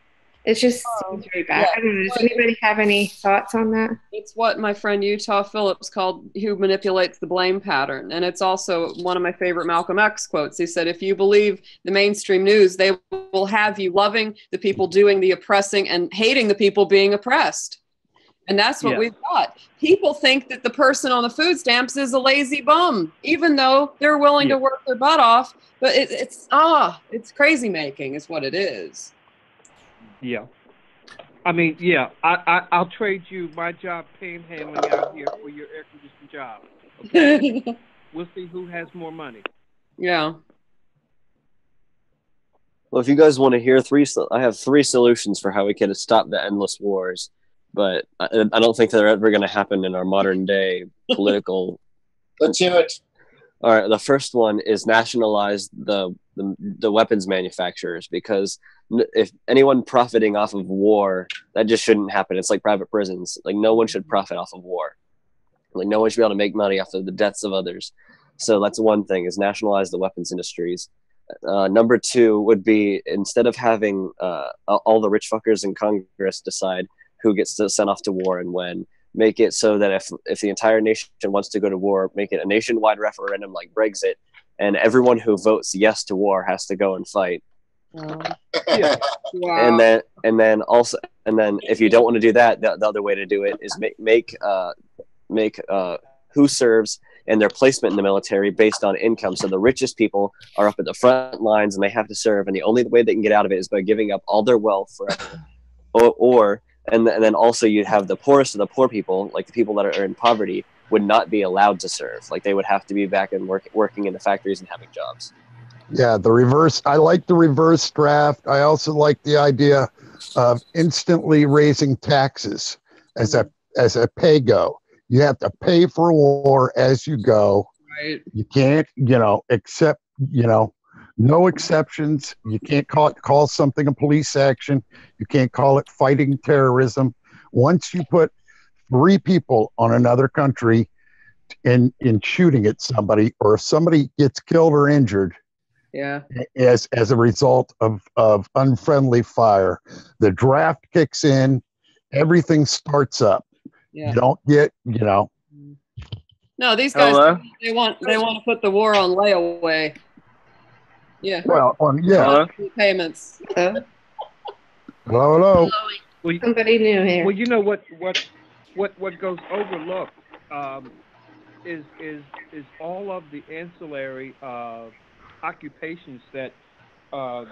Speaker 9: It just seems very bad. I don't know. Does anybody have any thoughts on that?
Speaker 6: It's what my friend Utah Phillips called who manipulates the blame pattern. And it's also one of my favorite Malcolm X quotes. He said, if you believe the mainstream news, they will have you loving the people doing the oppressing and hating the people being oppressed. And that's what we've got. People think that the person on the food stamps is a lazy bum, even though they're willing to work their butt off. But it's crazy making is what it is.
Speaker 15: Yeah. I mean, yeah, I'll trade you my job panhandling out here for your air conditioning job. Okay? We'll see who has more money.
Speaker 6: Yeah.
Speaker 5: Well, if you guys want to hear I have 3 solutions for how we can stop the endless wars, but I don't think they're ever going to happen in our modern day political.
Speaker 10: Let's hear it.
Speaker 5: All right. The first one is nationalize the weapons manufacturers, because if anyone profiting off of war, that just shouldn't happen. It's like private prisons. Like no one should profit off of war. Like no one should be able to make money off of the deaths of others. So that's one thing, is nationalize the weapons industries. Number 2 would be, instead of having all the rich fuckers in Congress decide who gets sent off to war and when, make it so that if the entire nation wants to go to war, make it a nationwide referendum like Brexit, and everyone who votes yes to war has to go and fight.
Speaker 15: Yeah.
Speaker 6: Wow.
Speaker 5: And then if you don't want to do that, the other way to do it is make who serves and their placement in the military based on income. So the richest people are up at the front lines and they have to serve, and the only way they can get out of it is by giving up all their wealth forever. And then also you'd have the poorest of the poor people, like the people that are in poverty, would not be allowed to serve. Like they would have to be back and working in the factories and having jobs.
Speaker 3: Yeah, the reverse. I like the reverse draft. I also like the idea of instantly raising taxes as a pay-go. You have to pay for war as you go.
Speaker 6: Right.
Speaker 3: You can't, accept, no exceptions. You can't call something a police action. You can't call it fighting terrorism. Once you put 3 people on another country in shooting at somebody, or if somebody gets killed or injured, as a result of unfriendly fire, the draft kicks in, everything starts up.
Speaker 6: Yeah.
Speaker 3: You don't get,
Speaker 6: No, these guys,
Speaker 16: Hello?
Speaker 6: they want to put the war on layaway. Yeah.
Speaker 3: Well, yeah.
Speaker 6: Payments.
Speaker 3: Hello.
Speaker 15: Well,
Speaker 9: Somebody new here.
Speaker 15: Well, you know what goes overlooked is all of the ancillary occupations that are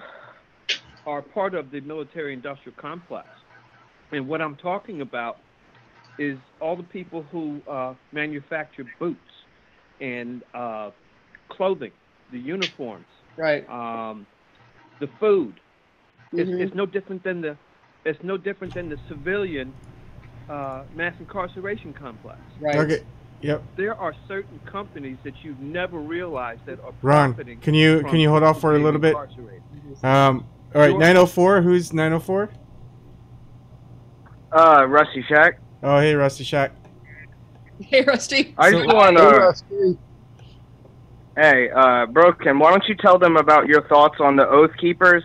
Speaker 15: part of the military-industrial complex. And what I'm talking about is all the people who manufacture boots and clothing, the uniforms,
Speaker 6: right?
Speaker 15: The food. It's no different than the civilian mass incarceration complex.
Speaker 6: Right.
Speaker 1: Okay. Yep.
Speaker 15: There are certain companies that you never realize that are
Speaker 1: Ron,
Speaker 15: profiting.
Speaker 1: can you hold off for a little bit? All right, 904. Who's 904?
Speaker 16: Rusty Shack.
Speaker 1: Oh, hey, Rusty Shack.
Speaker 6: Hey, Rusty.
Speaker 16: I just want to. Hey, Broken, why don't you tell them about your thoughts on the Oath Keepers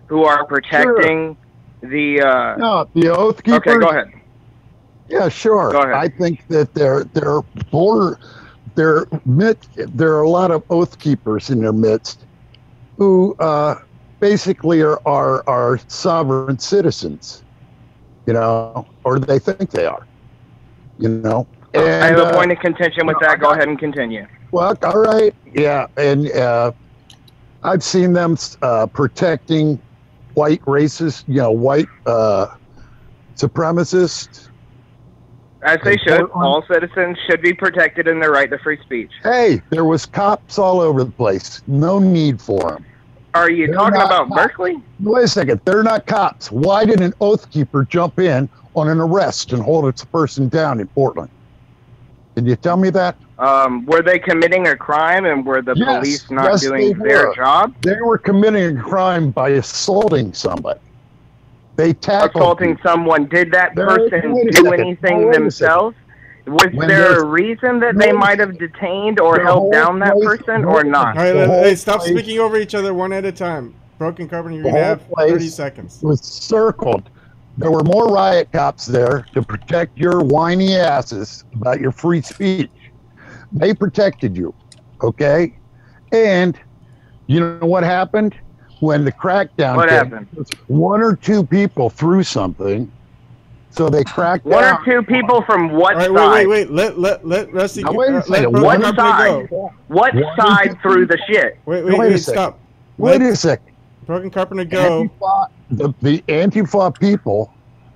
Speaker 16: who are protecting the.
Speaker 3: No, the Oath Keepers.
Speaker 16: Okay, go ahead.
Speaker 3: Yeah, sure.
Speaker 16: Go ahead.
Speaker 3: I think that there are a lot of Oath Keepers in their midst who basically are sovereign citizens, you know, or they think they are, you know. And,
Speaker 16: I have a point of contention with that. Go ahead and continue.
Speaker 3: Well, all right, yeah, and I've seen them protecting white racists, you know, white supremacists.
Speaker 16: As they should. All citizens should be protected in their right to free speech.
Speaker 3: Hey, there was cops all over the place. No need for them.
Speaker 16: Are you talking about Berkeley?
Speaker 3: Wait a second. They're not cops. Why did an Oath Keeper jump in on an arrest and hold its person down in Portland? Can you tell me that?
Speaker 16: Were they committing a crime, and were the police not doing their job?
Speaker 3: They were committing a crime by assaulting somebody. They tackled
Speaker 16: assaulting someone. Did that person do anything themselves? Was there a reason that they might have detained or held down that person or not?
Speaker 1: All right, hey, stop speaking over each other one at a time. Broken Carpenter, you're going to have 30 seconds.
Speaker 3: It was circled. There were more riot cops there to protect your whiny asses about your free speech. They protected you, okay? And you know what happened? When the crackdown
Speaker 16: happened?
Speaker 3: One or two people threw something, so they cracked down.
Speaker 16: One or two people from what
Speaker 1: side?
Speaker 16: Wait.
Speaker 1: Let Rusty.
Speaker 3: Wait a second.
Speaker 16: What side? What side threw the shit?
Speaker 1: Wait, stop.
Speaker 3: Wait a second.
Speaker 1: Broken Carpenter, go.
Speaker 3: The Antifa people,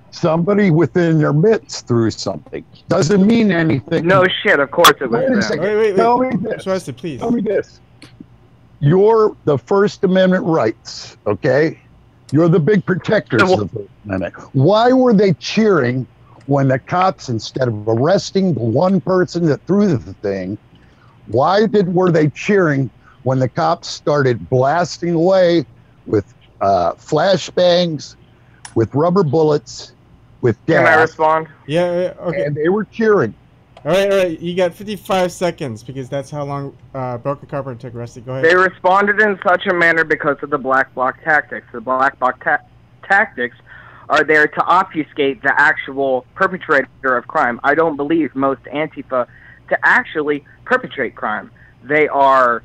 Speaker 3: somebody within their midst threw something. Doesn't mean anything.
Speaker 16: No shit. Of course it was.
Speaker 3: Wait a second.
Speaker 1: Wait.
Speaker 3: Tell me this.
Speaker 1: Rusty, please.
Speaker 3: Tell me this. You're the First Amendment rights, okay? You're the big protectors of the First Amendment. Why were they cheering when the cops, instead of arresting the one person that threw the thing, were they cheering when the cops started blasting away with flashbangs, with rubber bullets, with gas?
Speaker 16: Can I respond?
Speaker 1: Yeah, okay.
Speaker 3: And they were cheering.
Speaker 1: All right. You got 55 seconds because that's how long Broken Carpenter took. Rusty, go ahead.
Speaker 16: They responded in such a manner because of the black bloc tactics. The black bloc tactics are there to obfuscate the actual perpetrator of crime. I don't believe most Antifa to actually perpetrate crime. They are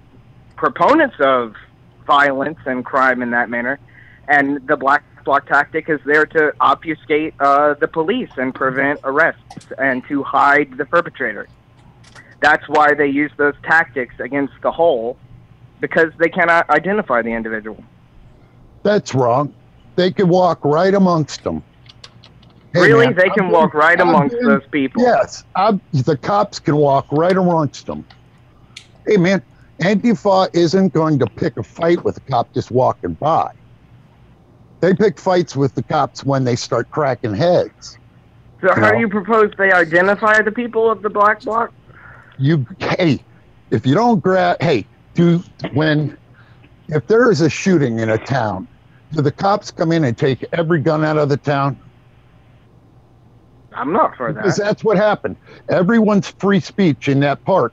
Speaker 16: proponents of violence and crime in that manner, and the black bloc tactic is there to obfuscate the police and prevent arrests and to hide the perpetrator. That's why they use those tactics against the whole, because they cannot identify the individual.
Speaker 3: That's wrong. They could walk right amongst them. Hey,
Speaker 16: really?
Speaker 3: man,
Speaker 16: they can walk right amongst those people?
Speaker 3: Yes. The cops can walk right amongst them. Hey, man, Antifa isn't going to pick a fight with a cop just walking by. They pick fights with the cops when they start cracking heads.
Speaker 16: So how do you propose they identify the people of the black bloc?
Speaker 3: Hey, if you don't if there is a shooting in a town, do the cops come in and take every gun out of the town?
Speaker 16: I'm not for that.
Speaker 3: Because that's what happened. Everyone's free speech in that park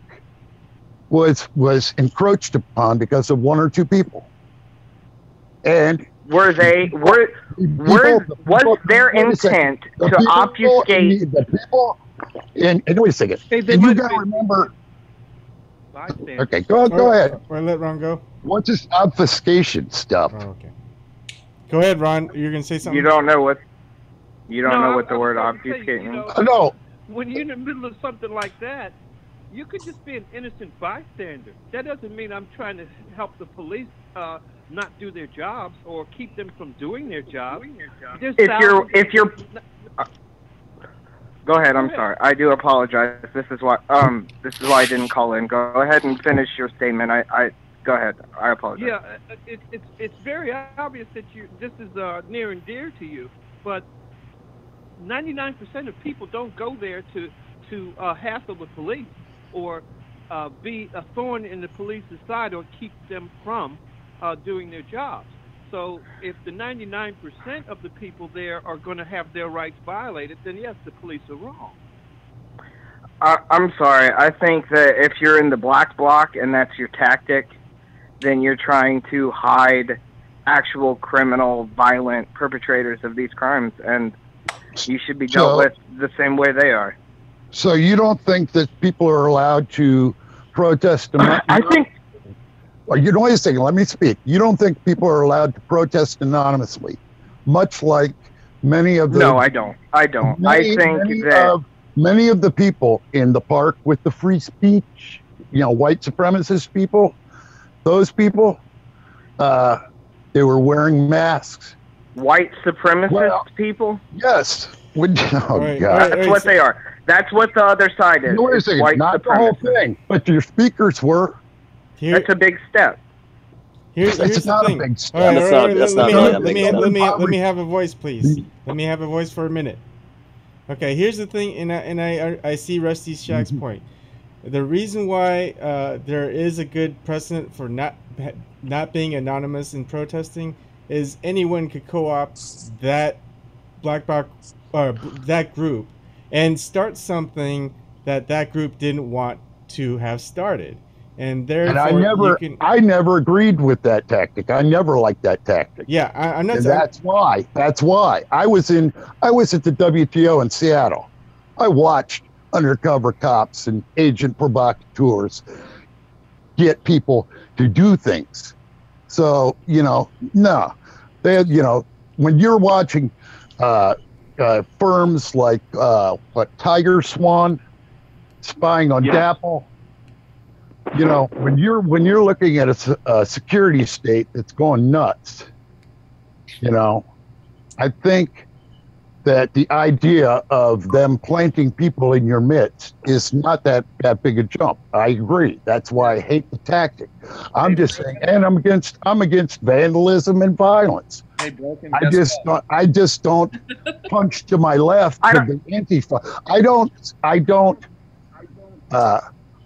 Speaker 3: was encroached upon because of one or two people. And
Speaker 16: was their intent to obfuscate
Speaker 3: the people? And wait a second. You got to remember. Okay, go ahead.
Speaker 1: Or let Ron go.
Speaker 3: What's this obfuscation stuff?
Speaker 1: Oh, okay. Go ahead, Ron. You're gonna say something.
Speaker 16: You don't know what the word obfuscate means.
Speaker 3: No.
Speaker 15: When you're in the middle of something like that, you could just be an innocent bystander. That doesn't mean I'm trying to help the police not do their jobs or keep them from doing their job.
Speaker 16: If you're go ahead. I'm sorry. I do apologize. This is why I didn't call in. Go ahead and finish your statement. I go ahead. I apologize.
Speaker 15: Yeah, it's very obvious that this is near and dear to you, but 99% of people don't go there to to hassle the police or be a thorn in the police's side or keep them from doing their jobs. So if the 99% of the people there are going to have their rights violated, then yes, the police are wrong.
Speaker 16: I'm sorry. I think that if you're in the black bloc and that's your tactic, then you're trying to hide actual criminal, violent perpetrators of these crimes, and you should be dealt with the same way they are.
Speaker 3: So you don't think that people are allowed to protest?
Speaker 16: I think.
Speaker 3: Well, you know, wait a second. Let me speak. You don't think people are allowed to protest anonymously, much like many of the.
Speaker 16: No, I don't. I don't.
Speaker 3: Many,
Speaker 16: I think
Speaker 3: many of the people in the park with the free speech, you know, white supremacist people, those people, they were wearing masks.
Speaker 16: White supremacist people?
Speaker 3: Yes. Oh,
Speaker 16: God.
Speaker 3: God.
Speaker 16: That's what they are. That's what the other side is.
Speaker 3: No, wait a second.
Speaker 16: White
Speaker 3: Not the whole thing, but your speakers were.
Speaker 16: That's a big step.
Speaker 1: Here's the thing. Let me have a voice, please. Let me have a voice for a minute. Okay, here's the thing, and I see Rusty Shack's point. The reason why there is a good precedent for not being anonymous in protesting is anyone could co-opt that black box or that group and start something that group didn't want to have started. And therefore,
Speaker 3: I never agreed with that tactic. I never liked that tactic.
Speaker 1: Yeah, I'm not.
Speaker 3: And that's why. I was at the WTO in Seattle. I watched undercover cops and agent provocateurs get people to do things. So when you're watching firms like Tiger Swan spying on Dapple. You know, when you're looking at a security state that's going nuts, you know, I think that the idea of them planting people in your midst is not that big a jump. I agree. That's why I hate the tactic. I'm just saying, and I'm against vandalism and violence.
Speaker 7: Hey, Broken,
Speaker 3: I just don't punch to my left to the Antifa.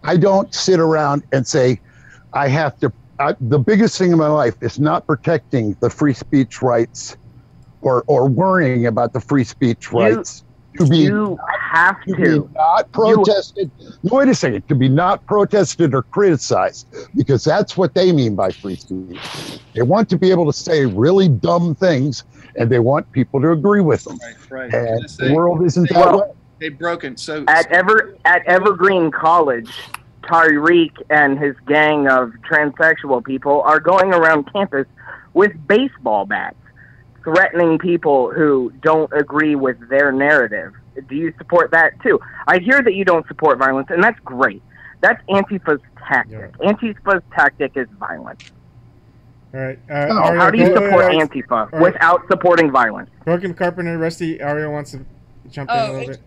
Speaker 3: I don't sit around and say I have to. The biggest thing in my life is not protecting the free speech rights or worrying about the free speech rights to be not protested. No, wait a second. To be not protested or criticized, because that's what they mean by free speech. They want to be able to say really dumb things, and they want people to agree with them.
Speaker 7: Right.
Speaker 3: And the world isn't that way.
Speaker 7: Hey, Broken. So
Speaker 16: at Evergreen College, Tyreek and his gang of transsexual people are going around campus with baseball bats, threatening people who don't agree with their narrative. Do you support that too? I hear that you don't support violence, and that's great. That's Antifa's tactic. Yeah. Antifa's tactic is violence.
Speaker 1: All right.
Speaker 16: How do you support Antifa without supporting violence?
Speaker 1: Broken Carpenter, Rusty, Ariel wants to jump in a little bit.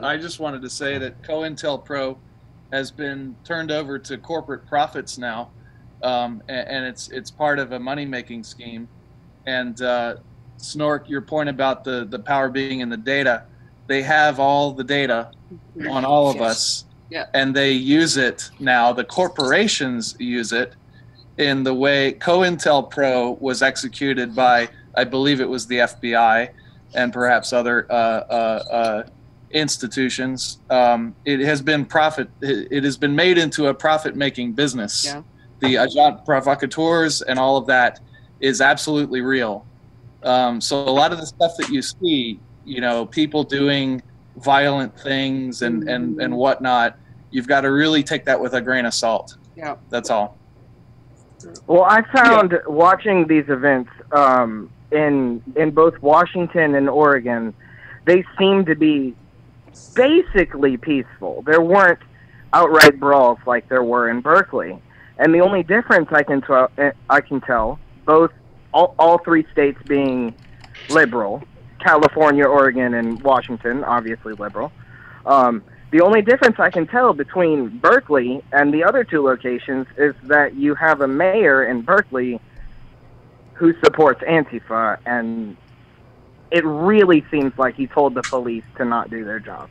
Speaker 7: I just wanted to say that COINTELPRO has been turned over to corporate profits now, and it's part of a money-making scheme. And Snork, your point about the power being in the data, they have all the data on all of us, and they use it now. The corporations use it in the way COINTELPRO was executed by, I believe it was the FBI and perhaps other institutions. It has been made into a profit-making business. Yeah. The agent provocateurs and all of that is absolutely real. So a lot of the stuff that you see, you know, people doing violent things and whatnot, you've got to really take that with a grain of salt.
Speaker 6: Yeah,
Speaker 7: that's all.
Speaker 16: Well, I found watching these events in both Washington and Oregon, they seem to be basically peaceful. There weren't outright brawls like there were in Berkeley, and the only difference I can tell, both all three states being liberal, California, Oregon, and Washington, obviously liberal. The only difference I can tell between Berkeley and the other two locations is that you have a mayor in Berkeley who supports Antifa, and it really seems like he told the police to not do their job.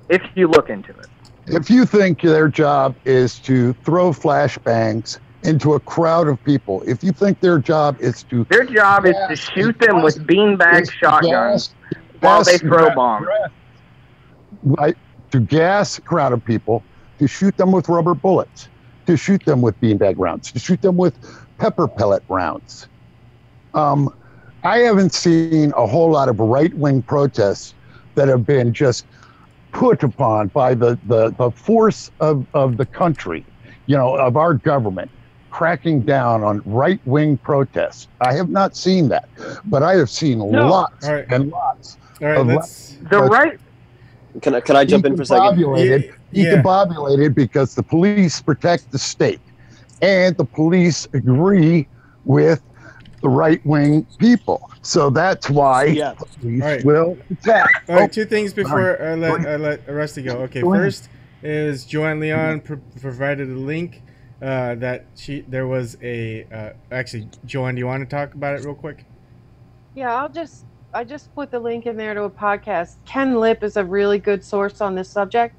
Speaker 16: if you look into it.
Speaker 3: If you think their job is to throw flashbangs into a crowd of people, if you think their job is to
Speaker 16: shoot them with beanbag shotguns while they throw bombs.
Speaker 3: Right, to gas a crowd of people, to shoot them with rubber bullets, to shoot them with beanbag rounds, to shoot them with pepper pellet rounds. I haven't seen a whole lot of right-wing protests that have been just put upon by the force of the country, of our government, cracking down on right-wing protests. I have not seen that, but I have seen lots and lots.
Speaker 1: All right, let's.
Speaker 16: The right.
Speaker 5: Can I jump in for a second?
Speaker 3: Decombobulated because the police protect the state, and the police agree with the right-wing people. So that's why the police will attack.
Speaker 1: All right, two things before I let Rusty go. Okay, first is Joanne Leon provided a link that there was a actually, Joanne, do you want to talk about it real quick?
Speaker 12: Yeah, I just put the link in there to a podcast. Ken Lip is a really good source on this subject,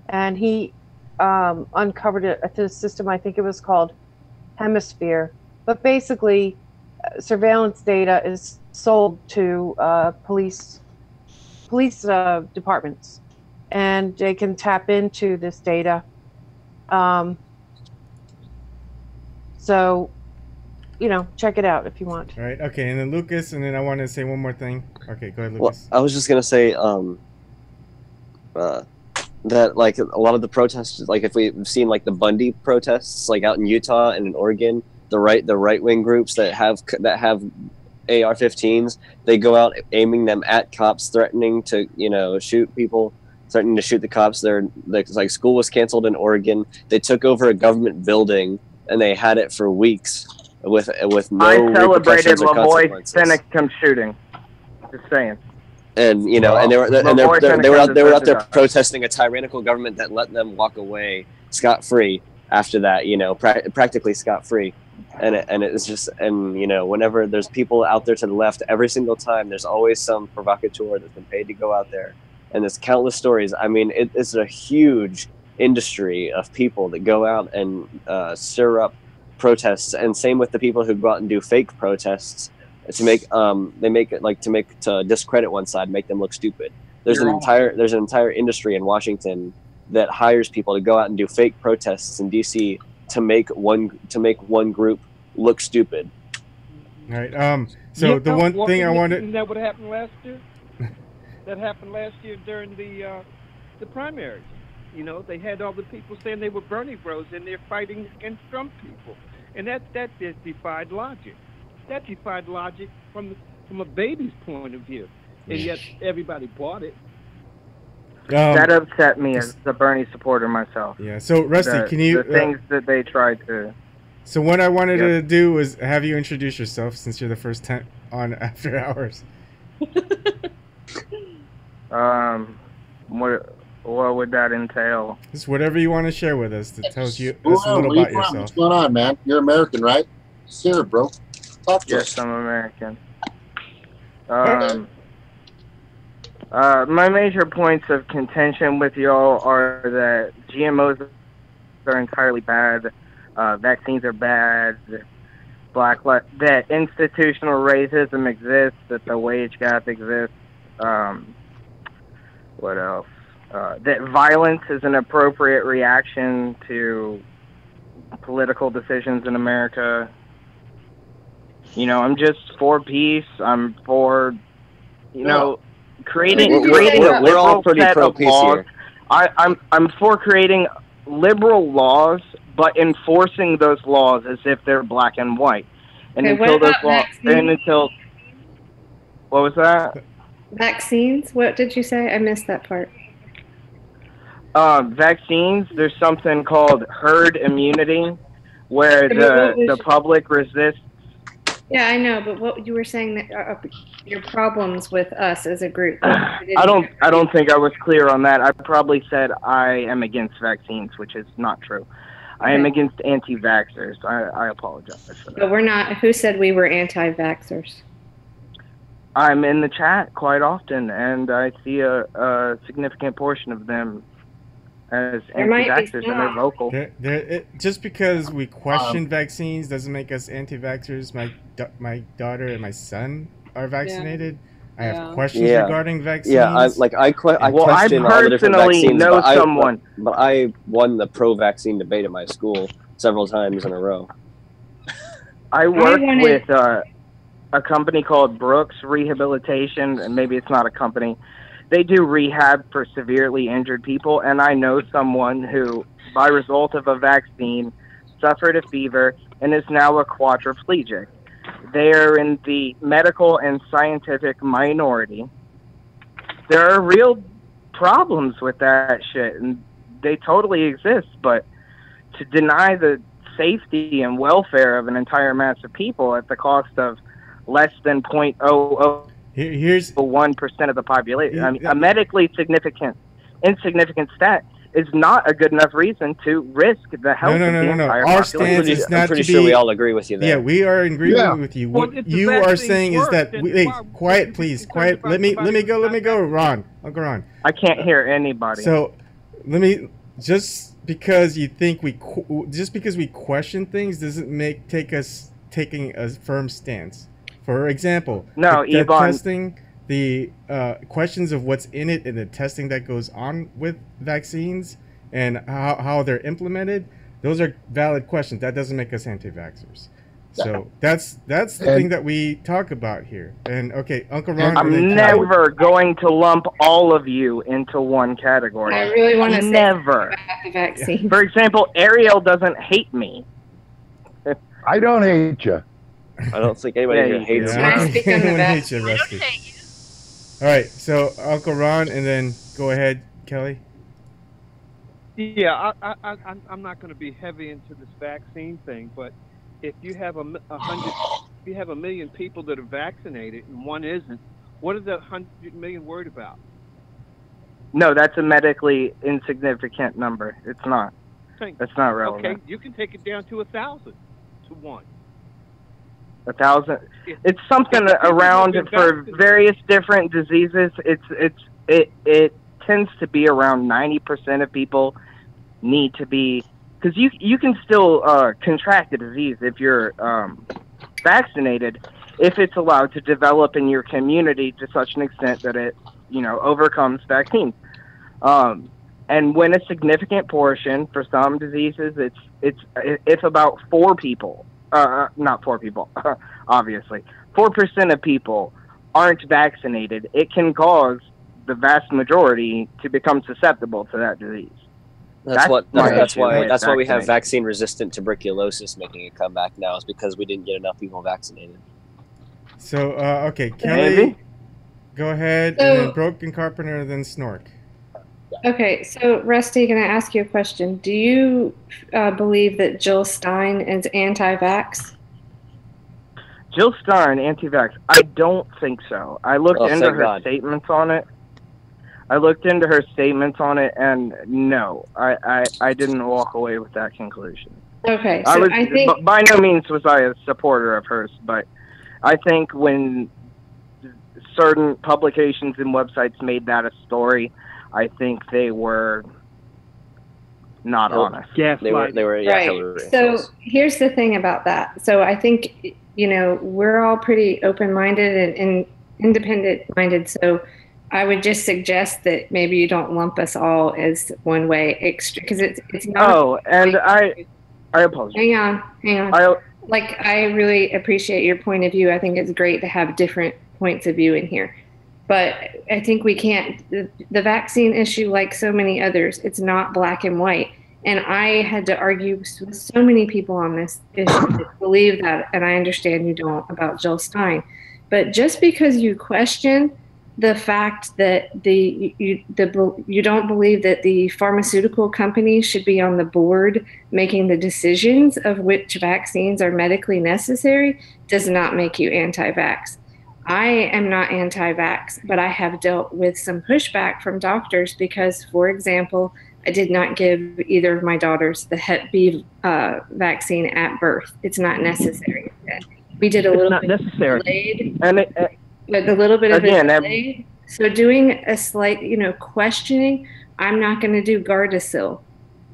Speaker 12: and he uncovered a system, I think it was called Hemisphere. But basically, surveillance data is sold to police departments, and they can tap into this data. So, check it out if you want.
Speaker 1: All right. Okay. And then Lucas, and then I want to say one more thing. Okay, go ahead, Lucas.
Speaker 5: Well, I was just gonna say that like a lot of the protests, like if we've seen like the Bundy protests, like out in Utah and in Oregon, the right wing groups that have AR-15s, they go out aiming them at cops, threatening to shoot people, threatening to shoot the cops. Like school was canceled in Oregon. They took over a government building and they had it for weeks with no
Speaker 16: I celebrated
Speaker 5: repercussions or
Speaker 16: Lavoy
Speaker 5: consequences.
Speaker 16: Seneca shooting. Just saying.
Speaker 5: And and they were out there protesting a tyrannical government that let them walk away scot free after that. Practically scot free. And it's just whenever there's people out there to the left, every single time there's always some provocateur that's been paid to go out there, and there's countless stories. I mean, it's a huge industry of people that go out and stir up protests, and same with the people who go out and do fake protests to make to discredit one side, make them look stupid. There's an entire industry in Washington that hires people to go out and do fake protests in DC to make one group look stupid.
Speaker 1: All right. So the one thing I wanted.
Speaker 15: Isn't that what happened last year? That happened last year during the primaries. They had all the people saying they were Bernie bros and they're fighting against Trump people, and that just defied logic. That defied logic from a baby's point of view, and yet everybody bought it.
Speaker 16: That upset me as a Bernie supporter myself.
Speaker 1: Yeah. So Rusty, can you
Speaker 16: the things that they tried to?
Speaker 1: So what I wanted to do was have you introduce yourself, since you're the first on After Hours.
Speaker 16: What would that entail?
Speaker 1: Just whatever you want to share with us that tells you a little about yourself.
Speaker 10: What's going on, man? You're American, right? Sure, bro. Talk to us.
Speaker 16: Yes, I'm American. My major points of contention with y'all are that GMOs are entirely bad, vaccines are bad, that institutional racism exists, that the wage gap exists. What else? That violence is an appropriate reaction to political decisions in America. I'm just for peace. I'm for, creating
Speaker 5: we're all pretty pro peace here.
Speaker 16: I'm for creating liberal laws, but enforcing those laws as if they're black and white. And until those laws, what was that?
Speaker 9: Vaccines? What did you say? I missed that part.
Speaker 16: Vaccines, there's something called herd immunity, where the public resists.
Speaker 9: Yeah, I know, but what you were saying that your problems with us as a group.
Speaker 16: I don't think I was clear on that. I probably said I am against vaccines, which is not true. I am against anti-vaxxers. I apologize for that.
Speaker 9: But we're not. Who said we were anti-vaxxers?
Speaker 16: I'm in the chat quite often, and I see a significant portion of them as
Speaker 9: There might be
Speaker 16: anti-vaxxers, and they're
Speaker 9: some.
Speaker 16: vocal.
Speaker 1: Just because we question vaccines doesn't make us anti-vaxxers. My daughter and my son are vaccinated. I have questions regarding vaccines.
Speaker 5: Yeah, I question all the different vaccines, but I won the pro-vaccine debate at my school several times in a row.
Speaker 16: I work with a company called Brooks Rehabilitation, and maybe it's not a company. They do rehab for severely injured people, and I know someone who, by result of a vaccine, suffered a fever and is now a quadriplegic. They are in the medical and scientific minority. There are real problems with that shit, and they totally exist, but to deny the safety and welfare of an entire mass of people at the cost of less than 0.001% of the population. I mean, a medically insignificant stat is not a good enough reason to risk the health of the entire
Speaker 1: Our
Speaker 16: population.
Speaker 1: stance is not
Speaker 5: I'm pretty
Speaker 1: to
Speaker 5: sure
Speaker 1: be,
Speaker 5: we all agree with you there.
Speaker 1: Yeah, we are in agreement with you.
Speaker 15: Well,
Speaker 1: What you are saying is that hey, quiet, please, quiet. Let me go, Ron. Uncle Ron.
Speaker 16: I can't hear anybody.
Speaker 1: So, just because we question things doesn't take us taking a firm stance. For example, the testing, the questions of what's in it and the testing that goes on with vaccines and how they're implemented, those are valid questions. That doesn't make us anti-vaxxers. So that's the thing that we talk about here. And okay, Uncle Ron.
Speaker 16: I'm never going to lump all of you into one category.
Speaker 9: I really want to
Speaker 16: never.
Speaker 9: Say about the vaccine.
Speaker 16: For example, Ariel doesn't hate me.
Speaker 3: I don't hate you.
Speaker 5: I don't think anybody here hates
Speaker 1: you. I don't think anyone hates you, Rusty. All right, so Uncle Ron, and then go ahead, Kelly.
Speaker 15: Yeah, I'm not going to be heavy into this vaccine thing, but if you have a million people that are vaccinated and one isn't, what are the 100 million worried about?
Speaker 16: No, that's a medically insignificant number. It's not. That's not relevant.
Speaker 15: Okay, you can take it down to 1,000 to 1.
Speaker 16: 1,000. It's something around for various different diseases. It tends to be around 90% of people need to be, because you can still contract the disease if you're vaccinated, if it's allowed to develop in your community to such an extent that it overcomes vaccines. And when a significant portion for some diseases, if about 4 people. Not 4 people, obviously. 4% of people aren't vaccinated. It can cause the vast majority to become susceptible to that disease.
Speaker 5: That's why we have vaccine-resistant tuberculosis making a comeback now, is because we didn't get enough people vaccinated.
Speaker 1: So okay, Kelly, go ahead, and then Broken Carpenter, then Snork.
Speaker 9: Okay, so Rusty, can I ask you a question? Do you believe that Jill Stein is anti-vax?
Speaker 16: Jill Stein, anti-vax? I don't think so. I looked into her statements on it. And no, I didn't walk away with that conclusion.
Speaker 9: Okay, so I think
Speaker 16: by no means was I a supporter of hers, but I think when certain publications and websites made that a story, I think they were not honest.
Speaker 5: Yes, they were
Speaker 9: right. So here's the thing about that. So I think, we're all pretty open-minded and independent-minded. So I would just suggest that maybe you don't lump us all as one way extra, because it's not.
Speaker 16: Oh, and I apologize.
Speaker 9: Hang on. I really appreciate your point of view. I think it's great to have different points of view in here. But I think we can't, the vaccine issue, like so many others, it's not black and white. And I had to argue with so many people on this issue that believe that, and I understand you don't, about Jill Stein. But just because you question the fact that you don't believe that the pharmaceutical companies should be on the board making the decisions of which vaccines are medically necessary does not make you anti-vax. I am not anti-vax, but I have dealt with some pushback from doctors because, for example, I did not give either of my daughters the Hep B vaccine at birth. It's not necessary. We did a little bit delayed. But a little bit of
Speaker 16: Again,
Speaker 9: a delay. So doing a slight, questioning. I'm not going to do Gardasil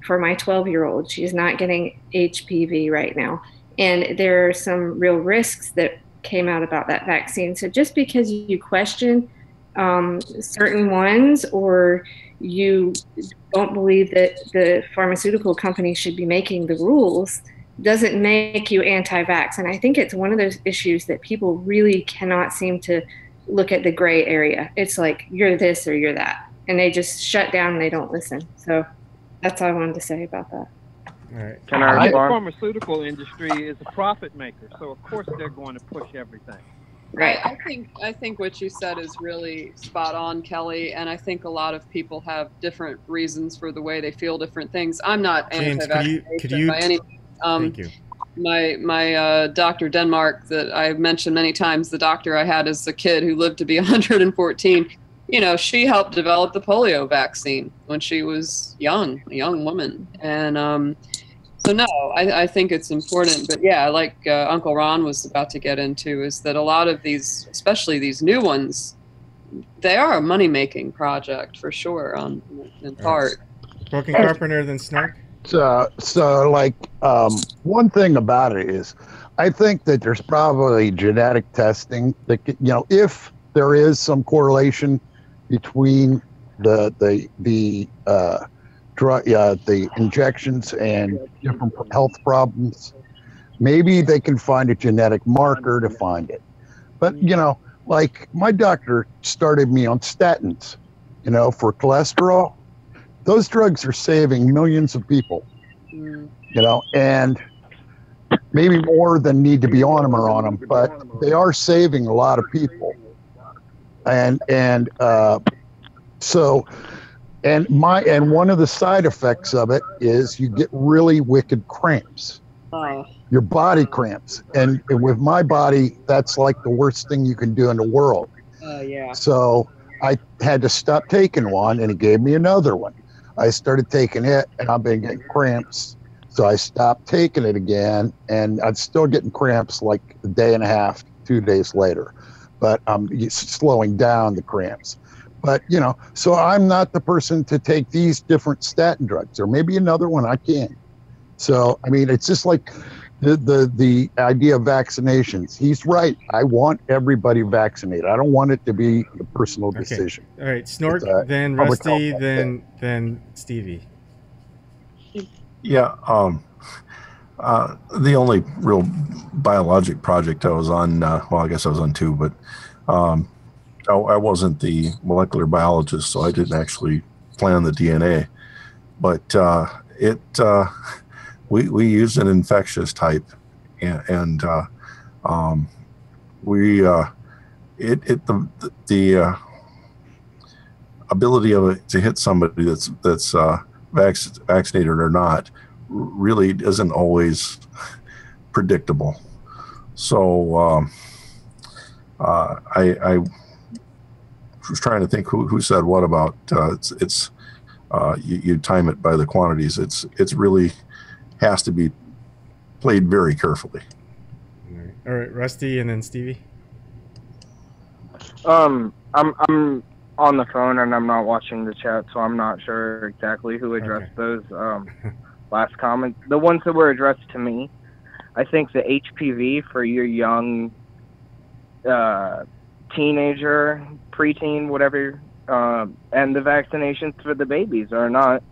Speaker 9: for my 12-year-old. She's not getting HPV right now. And there are some real risks that came out about that vaccine. So just because you question certain ones, or you don't believe that the pharmaceutical company should be making the rules, doesn't make you anti-vax. And I think it's one of those issues that people really cannot seem to look at the gray area. It's like, you're this or you're that. And they just shut down and they don't listen. So that's all I wanted to say about that.
Speaker 1: All right.
Speaker 16: Can I
Speaker 15: The
Speaker 16: respond?
Speaker 15: pharmaceutical industry is a profit maker, so of course they're going to push everything.
Speaker 9: Right.
Speaker 6: I think what you said is really spot on, Kelly, and I think a lot of people have different reasons for the way they feel different things. I'm not
Speaker 1: James,
Speaker 6: anti-vaccination
Speaker 1: could you
Speaker 6: by any means.
Speaker 1: Thank you.
Speaker 6: My Dr. Denmark that I've mentioned many times, the doctor I had as a kid who lived to be 114, she helped develop the polio vaccine when she was a young woman. And so no, I think it's important. But yeah, like Uncle Ron was about to get into, is that a lot of these, especially these new ones, they are a money-making project for sure, in part.
Speaker 1: Broken Carpenter, then Snark.
Speaker 3: So like, one thing about it is, I think that there's probably genetic testing that if there is some correlation between the drug, the injections and different health problems, maybe they can find a genetic marker to find it. But like my doctor started me on statins, for cholesterol. Those drugs are saving millions of people, and maybe more than need to be on them are on them, but they are saving a lot of people. And one of the side effects of it is you get really wicked cramps. Your body cramps. And with my body, that's like the worst thing you can do in the world.
Speaker 6: Yeah.
Speaker 3: So I had to stop taking one, and he gave me another one. I started taking it, and I've been getting cramps. So I stopped taking it again, and I'm still getting cramps like a day and a half, 2 days later. But I'm slowing down the cramps. But, so I'm not the person to take these different statin drugs, or maybe another one I can. So, I mean, it's just like the idea of vaccinations. He's right. I want everybody vaccinated. I don't want it to be a personal decision.
Speaker 1: All right, Snork, then Rusty, then Stevie.
Speaker 11: Yeah. The only real biologic project I was on, well, I guess I was on two, but I wasn't the molecular biologist, so I didn't actually plan the DNA. But we used an infectious type, and the ability of it to hit somebody that's vaccinated or not really isn't always predictable. So I was trying to think who said what about you time it by the quantities. It's really has to be played very carefully.
Speaker 1: All right, Rusty, and then Stevie.
Speaker 16: I'm on the phone and I'm not watching the chat, so I'm not sure exactly who addressed those last comments. The ones that were addressed to me, I think the HPV for your young teenager, preteen, whatever, and the vaccinations for the babies are not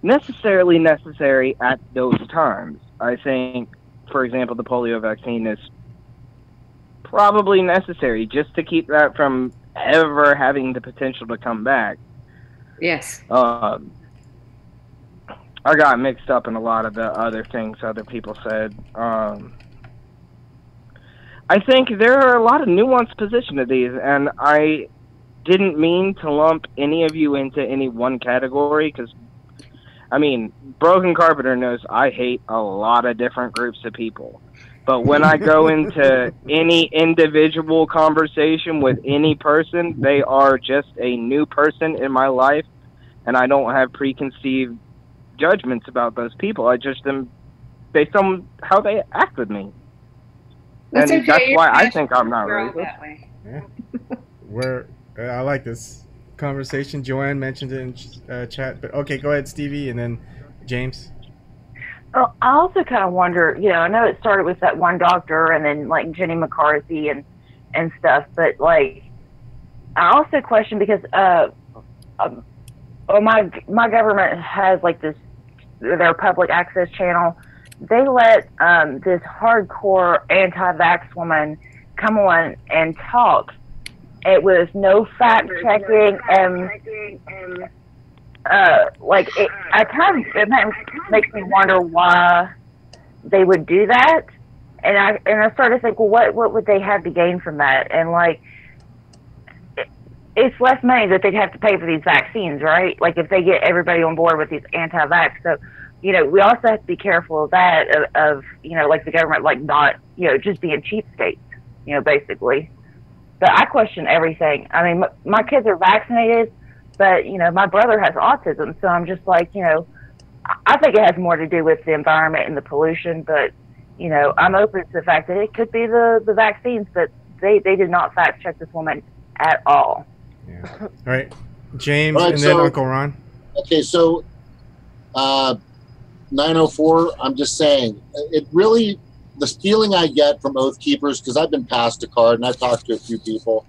Speaker 16: necessarily necessary at those times. I think, for example, the polio vaccine is probably necessary just to keep that from ever having the potential to come back.
Speaker 9: Yes.
Speaker 16: I got mixed up in a lot of the other things other people said. I think there are a lot of nuanced positions of these, and I didn't mean to lump any of you into any one category, because, I mean, Broken Carpenter knows I hate a lot of different groups of people. But when I go into any individual conversation with any person, they are just a new person in my life, and I don't have preconceived judgments about those people. I judge them based on how they act with me.
Speaker 9: That's
Speaker 16: and
Speaker 9: okay.
Speaker 16: that's
Speaker 9: You're
Speaker 16: why I
Speaker 9: passionate.
Speaker 16: think I'm not
Speaker 9: We're all
Speaker 16: racist.
Speaker 9: that way.
Speaker 1: Yeah. I like this conversation. Joanne mentioned it in chat, but okay, go ahead, Stevie, and then James.
Speaker 14: Well, I also kind of wonder, I know it started with that one doctor and then like Jenny McCarthy and stuff, but like I also question because my government has like their public access channel. They let this hardcore anti-vax woman come on and talk. It was no fact checking and it makes me wonder why they would do that. And I started to think, well, what would they have to gain from that? And like, it's less money that they'd have to pay for these vaccines, right? Like if they get everybody on board with these anti-vax. So, we also have to be careful of that, of like the government, like not, just being cheapskates, basically. But I question everything. I mean, my kids are vaccinated, but, my brother has autism. So I'm just like, I think it has more to do with the environment and the pollution. But, I'm open to the fact that it could be the vaccines, but they did not fact check this woman at all.
Speaker 1: Yeah. All right. James, and then Uncle Ron.
Speaker 10: Okay, so 904, I'm just saying, it really, the feeling I get from Oath Keepers, because I've been passed a card and I've talked to a few people,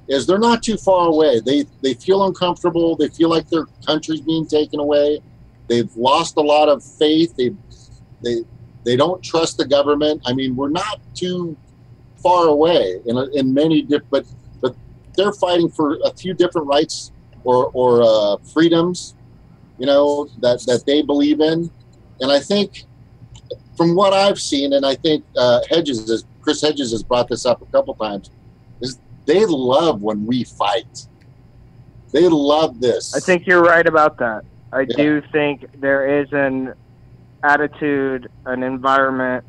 Speaker 10: is they're not too far away. They feel uncomfortable. They feel like their country's being taken away. They've lost a lot of faith. They don't trust the government. I mean, we're not too far away in many different, but they're fighting for a few different rights or freedoms, that they believe in. And I think from what I've seen, and I think Chris Hedges has brought this up a couple times, is they love when we fight. They love this.
Speaker 16: I think you're right about that. I do think there is an attitude, an environment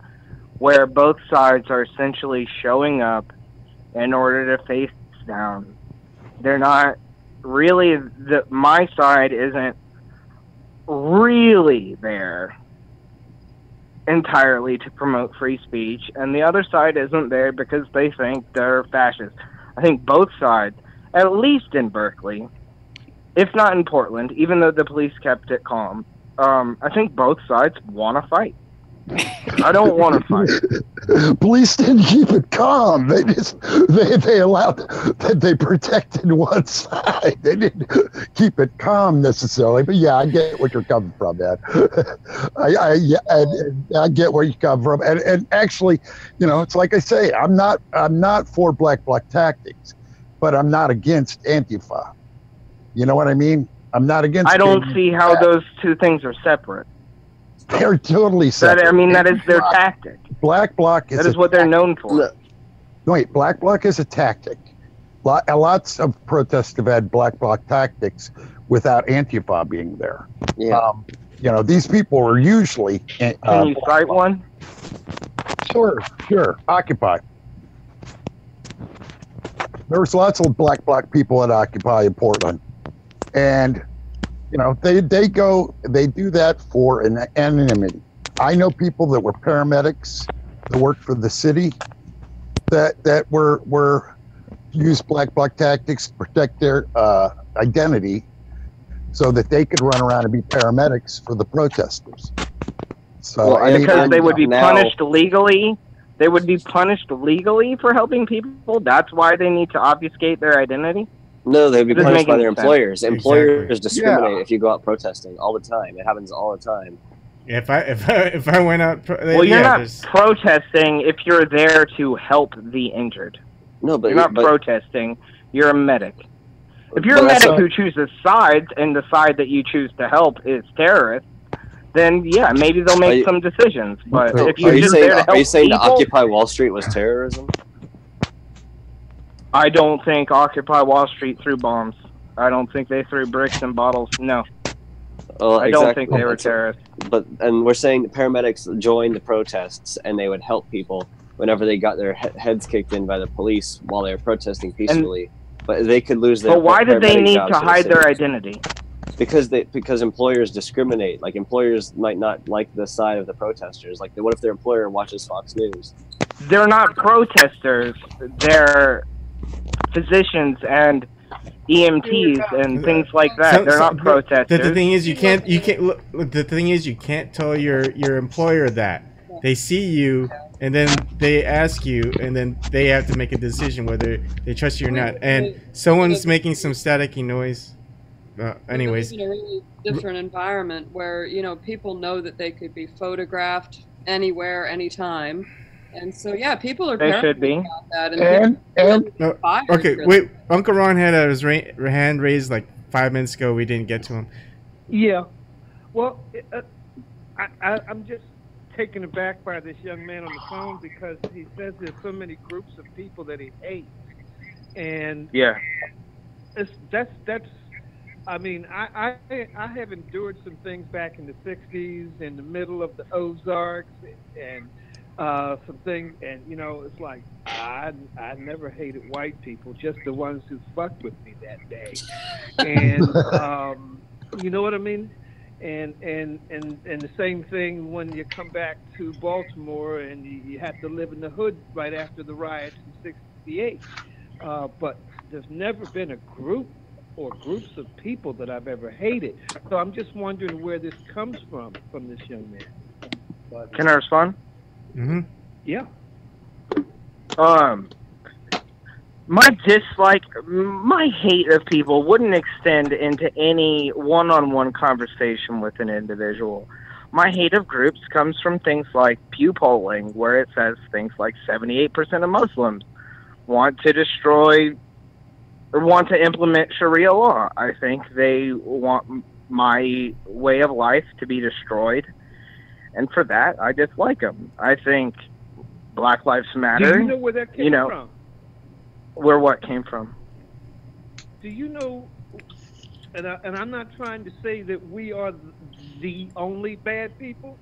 Speaker 16: where both sides are essentially showing up in order to face down. They're not really, my side isn't really there entirely to promote free speech, and the other side isn't there because they think they're fascist. I think both sides, at least in Berkeley, if not in Portland, even though the police kept it calm, I think both sides want to fight. I don't want to fight.
Speaker 3: Police didn't keep it calm. They just they allowed that they protected one side. They didn't keep it calm necessarily. But yeah, I get what you're coming from, man. I get where you come from. And actually, it's like I say, I'm not for black tactics, but I'm not against Antifa. You know what I mean? I'm not against.
Speaker 16: I don't see how those two things are separate.
Speaker 3: They're totally separate.
Speaker 16: That is their tactic.
Speaker 3: Black bloc is.
Speaker 16: That is what they're known for.
Speaker 3: No, wait, black bloc is a tactic. Lots of protests have had black bloc tactics without Antifa being there.
Speaker 5: Yeah.
Speaker 3: These people were usually.
Speaker 16: Can you cite one?
Speaker 3: Sure. Occupy. There was lots of black bloc people at Occupy in Portland, and. They do that for an anonymity. I know people that were paramedics that worked for the city that were used black bloc tactics to protect their identity so that they could run around and be paramedics for the protesters. So
Speaker 16: because they would be punished legally. They would be punished legally for helping people. That's why they need to obfuscate their identity.
Speaker 5: No, they'd be punished by their employers.
Speaker 16: Sense.
Speaker 5: Employers discriminate if you go out protesting all the time. It happens all the time.
Speaker 1: If I went out,
Speaker 16: you're not protesting if you're there to help the injured.
Speaker 5: No, but
Speaker 16: you're not protesting. You're a medic. If you're a medic who chooses sides and the side that you choose to help is terrorists, then yeah, maybe they'll make some decisions. But if you're just there to help
Speaker 5: are you saying
Speaker 16: people,
Speaker 5: that Occupy Wall Street was terrorism?
Speaker 16: I don't think Occupy Wall Street threw bombs. I don't think they threw bricks and bottles. No. I don't think they were terrorists.
Speaker 5: And we're saying the paramedics joined the protests and they would help people whenever they got their heads kicked in by the police while they were protesting peacefully. But they could lose their.
Speaker 16: But why did they need to hide their identity?
Speaker 5: Because employers discriminate. Like employers might not like the side of the protesters. Like what if their employer watches Fox News?
Speaker 16: They're not protesters. They're physicians and EMTs and things like that. They're not protesters.
Speaker 1: The thing is, you can't look. The thing is, you can't tell your employer that. They see you, and then they ask you, and then they have to make a decision whether they trust you or not. And someone's making some staticky noise. Anyways,
Speaker 6: in a really different environment where people know that they could be photographed anywhere, anytime, and so people are.
Speaker 16: They should be.
Speaker 6: About that, and
Speaker 1: okay, wait. Uncle Ron had his hand raised like 5 minutes ago. We didn't get to him.
Speaker 15: Yeah. Well, I'm just taken aback by this young man on the phone because he says there's so many groups of people that he hates, and that's. I mean, I have endured some things back in the '60s, in the middle of the Ozarks, and some things, and it's like I never hated white people, just the ones who fucked with me that day, and you know what I mean. And the same thing when you come back to Baltimore and you have to live in the hood right after the riots in '68. But there's never been a group or groups of people that I've ever hated. So I'm just wondering where this comes from this young man. But,
Speaker 16: can I respond?
Speaker 1: Mm-hmm.
Speaker 15: Yeah.
Speaker 16: My dislike, my hate of people wouldn't extend into any one-on-one conversation with an individual. My hate of groups comes from things like Pew polling, where it says things like 78% of Muslims want to destroy or want to implement Sharia law. I think they want my way of life to be destroyed, and for that, I dislike them. I think Black Lives Matter.
Speaker 15: Do you know where that came from?
Speaker 16: Where what came from?
Speaker 15: Do you know, and I'm not trying to say that we are the only bad people,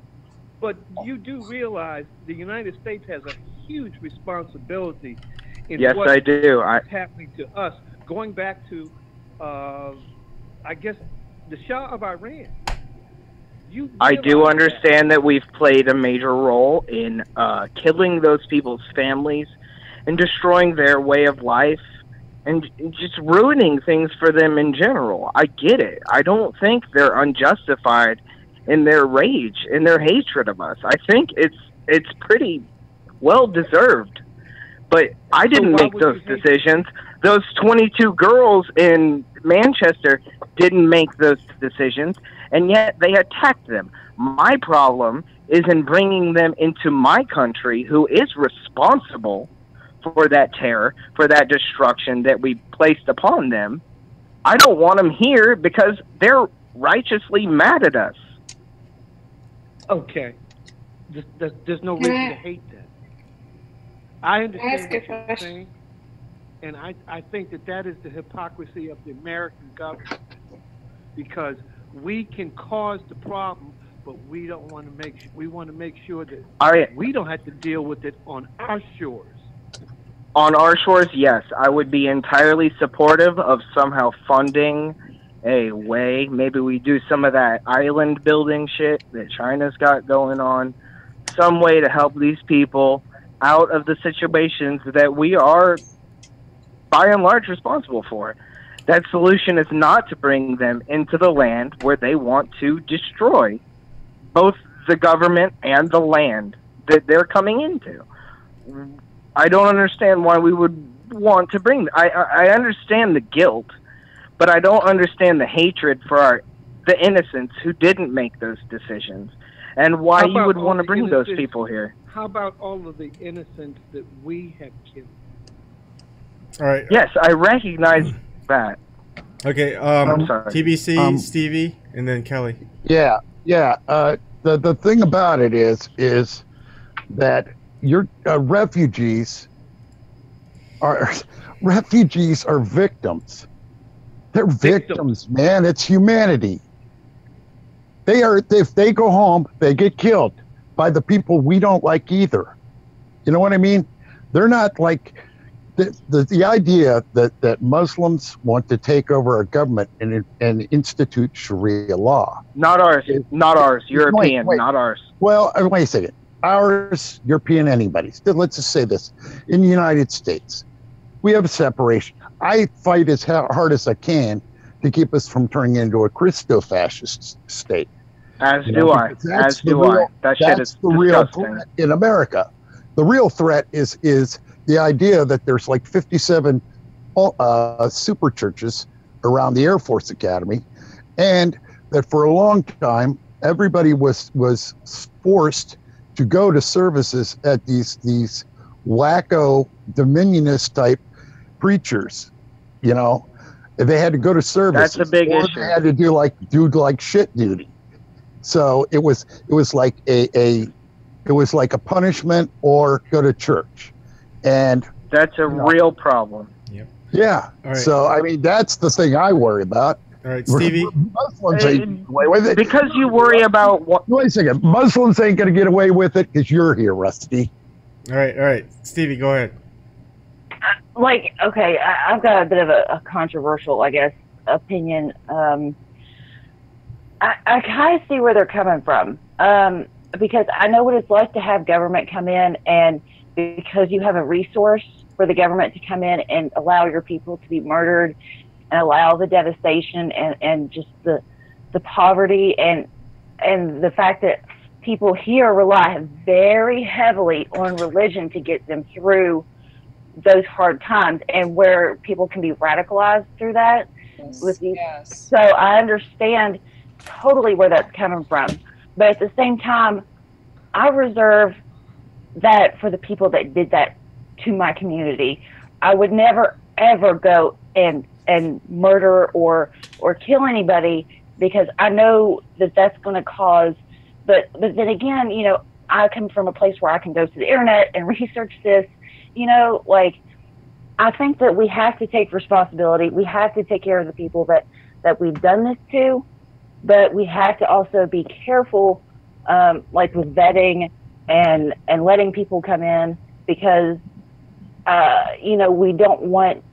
Speaker 15: but you do realize the United States has a huge responsibility in
Speaker 16: Yes,
Speaker 15: what
Speaker 16: I do.
Speaker 15: is happening to us. Going back to, I guess, the Shah of Iran.
Speaker 16: I do understand that we've played a major role in killing those people's families and destroying their way of life and just ruining things for them in general. I get it. I don't think they're unjustified in their rage, in their hatred of us. I think it's pretty well deserved. But I didn't make those decisions. Those 22 girls in Manchester didn't make those decisions, and yet they attacked them. My problem is in bringing them into my country, who is responsible for that terror, for that destruction that we placed upon them. I don't want them here because they're righteously mad at us.
Speaker 15: Okay. There's no reason to hate that. I understand what you're saying, and I think that is the hypocrisy of the American government, because we can cause the problem, but we don't want to make sure that we don't have to deal with it on our shores.
Speaker 16: On our shores, yes, I would be entirely supportive of somehow funding a way. Maybe we do some of that island building shit that China's got going on, some way to help these people out of the situations that we are, by and large, responsible for. That solution is not to bring them into the land where they want to destroy both the government and the land that they're coming into. I don't understand why we would want to bring them. I understand the guilt, but I don't understand the hatred for the innocents who didn't make those decisions, and why you would want to bring those people here.
Speaker 15: How about all of the innocents that we have killed?
Speaker 1: All right.
Speaker 16: Yes, I recognize that.
Speaker 1: Okay.
Speaker 16: I'm sorry.
Speaker 1: TBC, Stevie, and then Kelly.
Speaker 3: Yeah. The thing about it is that your refugees are victims. They're victims, man. It's humanity. They are. If they go home, they get killed by the people we don't like either. You know what I mean? They're not like the idea that Muslims want to take over our government and institute Sharia law.
Speaker 16: Not ours. Not ours. European.
Speaker 3: Wait.
Speaker 16: Not ours.
Speaker 3: Well, wait a second. Ours, European, anybody's. Let's just say this. In the United States, We have a separation. I fight as hard as I can to keep us from turning into a Christo-fascist state.
Speaker 16: As do I. As do I. That shit is
Speaker 3: the real
Speaker 16: disgusting.
Speaker 3: threat in America. The real threat is the idea that there's like 57 super churches around the Air Force Academy, and that for a long time everybody was forced to go to services at these wacko dominionist type preachers. You know, they had to go to services.
Speaker 16: That's a big
Speaker 3: or
Speaker 16: issue.
Speaker 3: They had to do like shit duty. So it was like a punishment or go to church, and
Speaker 16: that's a real problem.
Speaker 3: Yeah.
Speaker 1: right.
Speaker 3: So I mean, that's the thing I worry about.
Speaker 1: All right, Stevie.
Speaker 3: Muslims ain't get away with it.
Speaker 16: Because you worry about what?
Speaker 3: Wait a second. Muslims ain't going to get away with it because you're here, Rusty.
Speaker 1: All right, Stevie, go ahead.
Speaker 14: Like, okay, I've got a bit of a controversial, I guess, opinion. I kind of see where they're coming from, because I know what it's like to have government come in, and because you have a resource for the government to come in and allow your people to be murdered and allow the devastation and just the poverty and the fact that people here rely very heavily on religion to get them through those hard times, and where people can be radicalized through that. With these. So I understand totally where that's coming from, but at the same time, I reserve that for the people that did that to my community. I would never ever go and murder or kill anybody, because I know that that's going to cause. But then again, you know, I come from a place where I can go to the internet and research this. You know, like, I think that we have to take responsibility. We have to take care of the people that we've done this to, but we have to also be careful, like with vetting and letting people come in, because you know, we don't want.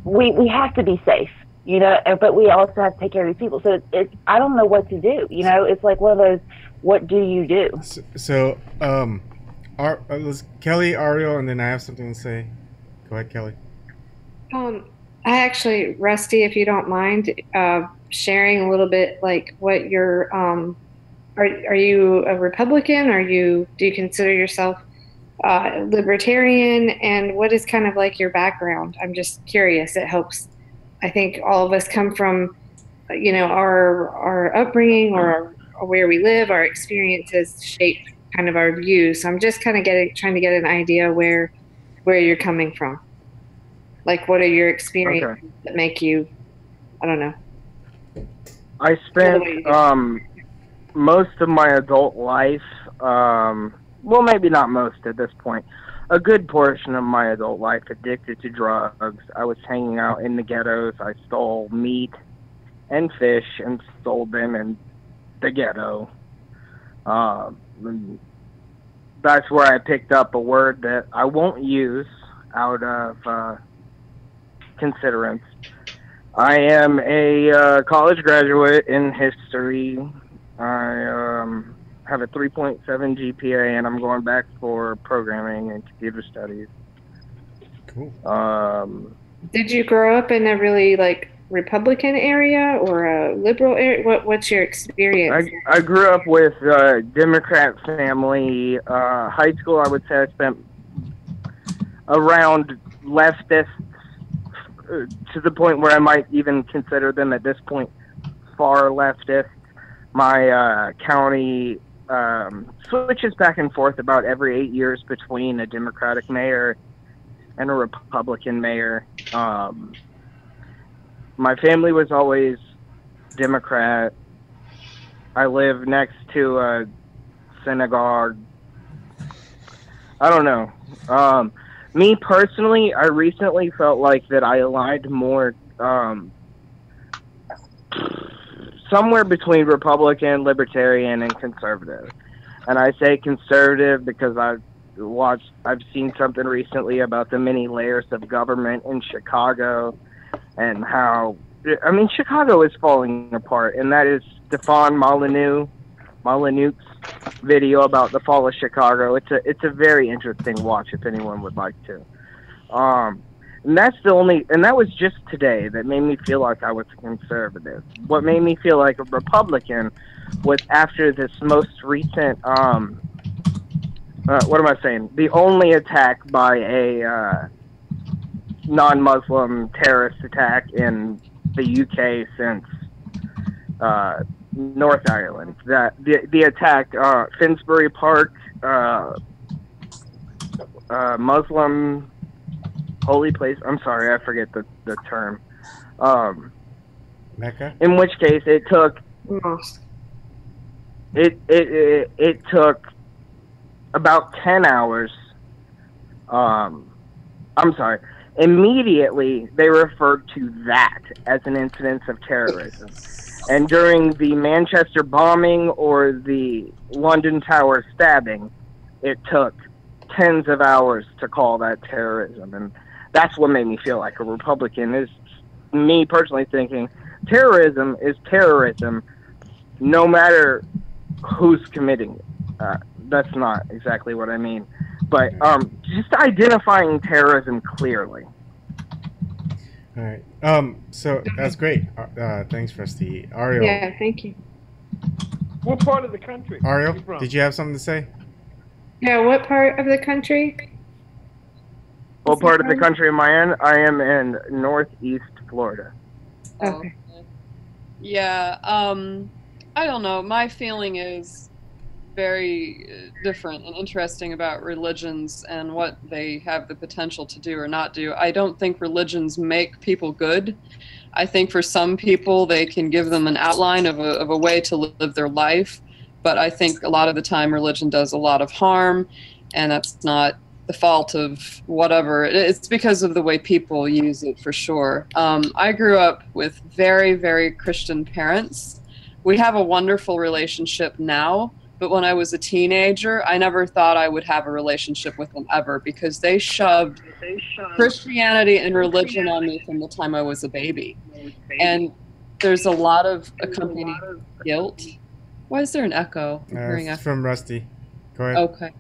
Speaker 14: We have to be safe, you know, but we also have to take care of these people. So it's I don't know what to do. You know, it's like one of those. What do you do?
Speaker 1: So Kelly, Ariel, and then I have something to say. Go ahead, Kelly.
Speaker 9: I actually, Rusty, if you don't mind, sharing a little bit, like what your are you a Republican? Do you consider yourself libertarian? And what is kind of like your background? I'm just curious. It helps. I think all of us come from, you know, our upbringing or where we live. Our experiences shape kind of our views. So I'm just kind of trying to get an idea where you're coming from. Like, what are your experiences that make you, I don't know.
Speaker 16: I spent most of my adult life, well, maybe not most at this point, a good portion of my adult life addicted to drugs. I was hanging out in the ghettos. I stole meat and fish and sold them in the ghetto. That's where I picked up a word that I won't use out of considerance. I am a college graduate in history. I have a 3.7 GPA, and I'm going back for programming and computer studies.
Speaker 1: Cool.
Speaker 9: Did you grow up in a really like Republican area or a liberal area? What's your experience?
Speaker 16: I grew up with a Democrat family. High school, I would say I spent around leftists, to the point where I might even consider them at this point far leftist. My county switches back and forth about every 8 years between a Democratic mayor and a Republican mayor. My family was always Democrat. I live next to a synagogue. I don't know. Me personally, I recently felt like that I aligned more somewhere between Republican, Libertarian, and conservative. And I say conservative because I've seen something recently about the many layers of government in Chicago, and how, I mean, Chicago is falling apart, and that is Stefan Molyneux's video about the fall of Chicago. It's a very interesting watch if anyone would like to. And that's the only, and that was just today that made me feel like I was a conservative. What made me feel like a Republican was after this most recent, what am I saying? The only attack by a non-Muslim terrorist attack in the UK since North Ireland. That the attack, Finsbury Park, Muslim holy place. I'm sorry, I forget the term.
Speaker 1: Mecca.
Speaker 16: In which case, it took it took about 10 hours. I'm sorry. Immediately, they referred to that as an incidence of terrorism. And during the Manchester bombing or the London Tower stabbing, it took tens of hours to call that terrorism. And that's what made me feel like a Republican, is me personally thinking terrorism is terrorism no matter who's committing it. That's not exactly what I mean. But just identifying terrorism clearly.
Speaker 1: All right. So that's great. Thanks, Rusty. Ariel.
Speaker 12: Yeah, thank you.
Speaker 15: What part of the country?
Speaker 1: Ariel,
Speaker 15: you from?
Speaker 1: did you have something to say?
Speaker 12: Yeah, what part of the country?
Speaker 16: What part of the country am I in? I am in Northeast Florida.
Speaker 12: Okay.
Speaker 6: Yeah. I don't know. My feeling is very different and interesting about religions and what they have the potential to do or not do. I don't think religions make people good. I think for some people they can give them an outline of a way to live their life, but I think a lot of the time religion does a lot of harm, and that's not the fault of whatever. It's because of the way people use it, for sure. I grew up with very, very Christian parents. We have a wonderful relationship now, but when I was a teenager, I never thought I would have a relationship with them ever, because they shoved Christianity and religion on me from the time I was a baby. And there's a lot of accompanying guilt. Why is there an echo? I'm hearing
Speaker 1: It's
Speaker 6: echo.
Speaker 1: from Rusty. Go ahead.
Speaker 6: Okay.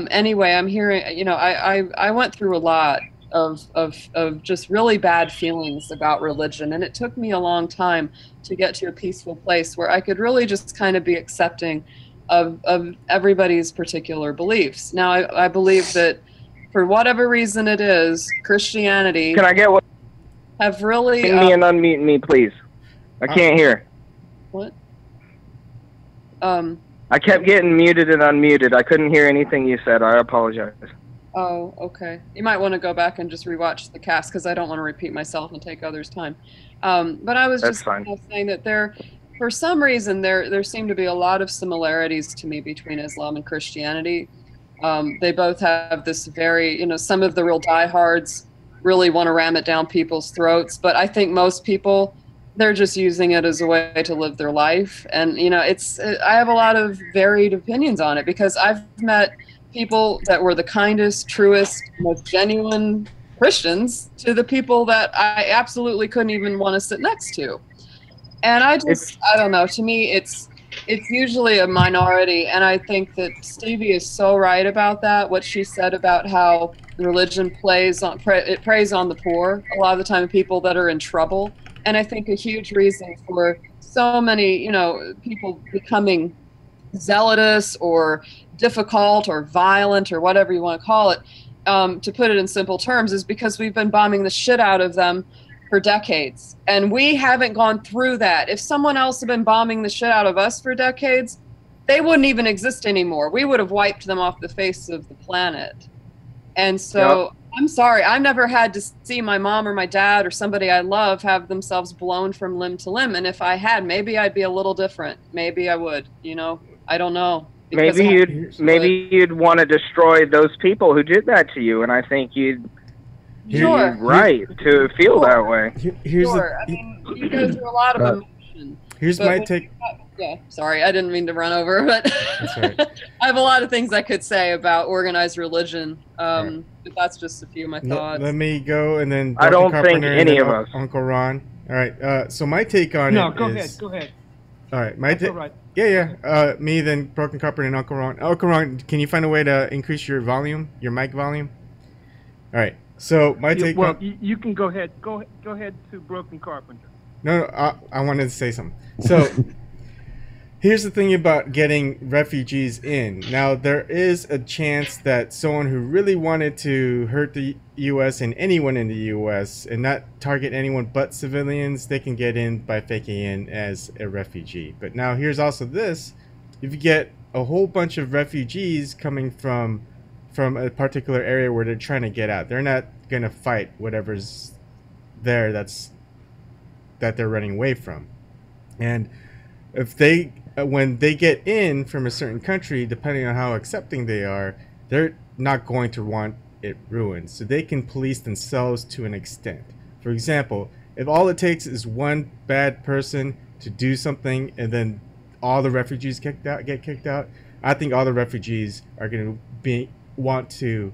Speaker 6: Anyway, I'm hearing, I went through a lot of just really bad feelings about religion, and it took me a long time to get to a peaceful place where I could really just kind of be accepting of everybody's particular beliefs. Now, I believe that for whatever reason it is, Christianity
Speaker 16: Can I get what?
Speaker 6: have really
Speaker 16: Mute me and unmute me, please. I can't hear.
Speaker 6: what?
Speaker 16: I kept getting muted and unmuted. I couldn't hear anything you said. I apologize.
Speaker 6: Oh, okay. You might want to go back and just rewatch the cast, because I don't want to repeat myself and take others' time. But I was
Speaker 16: That's
Speaker 6: just
Speaker 16: fine.
Speaker 6: saying that for some reason, there seem to be a lot of similarities to me between Islam and Christianity. They both have this very, some of the real diehards really want to ram it down people's throats, but I think most people, they're just using it as a way to live their life. And, I have a lot of varied opinions on it, because I've met people that were the kindest, truest, most genuine Christians to the people that I absolutely couldn't even want to sit next to. And I don't know, to me, it's usually a minority. And I think that Stevie is so right about that, what she said about how religion preys on the poor, a lot of the time, people that are in trouble. And I think a huge reason for so many, people becoming zealotous or difficult or violent or whatever you want to call it, to put it in simple terms, is because we've been bombing the shit out of them for decades. And we haven't gone through that. If someone else had been bombing the shit out of us for decades, they wouldn't even exist anymore. We would have wiped them off the face of the planet. And so, yep. I'm sorry, I've never had to see my mom or my dad or somebody I love have themselves blown from limb to limb. And if I had, maybe I'd be a little different. Maybe I would, I don't know.
Speaker 16: Maybe you'd want to destroy those people who did that to you, and I think you'd
Speaker 6: Sure.
Speaker 16: be right to feel that way.
Speaker 6: Sure. I mean, you go through a lot of emotion.
Speaker 1: Here's my take.
Speaker 6: Yeah, sorry, I didn't mean to run over, but
Speaker 1: That's right.
Speaker 6: I have a lot of things I could say about organized religion. But that's just a few of my thoughts.
Speaker 1: Let me go, and then
Speaker 16: I don't
Speaker 1: Dr.
Speaker 16: think
Speaker 1: Carpenter
Speaker 16: any
Speaker 1: and
Speaker 16: of
Speaker 1: then
Speaker 16: us.
Speaker 1: Uncle Ron. All right. So my take on
Speaker 15: No,
Speaker 1: it
Speaker 15: go
Speaker 1: is.
Speaker 15: ahead. Go ahead.
Speaker 1: All right.
Speaker 15: That's all right.
Speaker 1: Yeah. Me, then Broken Carpenter, and Uncle Ron. Uncle Ron, can you find a way to increase your volume, your mic volume? All right. So my take
Speaker 15: well,
Speaker 1: on
Speaker 15: you can go ahead. Go ahead to Broken Carpenter.
Speaker 1: no, I wanted to say something. So here's the thing about getting refugees in. Now there is a chance that someone who really wanted to hurt the U.S. and anyone in the U.S. and not target anyone but civilians, they can get in by faking in as a refugee. But now here's also this: if you get a whole bunch of refugees coming from a particular area where they're trying to get out, they're not gonna fight whatever's there that they're running away from. And if they when they get in from a certain country, depending on how accepting they are, they're not going to want it ruined. So they can police themselves to an extent. For example, if all it takes is one bad person to do something and then all the refugees get kicked out, I think all the refugees are going to want to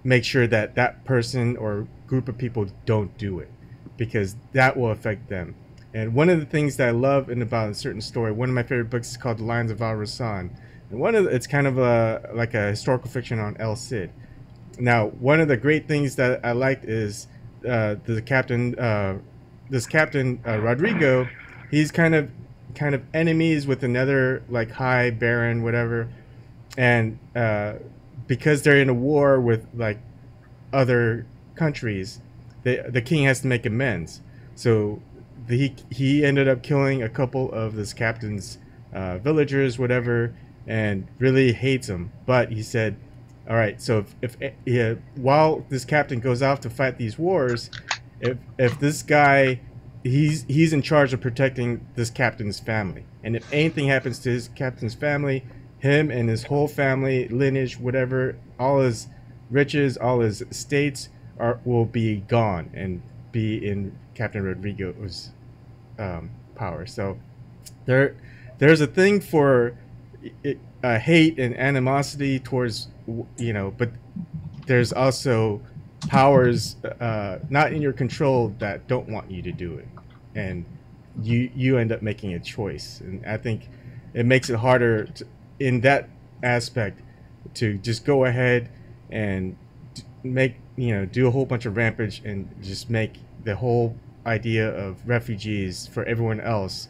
Speaker 1: make sure that that person or group of people don't do it, because that will affect them. And one of the things that I love about a certain story, one of my favorite books is called The Lions of Al Rasan. And it's kind of like a historical fiction on El Cid. Now, one of the great things that I liked is this captain Rodrigo. He's kind of enemies with another like high baron, whatever, and because they're in a war with like other countries, the king has to make amends. So he ended up killing a couple of this captain's villagers, whatever, and really hates him. But he said, all right, so if while this captain goes off to fight these wars, if this guy, he's in charge of protecting this captain's family, and if anything happens to his captain's family, him and his whole family lineage, whatever, all his riches, all his estates will be gone and be in Captain Rodrigo's power. So there's a thing for hate and animosity towards, but there's also powers not in your control that don't want you to do it, and you end up making a choice. And I think it makes it harder in that aspect to just go ahead and do a whole bunch of rampage and just make the whole idea of refugees for everyone else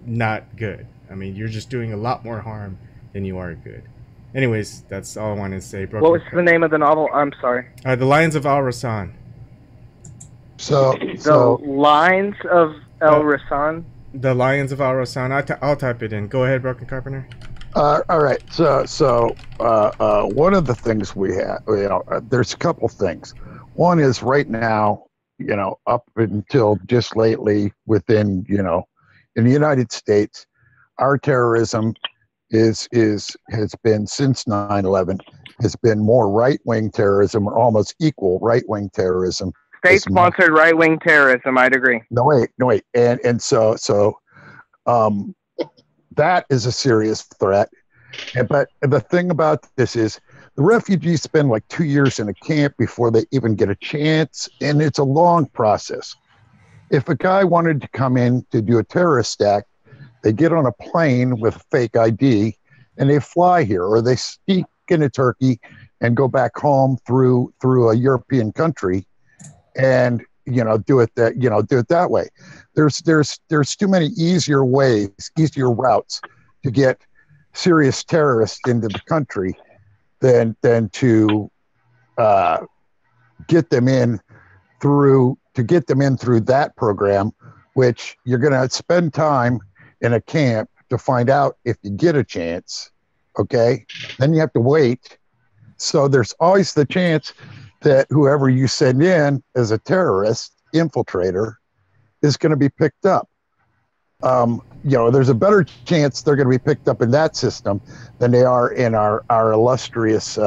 Speaker 1: not good. I mean, you're just doing a lot more harm than you are good. Anyways, that's all I wanted to say.
Speaker 16: What was the name of the novel? I'm sorry.
Speaker 1: The Lions of Al Rasan.
Speaker 16: The Lines of El Rasan?
Speaker 1: The Lions of Al Rasan. I'll type it in. Go ahead, Broken Carpenter.
Speaker 3: All right. So one of the things we have, there's a couple things. One is right now, up until just lately within, in the United States, our terrorism has been, since 9/11, has been more right-wing terrorism, or almost equal right-wing terrorism.
Speaker 16: State-sponsored right-wing terrorism, I'd agree.
Speaker 3: No, wait. And so that is a serious threat. But the thing about this is the refugees spend like 2 years in a camp before they even get a chance, and it's a long process. If a guy wanted to come in to do a terrorist act, they get on a plane with a fake ID and they fly here, or they sneak into Turkey and go back home through a European country and do it that way. There's too many easier routes to get serious terrorists into the country than to get them in through that program, which you're going to spend time in a camp to find out if you get a chance. Okay, then you have to wait. So there's always the chance that whoever you send in as a terrorist infiltrator is going to be picked up. There's a better chance they're going to be picked up in that system than they are in our illustrious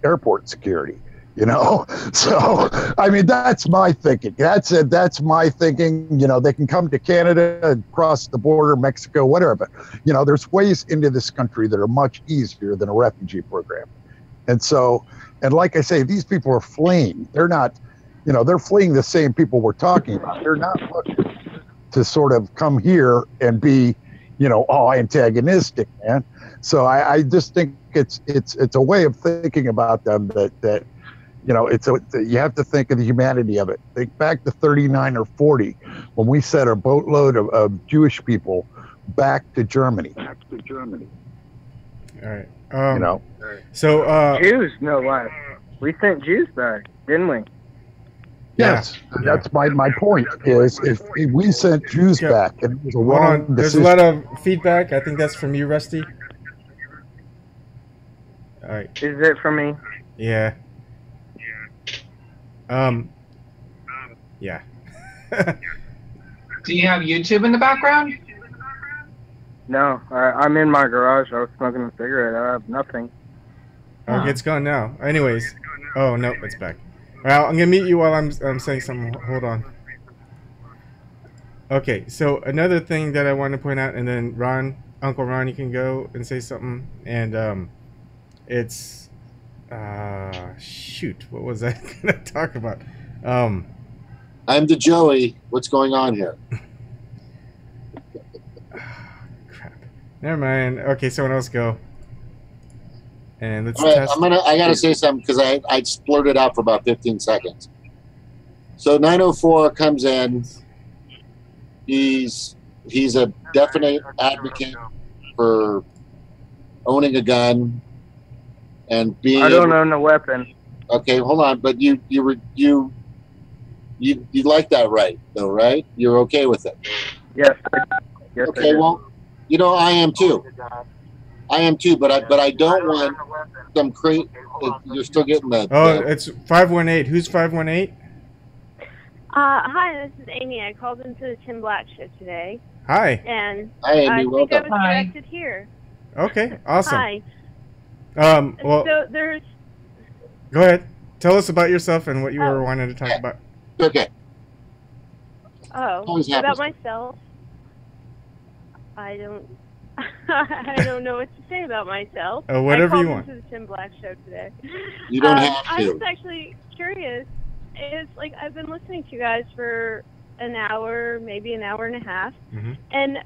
Speaker 3: airport security. So I mean, that's my thinking. That's my thinking. They can come to Canada and cross the border, Mexico, whatever. But there's ways into this country that are much easier than a refugee program. And like I say, these people are fleeing. They're not, they're fleeing the same people we're talking about. They're not looking to sort of come here and be all antagonistic, man. So I just think it's a way of thinking about them that you have to think of the humanity of it. Think back to 39 or 40 when we sent a boatload of Jewish people back to Germany.
Speaker 1: All right. So
Speaker 16: Jews, no less. We sent Jews back, didn't we?
Speaker 3: Yes, that's my point. Is if we sent Jews back and it was a
Speaker 1: hold
Speaker 3: wrong
Speaker 1: on. There's a
Speaker 3: decision.
Speaker 1: lot of feedback. I think that's from you, Rusty. All right.
Speaker 16: Is it for me?
Speaker 1: Yeah. Yeah.
Speaker 2: Do you have YouTube in the background?
Speaker 16: No, I'm in my garage. I was smoking a cigarette. I have nothing.
Speaker 1: Okay, it's gone now. Anyways. Oh, no, it's back. Well, I'm going to mute you while I'm saying something. Hold on. Okay, so another thing that I want to point out, and then Uncle Ron, you can go and say something. And it's... shoot, what was I going to talk about?
Speaker 10: I'm the Joey. What's going on here?
Speaker 1: Never mind. Okay, someone else go. And let's
Speaker 10: All right,
Speaker 1: test.
Speaker 10: I gotta say something because I splurted out for about 15 seconds. So 904 comes in. He's a definite advocate for owning a gun and being.
Speaker 16: I don't own a weapon.
Speaker 10: Okay, hold on, but you like that, right? Though, right? You're okay with it.
Speaker 16: Yes. Yes.
Speaker 10: Okay, well, I am too. I am too, but I don't want some crate. You're still getting the.
Speaker 1: Oh, it's 518. Who's 518?
Speaker 13: Hi, this is Amy. I called into the Tim Black show today.
Speaker 1: Hi.
Speaker 13: And
Speaker 10: Hi, Amy.
Speaker 13: I think
Speaker 10: Welcome.
Speaker 13: I was directed here.
Speaker 1: Okay, awesome.
Speaker 13: Hi.
Speaker 1: Well,
Speaker 13: So there's.
Speaker 1: go ahead. Tell us about yourself and what you were wanting to talk about.
Speaker 10: Okay.
Speaker 13: Oh,
Speaker 10: Always
Speaker 13: about
Speaker 10: happens.
Speaker 13: myself. I don't know what to say about myself.
Speaker 1: Whatever you
Speaker 13: I
Speaker 1: want.
Speaker 13: called into the Tim Black show today.
Speaker 10: You don't have
Speaker 13: I
Speaker 10: to.
Speaker 13: was actually curious. It's like I've been listening to you guys for an hour, maybe an hour and a half, and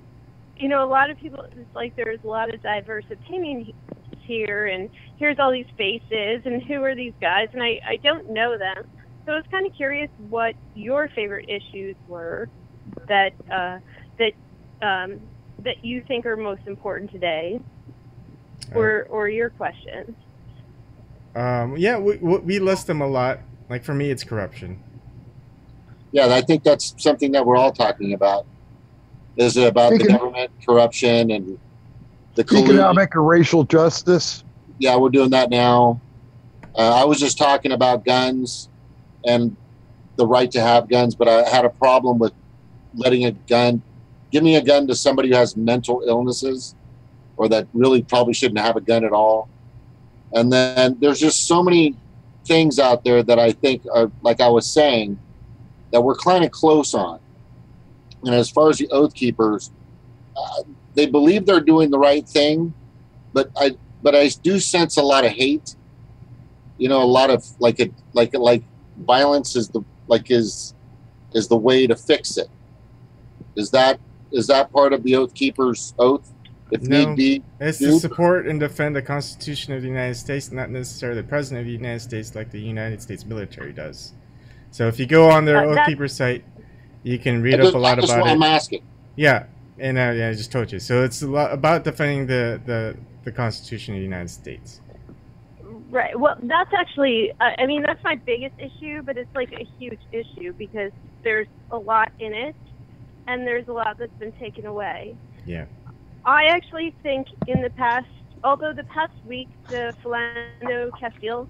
Speaker 13: a lot of people. It's like there's a lot of diverse opinions here, and here's all these faces, and who are these guys? And I don't know them, so I was kind of curious what your favorite issues were that you think are most important today, or your questions.
Speaker 1: Yeah, we list them a lot. Like for me, it's corruption.
Speaker 10: Yeah, I think that's something that we're all talking about. Is about the government corruption and the
Speaker 3: Economic or racial justice.
Speaker 10: Yeah, we're doing that now. I was just talking about guns and the right to have guns, but I had a problem with giving a gun to somebody who has mental illnesses or that really probably shouldn't have a gun at all. And then there's just so many things out there that I think are, like I was saying, that we're kind of close on. And as far as the Oath Keepers, they believe they're doing the right thing, but I do sense a lot of hate. A lot of like violence is the way to fix it. Is that part of the Oath Keepers' oath? If need be,
Speaker 1: it's to support and defend the Constitution of the United States, not necessarily the President of the United States like the United States military does. So if you go on their Oath Keeper site, you can read up a lot about it.
Speaker 10: I'm asking.
Speaker 1: Yeah, and I just told you. So it's a lot about defending the Constitution of the United States.
Speaker 13: Right. Well, that's actually, that's my biggest issue, but it's like a huge issue because there's a lot in it, and there's a lot that's been taken away.
Speaker 1: Yeah.
Speaker 13: I actually think in the past, although the past week, the Philando Castile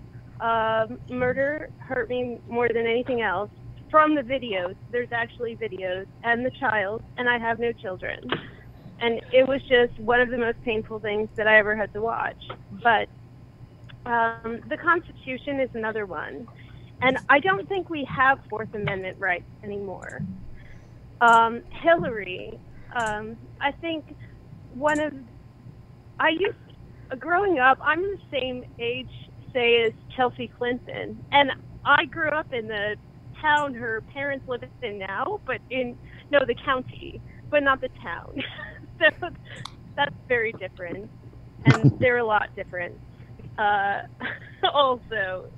Speaker 13: murder hurt me more than anything else. From the videos, there's actually videos, and the child, and I have no children. And it was just one of the most painful things that I ever had to watch. But the Constitution is another one. And I don't think we have Fourth Amendment rights anymore. Hillary, I think growing up, I'm the same age, say, as Chelsea Clinton. And I grew up in the town her parents live in now, the county, but not the town. So that's very different, and they're a lot different. Also,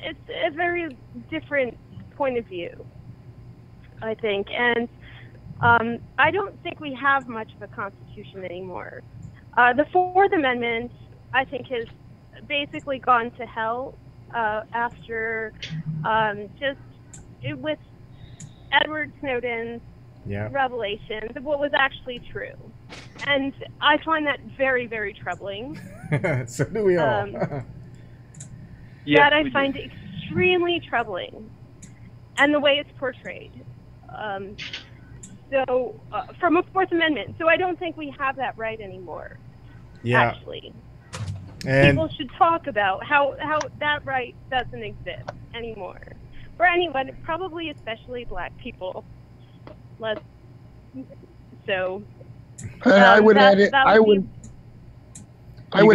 Speaker 13: it's a very different point of view, I think, and I don't think we have much of a constitution anymore. The Fourth Amendment, I think, has basically gone to hell after with Edward Snowden's revelations of what was actually true. And I find that very, very troubling.
Speaker 1: So do we all.
Speaker 13: That I find extremely troubling. And the way it's portrayed. From a Fourth Amendment. So I don't think we have that right anymore.
Speaker 1: Yeah.
Speaker 13: Actually.
Speaker 1: And
Speaker 13: people should talk about how that right doesn't exist anymore. For anyone, probably especially black people. So...
Speaker 3: And I would add it. I would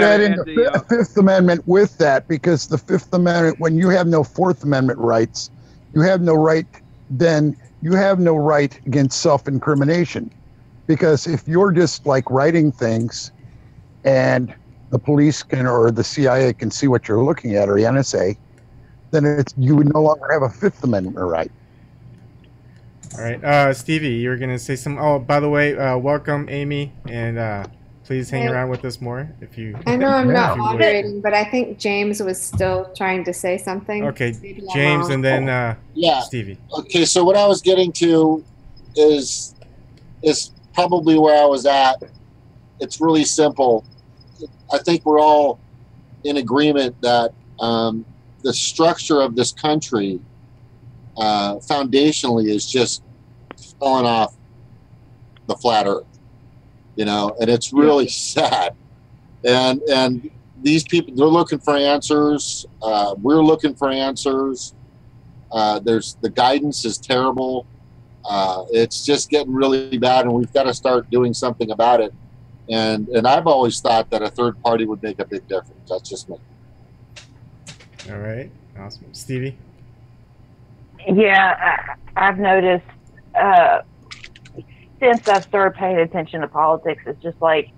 Speaker 3: add in the Fifth Amendment with that, because the Fifth Amendment, when you have no Fourth Amendment rights, you have no right. Then you have no right against self-incrimination, because if you're just like writing things, and the police can or the CIA can see what you're looking at, or the NSA, then you would no longer have a Fifth Amendment right.
Speaker 1: All right, Stevie, you were gonna say some. Oh, by the way, welcome, Amy, and please hang around with us more if you.
Speaker 9: I know I'm not moderating, but I think James was still trying to say something.
Speaker 1: Okay, James, and then Stevie.
Speaker 10: Okay, so what I was getting to is probably where I was at. It's really simple. I think we're all in agreement that the structure of this country foundationally is just falling off the flat earth, and it's really sad. And these people, they're looking for answers. We're looking for answers. The guidance is terrible. It's just getting really bad, and we've got to start doing something about it. And I've always thought that a third party would make a big difference. That's just me.
Speaker 1: All right, awesome, Stevie.
Speaker 14: Yeah, I've noticed since I've started paying attention to politics, it's just like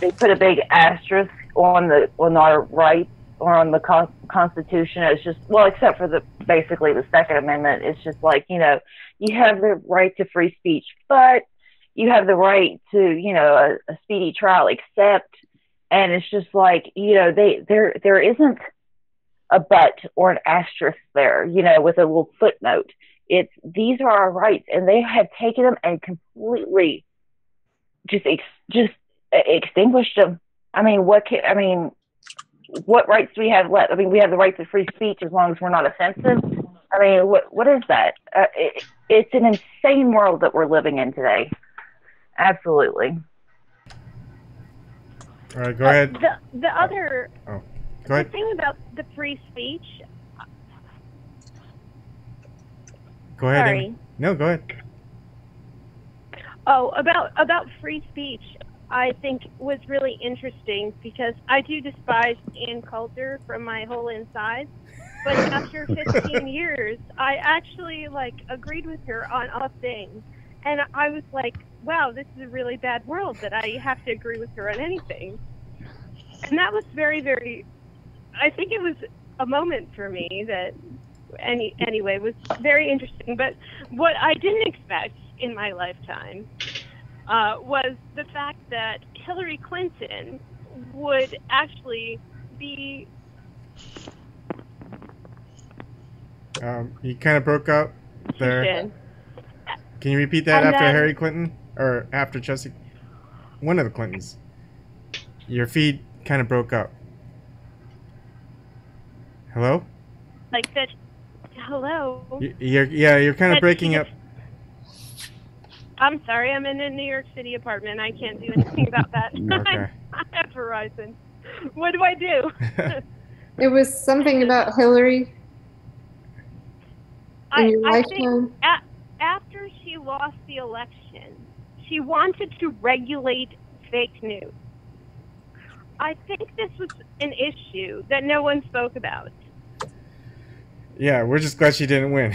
Speaker 14: they put a big asterisk on our rights or on the Constitution. It's just, well, except for basically the Second Amendment. It's just like, you have the right to free speech, but you have the right to, a speedy trial, except, and it's just like, there isn't a but or an asterisk there, with a little footnote. These are our rights, and they have taken them and completely just extinguished them. I mean, what rights do we have left? I mean, we have the right to free speech as long as we're not offensive. I mean, what is that? It's an insane world that we're living in today. Absolutely.
Speaker 1: All right, go ahead.
Speaker 13: The other.
Speaker 1: Oh, go ahead.
Speaker 13: The thing about the free speech.
Speaker 1: Go ahead.
Speaker 13: Sorry.
Speaker 1: Amy. No, go ahead.
Speaker 13: Oh, about free speech, I think was really interesting because I do despise Ann Coulter from my whole inside. But after 15 years, I actually agreed with her on all things. And I was like, wow, this is a really bad world that I have to agree with her on anything. And that was very, very, I think it was a moment for me that anyway was very interesting. But what I didn't expect in my lifetime was the fact that Hillary Clinton would actually be...
Speaker 1: You kind of broke up there. Can you repeat that after Hillary Clinton? Or after Chelsea? One of the Clintons. Your feed kind of broke up. Hello?
Speaker 13: Like that. Hello?
Speaker 1: You're kind of breaking up.
Speaker 13: I'm sorry, I'm in a New York City apartment. I can't do anything about that.
Speaker 1: Okay.
Speaker 13: I have Verizon. What do I do?
Speaker 9: It was something about Hillary.
Speaker 13: I think after she lost the election, she wanted to regulate fake news. I think this was an issue that no one spoke about.
Speaker 1: Yeah, we're just glad she didn't win.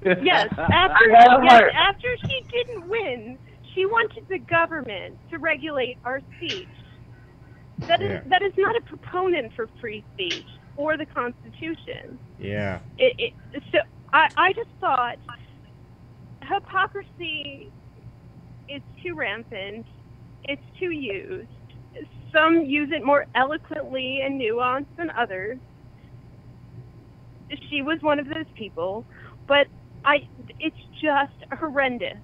Speaker 13: Yes, after she didn't win, she wanted the government to regulate our speech. That is
Speaker 1: Yeah.
Speaker 13: that is not a proponent for free speech or the Constitution.
Speaker 1: Yeah.
Speaker 13: So I just thought hypocrisy is too rampant. It's too used. Some use it more eloquently and nuanced than others. She was one of those people, but it's just horrendous,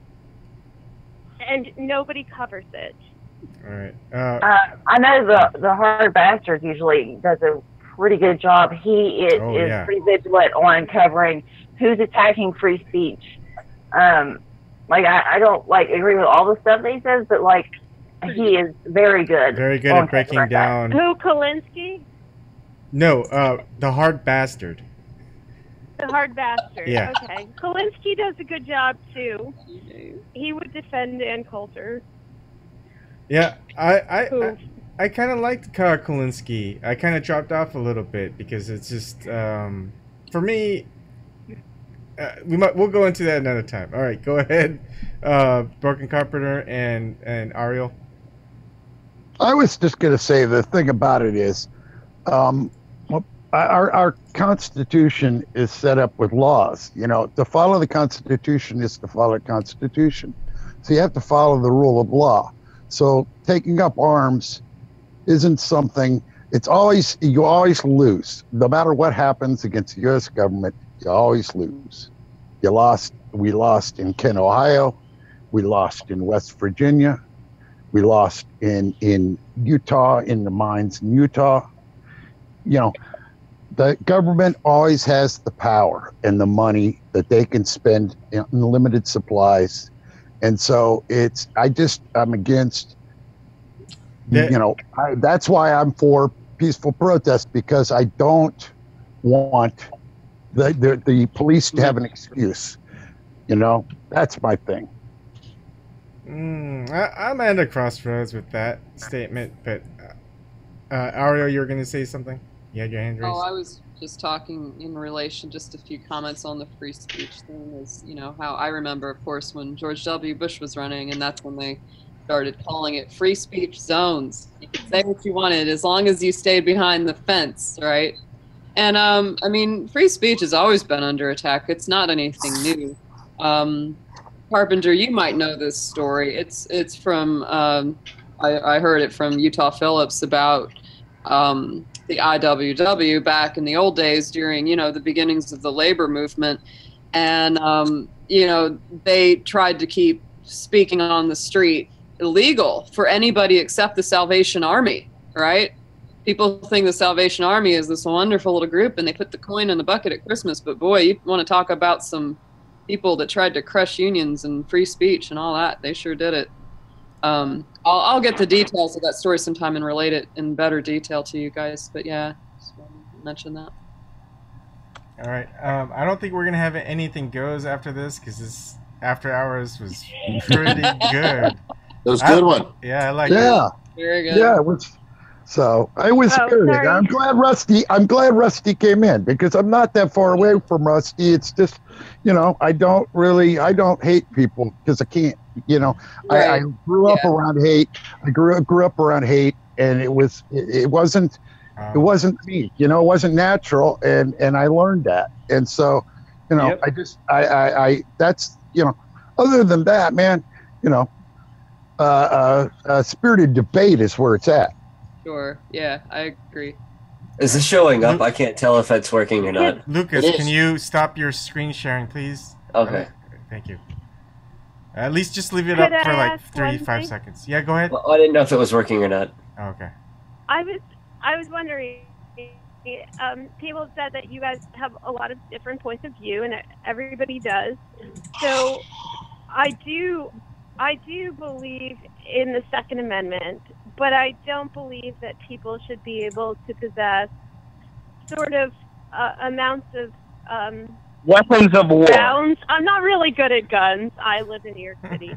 Speaker 13: and nobody covers it.
Speaker 1: All right.
Speaker 14: I know the hard bastard usually does a pretty good job. He is
Speaker 1: yeah.
Speaker 14: pretty vigilant on covering who's attacking free speech. Like I don't like agree with all the stuff that he says, but like he is very good.
Speaker 1: Very good
Speaker 14: on
Speaker 1: at breaking
Speaker 14: covering that.
Speaker 1: down.
Speaker 13: Who, Kalinsky?
Speaker 1: No, the hard bastard.
Speaker 13: The hard bastard.
Speaker 1: Yeah.
Speaker 13: Okay. Kalinsky does a good job too. He would defend Ann Coulter.
Speaker 1: Yeah, I kind of liked Kalinsky. I kind of dropped off a little bit because it's just for me. We'll go into that another time. All right, go ahead, Broken Carpenter and Ariel.
Speaker 3: I was just going to say the thing about it is, our Constitution is set up with laws. You know, to follow the Constitution is to follow the Constitution. So you have to follow the rule of law. So taking up arms isn't something. You always lose. No matter what happens against the U.S. government, you always lose. We lost in Kent, Ohio. We lost in West Virginia. We lost in Utah, in the mines in Utah. You know, the government always has the power and the money that they can spend in limited supplies. And so I'm against, that's why I'm for peaceful protest, because I don't want the police to have an excuse. You know, that's my thing.
Speaker 1: I'm at a crossroads with that statement, but Ariel, you were going to say something? You had your hand raised.
Speaker 6: Oh, I was just talking in relation, just a few comments on the free speech thing. Is how I remember, of course, when George W. Bush was running, and that's when they started calling it free speech zones. You could say what you wanted as long as you stayed behind the fence, right? And I mean, free speech has always been under attack. It's not anything new. Carpenter, you might know this story. It's from I heard it from Utah Phillips about the IWW back in the old days during the beginnings of the labor movement, and they tried to keep speaking on the street illegal for anybody except the Salvation Army, right? People think the Salvation Army is this wonderful little group and they put the coin in the bucket at Christmas, but boy, you want to talk about some people that tried to crush unions and free speech and all that. They sure did it. I'll get the details of that story sometime and relate it in better detail to you guys, but yeah, just wanted to mention that.
Speaker 1: All right. I don't think we're going to have anything goes after this, because this After Hours was pretty good.
Speaker 10: It was a good one.
Speaker 1: Yeah, I like it.
Speaker 3: Yeah.
Speaker 6: Very good.
Speaker 3: Yeah, it was. So I was spirited.
Speaker 13: sorry.
Speaker 3: I'm glad Rusty came in, because I'm not that far away from Rusty. It's just, I don't hate people because I can't.
Speaker 6: Right.
Speaker 3: I grew up around hate. I grew up around hate, and it wasn't me. It wasn't natural, and I learned that. And so,
Speaker 15: Yep.
Speaker 3: I that's other than that, man, spirited debate is where it's at.
Speaker 6: Sure. Yeah, I agree.
Speaker 5: Is this showing up? I can't tell if it's working or not.
Speaker 1: Lucas,
Speaker 10: It is.
Speaker 1: can you stop your screen sharing, please?
Speaker 5: Okay.
Speaker 1: Thank you. At least just leave it
Speaker 13: Could
Speaker 1: up for
Speaker 13: I
Speaker 1: like
Speaker 13: ask
Speaker 1: 3-5
Speaker 13: one thing?
Speaker 1: seconds. Yeah, go ahead.
Speaker 5: Well, I didn't know if it was working or not.
Speaker 1: Oh, okay.
Speaker 13: I was wondering. People have said that you guys have a lot of different points of view, and everybody does. So, I do believe in the Second Amendment, but I don't believe that people should be able to possess sort of amounts of
Speaker 16: Weapons of war.
Speaker 13: rounds. I'm not really good at guns. I live in New York City,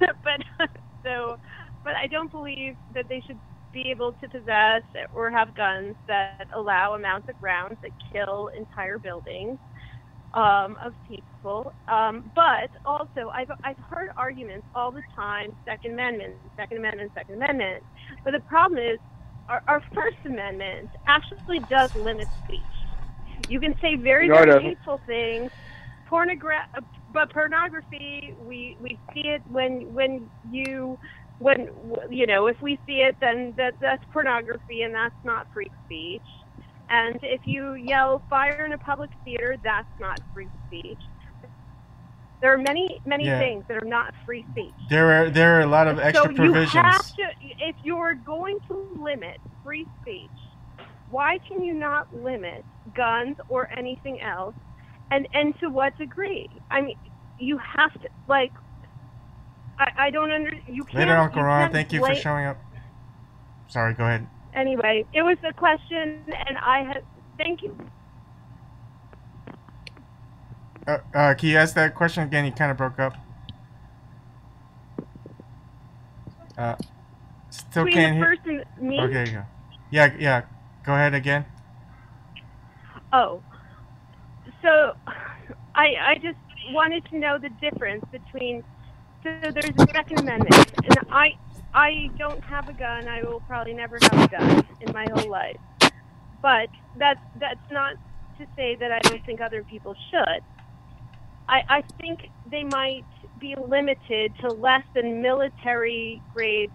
Speaker 13: but I don't believe that they should be able to possess or have guns that allow amounts of rounds that kill entire buildings. of people. But also, I've heard arguments all the time: Second Amendment, Second Amendment, Second Amendment. But the problem is, our First Amendment actually does limit speech. You can say very, very hateful things. But pornography, we see it when you know, if we see it, then that's pornography, and that's not free speech. And if you yell fire in a public theater, that's not free speech. There are many things that are not free speech.
Speaker 1: There are a lot of extra provisions.
Speaker 13: So you have to, if you're going to limit free speech, why can you not limit guns or anything else? And to what degree? I mean, you have to, like, I don't you can't.
Speaker 1: Later, Uncle Ron. Thank you for showing up. Sorry, go ahead.
Speaker 13: Anyway, it was a question, and I had, thank you.
Speaker 1: Can you ask that question again? You kind of broke up. Still
Speaker 13: Between
Speaker 1: can't
Speaker 13: the
Speaker 1: hear.
Speaker 13: first and me?
Speaker 1: Okay, go. Yeah. Go ahead again.
Speaker 13: Oh, so I just wanted to know the difference between. So there's a Second Amendment, and I don't have a gun. I will probably never have a gun in my whole life. But that's not to say that I don't think other people should. I think they might be limited to less than military grade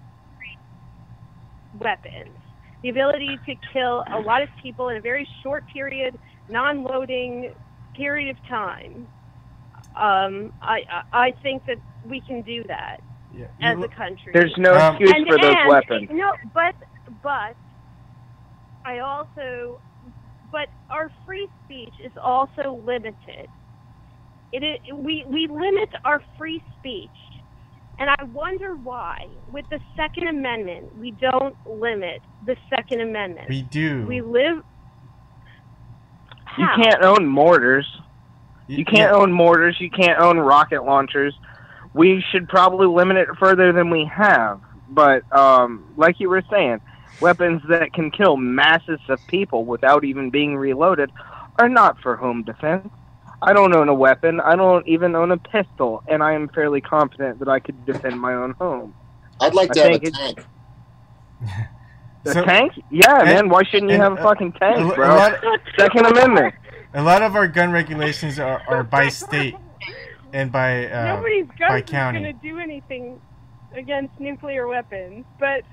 Speaker 13: weapons. The ability to kill a lot of people in a very short period, non-loading period of time. I think that we can do that as a country.
Speaker 16: There's no excuse for those weapons.
Speaker 13: No, but but our free speech is also limited. We limit our free speech, and I wonder why. With the Second Amendment, we don't limit the Second Amendment.
Speaker 1: We do.
Speaker 13: We live.
Speaker 16: You can't own mortars. You can't own mortars. You can't own rocket launchers. We should probably limit it further than we have. But like you were saying, weapons that can kill masses of people without even being reloaded are not for home defense. I don't own a weapon. I don't even own a pistol, and I am fairly confident that I could defend my own home.
Speaker 10: I'd like to have a tank.
Speaker 16: A tank? Yeah, man. Why shouldn't you have a fucking tank, bro? Second Amendment.
Speaker 1: A lot of our gun regulations are by state and by
Speaker 13: nobody's
Speaker 1: by
Speaker 13: guns
Speaker 1: county.
Speaker 13: is going to do anything against nuclear weapons, but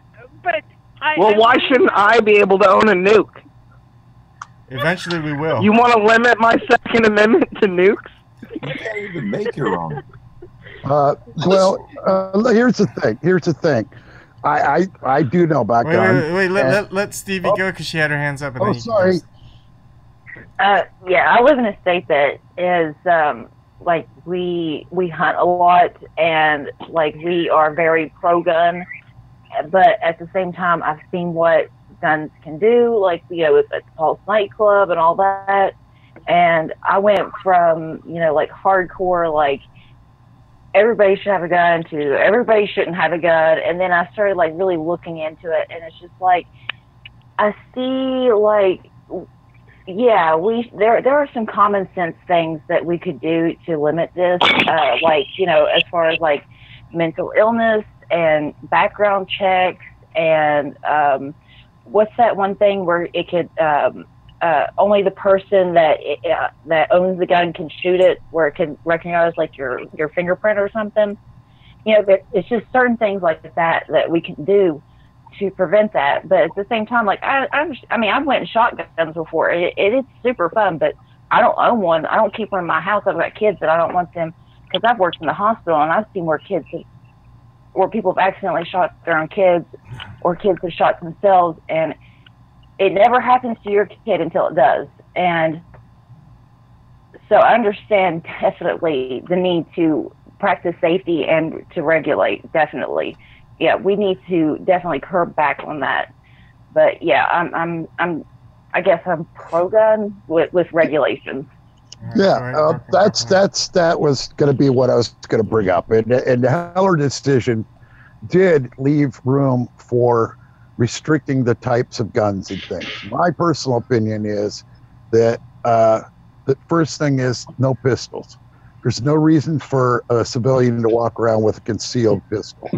Speaker 16: Well, why shouldn't I be able to own a nuke?
Speaker 1: Eventually, we will.
Speaker 16: You want to limit my Second Amendment to nukes?
Speaker 11: You can't even make your own.
Speaker 3: Here's the thing. I do know about guns.
Speaker 1: Wait. Let Stevie go because she had her hands up. And then
Speaker 3: sorry.
Speaker 14: Yeah, I live in a state that is like we hunt a lot, and like we are very pro-gun, but at the same time, I've seen what guns can do, like, you know, with the Pulse nightclub and all that. And I went from, you know, like hardcore, like everybody should have a gun to everybody shouldn't have a gun. And then I started like really looking into it, and it's just like, I see like, yeah, there are some common sense things that we could do to limit this, like, you know, as far as like mental illness and background checks and what's that one thing where it could only the person that owns the gun can shoot it, where it can recognize like your fingerprint or something. You know, it's just certain things like that we can do to prevent that. But at the same time, like I mean, I've went and shot guns before. It's super fun, but I don't own one. I don't keep one in my house. I've got kids that I don't want them, because I've worked in the hospital and I've seen where people have accidentally shot their own kids, or kids have shot themselves, and it never happens to your kid until it does. And so I understand definitely the need to practice safety and to regulate, definitely. Yeah, we need to definitely curb back on that. But yeah, I guess I'm pro-gun with regulations.
Speaker 3: Yeah, that was going to be what I was going to bring up, and the Heller decision did leave room for restricting the types of guns and things. My personal opinion is that the first thing is no pistols. There's no reason for a civilian to walk around with a concealed pistol,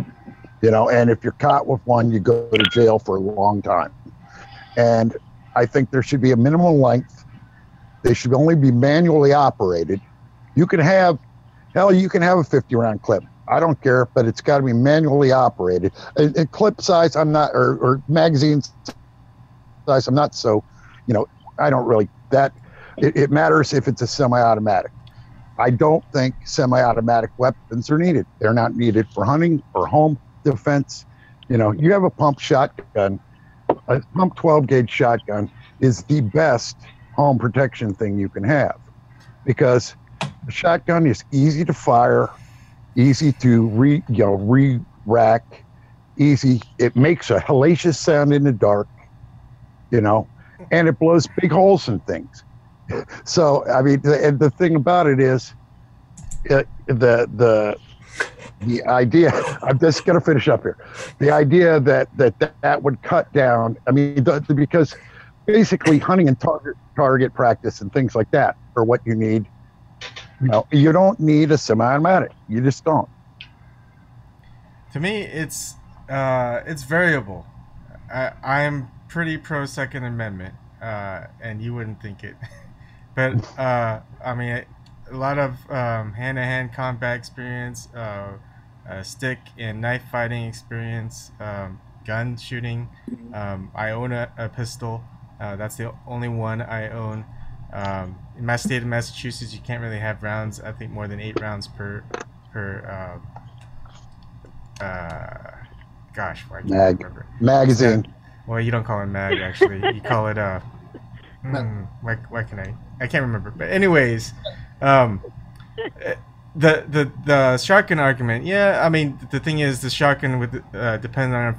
Speaker 3: and if you're caught with one, you go to jail for a long time. And I think there should be a minimum length. They should only be manually operated. You can have a 50-round clip. I don't care, but it's got to be manually operated. And clip size, I'm not, or magazine size, I'm not so, I don't really, it matters if it's a semi-automatic. I don't think semi-automatic weapons are needed. They're not needed for hunting or home defense. You have a pump shotgun. A pump 12-gauge shotgun is the best home protection thing you can have, because the shotgun is easy to fire, easy to re-rack, easy. It makes a hellacious sound in the dark, and it blows big holes in things. So, I mean, the thing about it is, the idea, I'm just going to finish up here. The idea that would cut down, I mean, because basically hunting and target practice and things like that are what you need. You don't need a semi-automatic. You just don't.
Speaker 1: To me, it's variable. I'm pretty pro Second Amendment, and you wouldn't think it. But I mean, a lot of hand-to-hand combat experience, stick and knife fighting experience, gun shooting. I own a pistol. That's the only one I own. In my state of Massachusetts, you can't really have rounds. I think more than 8 rounds per gosh, I can't remember.
Speaker 3: Magazine.
Speaker 1: Well, you don't call it mag, actually. You call it why can I can't remember. But anyways, the shotgun argument. Yeah, I mean, the thing is, the shotgun would depend on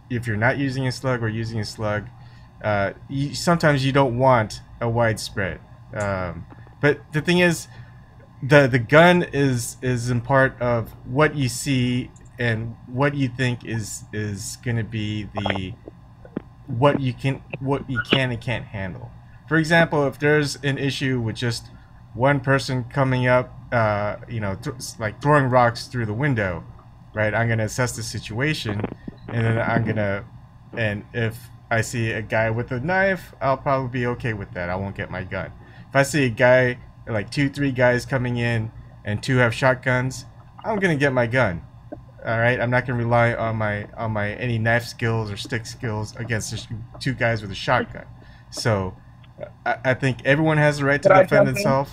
Speaker 1: if you're not using a slug or using a slug. Sometimes you don't want a widespread. But the thing is, the gun is in part of what you see and what you think is going to be what you can and can't handle. For example, if there's an issue with just one person coming up, like throwing rocks through the window, right? I'm gonna assess the situation, and then and if I see a guy with a knife, I'll probably be okay with that. I won't get my gun. If I see a guy, like 2-3 guys coming in and 2 have shotguns, I'm gonna get my gun. All right, I'm not gonna rely on my any knife skills or stick skills against just 2 guys with a shotgun. So I think everyone has the right to defend themselves.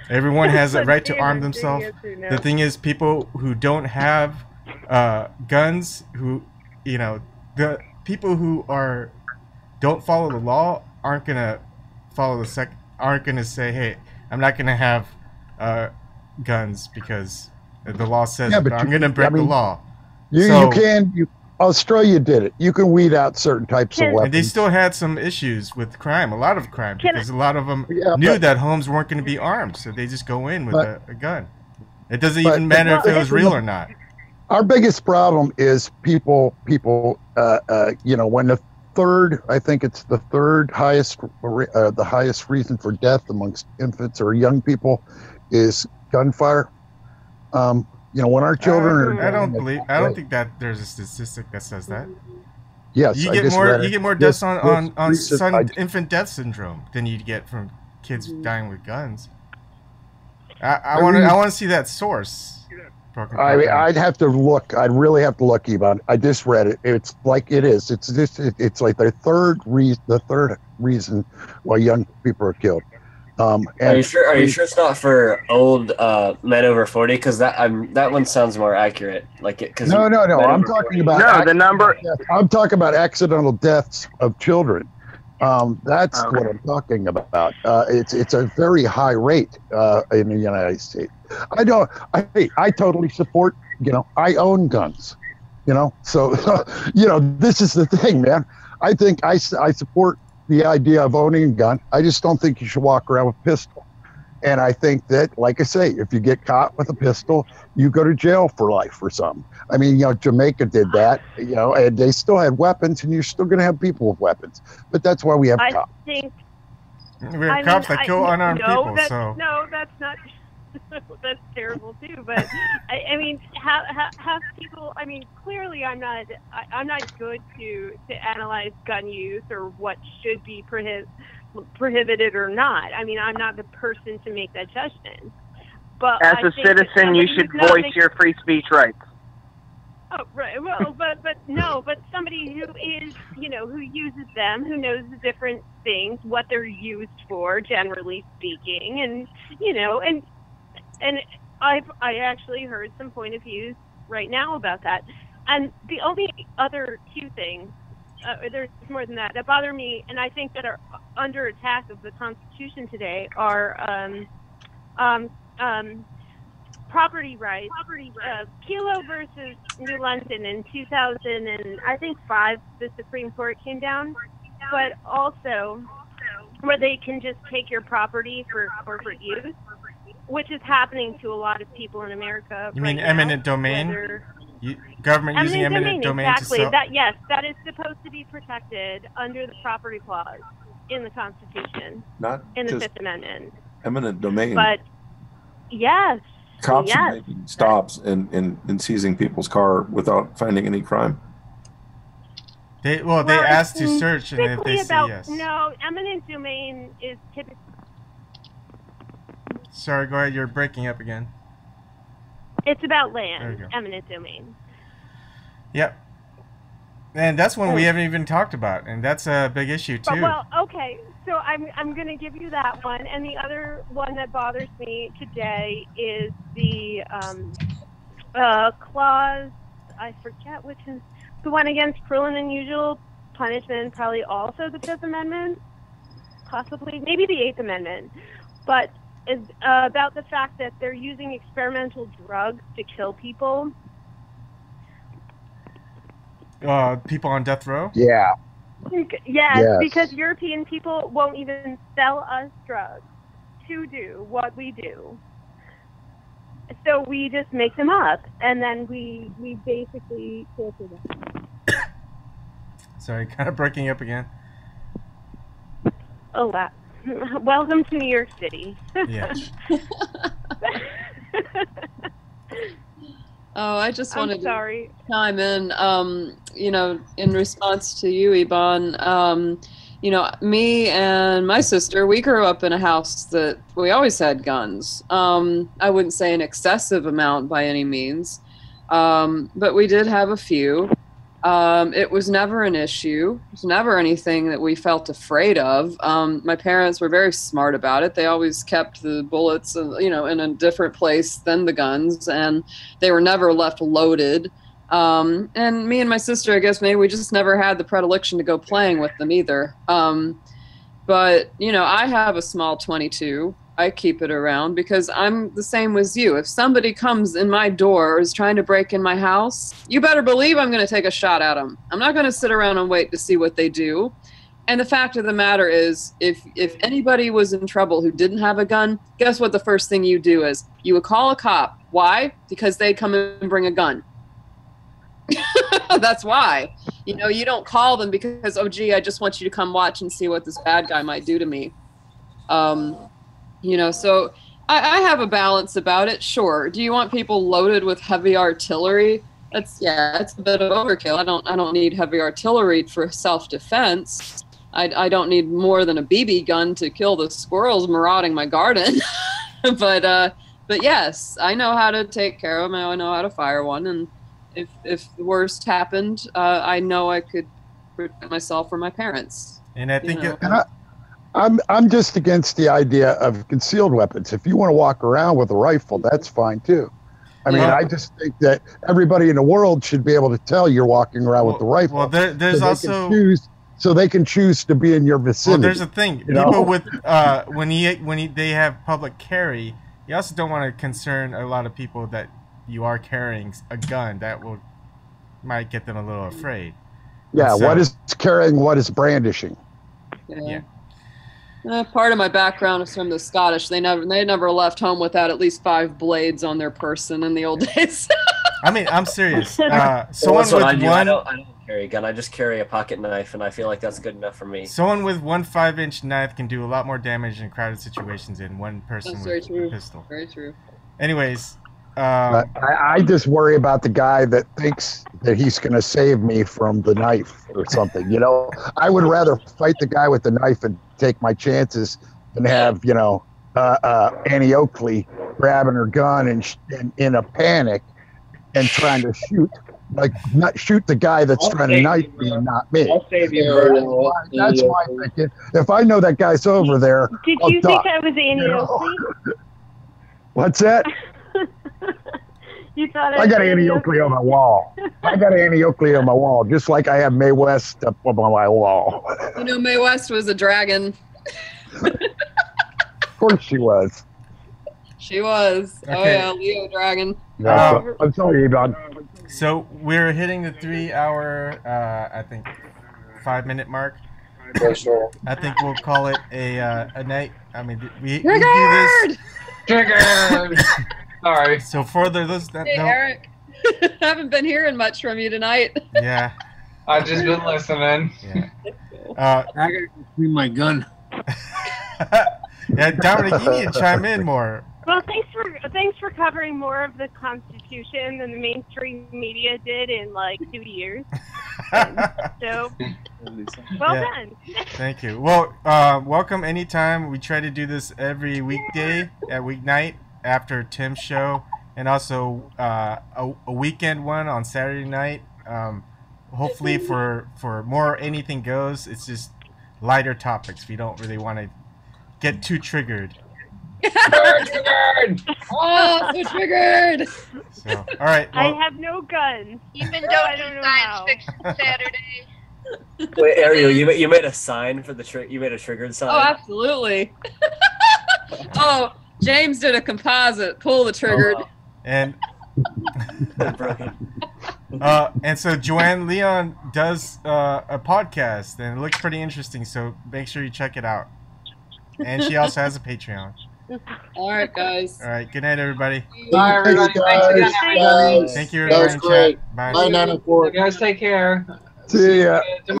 Speaker 1: Everyone has the right to arm themselves. The thing is, people who don't have guns, the people who don't follow the law aren't gonna aren't gonna say, hey, I'm not gonna have guns because the law says it, but I'm gonna break the law.
Speaker 3: Australia did it. You can weed out certain types of weapons.
Speaker 1: And they still had some issues with crime, a lot of crime, because a lot of them knew that homes weren't going to be armed, so they just go in with a gun. It doesn't even matter if it was real or not.
Speaker 3: Our biggest problem is people. When I think it's the third highest, the highest reason for death amongst infants or young people is gunfire. When our children
Speaker 1: I don't think that there's a statistic that says that.
Speaker 3: Yes,
Speaker 1: you get more deaths on infant death syndrome than you get from kids dying with guns. I want to see that source.
Speaker 3: I'd have to look. I'd really have to look, Ivan. I just read it. It's like it is. It's like the third reason why young people are killed.
Speaker 5: Are you sure it's not for old men over 40? Because that one sounds more accurate.
Speaker 3: No. I'm talking about
Speaker 16: the number.
Speaker 3: I'm talking about accidental deaths of children. That's what I'm talking about. It's a very high rate in the United States. I totally support. I own guns. So this is the thing, man. I think I support the idea of owning a gun. I just don't think you should walk around with a pistol. And I think that, like I say, if you get caught with a pistol, you go to jail for life or something. I mean, Jamaica did that, and they still had weapons, and you're still going to have people with weapons. But that's why we have cops.
Speaker 1: We're cops that kill unarmed people. So
Speaker 13: no, that's not. That's terrible too. But I mean, have people? I mean, clearly, I'm not good to analyze gun use or what should be prohibited or not. I mean, I'm not the person to make that judgment. But
Speaker 16: as a citizen, you should voice your free speech rights.
Speaker 13: Oh, right. Well, but somebody who is, who uses them, who knows the different things, what they're used for, generally speaking, and I actually heard some point of views right now about that. And the only other two things, there's more than that bother me, and I think that are under attack of the Constitution today are property rights. Kilo versus New London in 2005, the Supreme Court came down, but also where they can just take your property for corporate use, which is happening to a lot of people in America.
Speaker 1: You mean eminent domain? Government using eminent domain
Speaker 13: exactly.
Speaker 1: to sell?
Speaker 13: Yes, that is supposed to be protected under the property clause in the Constitution,
Speaker 11: Not
Speaker 13: in the
Speaker 11: just
Speaker 13: Fifth Amendment.
Speaker 11: Eminent domain.
Speaker 13: But yes,
Speaker 11: Cops are making stops and seizing people's car without finding any crime.
Speaker 1: They ask to search, and if they say yes.
Speaker 13: No, eminent domain is typically.
Speaker 1: Sorry, go ahead. You're breaking up again.
Speaker 13: It's about
Speaker 1: There you
Speaker 13: land,
Speaker 1: go.
Speaker 13: eminent domain.
Speaker 1: Yep. And that's one we haven't even talked about, and that's a big issue too.
Speaker 13: But, well, okay, so I'm going to give you that one, and the other one that bothers me today is the clause. I forget which is the one against cruel and unusual punishment. Probably also the Fifth Amendment, possibly maybe the Eighth Amendment, but is about the fact that they're using experimental drugs to kill people.
Speaker 1: People on death row?
Speaker 3: Yeah.
Speaker 13: Yes, because European people won't even sell us drugs to do what we do. So we just make them up, and then we basically torture them.
Speaker 1: Sorry, kind of breaking up again.
Speaker 13: Oh, wow. Welcome to New York City.
Speaker 1: Yeah.
Speaker 6: Oh, I just wanted
Speaker 13: to
Speaker 6: chime in, in response to you, Iban. Me and my sister, we grew up in a house that we always had guns. I wouldn't say an excessive amount by any means, but we did have a few. It was never an issue. It was never anything that we felt afraid of. My parents were very smart about it. They always kept the bullets, in a different place than the guns, and they were never left loaded. And me and my sister, I guess maybe we just never had the predilection to go playing with them either. But, I have a small .22. I keep it around because I'm the same as you. If somebody comes in my door or is trying to break in my house, you better believe I'm going to take a shot at them. I'm not going to sit around and wait to see what they do. And the fact of the matter is, if anybody was in trouble who didn't have a gun, guess what the first thing you do is? You would call a cop. Why? Because they come and bring a gun. That's why. You don't call them because, oh, gee, I just want you to come watch and see what this bad guy might do to me. So I have a balance about it. Sure. Do you want people loaded with heavy artillery? It's a bit of overkill. I don't need heavy artillery for self-defense. I don't need more than a BB gun to kill the squirrels marauding my garden. But yes, I know how to take care of them. I know how to fire one. And if the worst happened, I know I could protect myself or my parents.
Speaker 1: And I think
Speaker 3: I'm just against the idea of concealed weapons. If you want to walk around with a rifle, that's fine too. I mean, I just think that everybody in the world should be able to tell you're walking around with a rifle.
Speaker 1: Well, there's also
Speaker 3: so they can choose to be in your vicinity.
Speaker 1: Well, there's a thing. People with when they have public carry, you also don't want to concern a lot of people that you are carrying a gun. That might get them a little afraid.
Speaker 3: Yeah. So, what is carrying? What is brandishing?
Speaker 1: Yeah.
Speaker 6: Part of my background is from the Scottish. They never left home without at least 5 blades on their person in the old days.
Speaker 1: I mean, I'm serious.
Speaker 5: Someone with one. I don't carry a gun. I just carry a pocket knife, and I feel like that's good enough for me.
Speaker 1: Someone with 1 5-inch knife can do a lot more damage in crowded situations than one person
Speaker 6: That's
Speaker 1: with
Speaker 6: very
Speaker 1: a
Speaker 6: true.
Speaker 1: pistol.
Speaker 6: Very true.
Speaker 1: Anyways,
Speaker 3: But I just worry about the guy that thinks that he's going to save me from the knife or something. You know, I would rather fight the guy with the knife and take my chances than have, you know, Annie Oakley grabbing her gun and in a panic and trying to shoot, like not shoot the guy that's
Speaker 2: I'll
Speaker 3: trying to
Speaker 2: save
Speaker 3: knife
Speaker 2: you,
Speaker 3: me,
Speaker 2: bro.
Speaker 3: not me.
Speaker 2: I'll save you,
Speaker 3: Ariel, that's my thinking. If I know that guy's over there,
Speaker 13: Did
Speaker 3: I'll
Speaker 13: you
Speaker 3: duck,
Speaker 13: think I was Annie
Speaker 3: you know?
Speaker 13: Oakley?
Speaker 3: What's that?
Speaker 13: You thought
Speaker 3: I
Speaker 13: was
Speaker 3: got Annie Oakley on my wall. I got Annie Oakley on my wall, just like I have Mae West up on my wall.
Speaker 6: You know, Mae West was a dragon.
Speaker 3: Of course she was.
Speaker 6: She was. Oh
Speaker 1: Okay.
Speaker 6: yeah, Leo dragon.
Speaker 3: I'm sorry, Ebon.
Speaker 1: So we're hitting the 3-hour, I think, 5-minute mark. I think we'll call it a night. I mean, we do this.
Speaker 2: Triggered. Sorry.
Speaker 1: So for those that
Speaker 6: Hey,
Speaker 1: don't,
Speaker 6: Eric. Haven't been hearing much from you tonight.
Speaker 1: yeah,
Speaker 2: I've just been listening.
Speaker 1: yeah.
Speaker 8: I gotta go clean my gun.
Speaker 1: Yeah, Dominic, you need to chime in more.
Speaker 13: Well, thanks for covering more of the Constitution than the mainstream media did in like 2 years. So, well
Speaker 1: Yeah.
Speaker 13: done.
Speaker 1: Thank you. Well, welcome anytime. We try to do this every weekday at weeknight after Tim's show, and also a weekend one on Saturday night. Hopefully for more anything goes. It's just lighter topics. We don't really want to get too triggered.
Speaker 2: Triggered.
Speaker 6: Oh, so triggered.
Speaker 1: So, all right.
Speaker 13: I
Speaker 1: Well,
Speaker 13: have no guns.
Speaker 17: Even
Speaker 13: So
Speaker 17: though
Speaker 13: I
Speaker 17: it's
Speaker 13: don't know
Speaker 17: science
Speaker 13: how.
Speaker 17: fiction Saturday.
Speaker 5: Wait, Ariel, you made a sign for the you made a triggered sign.
Speaker 6: Oh, absolutely. Oh, James did a composite. Pull the triggered.
Speaker 1: and and so Joanne Leon does a podcast, and it looks pretty interesting. So make sure you check it out. And she also has a Patreon.
Speaker 6: All right, guys.
Speaker 1: All right. Good night, everybody.
Speaker 2: Bye, everybody. Thanks again, everybody.
Speaker 1: Thank you,
Speaker 10: That was
Speaker 1: everybody in chat.
Speaker 10: great.
Speaker 1: Bye.
Speaker 10: Bye, 904.
Speaker 2: You guys take care.
Speaker 3: See ya.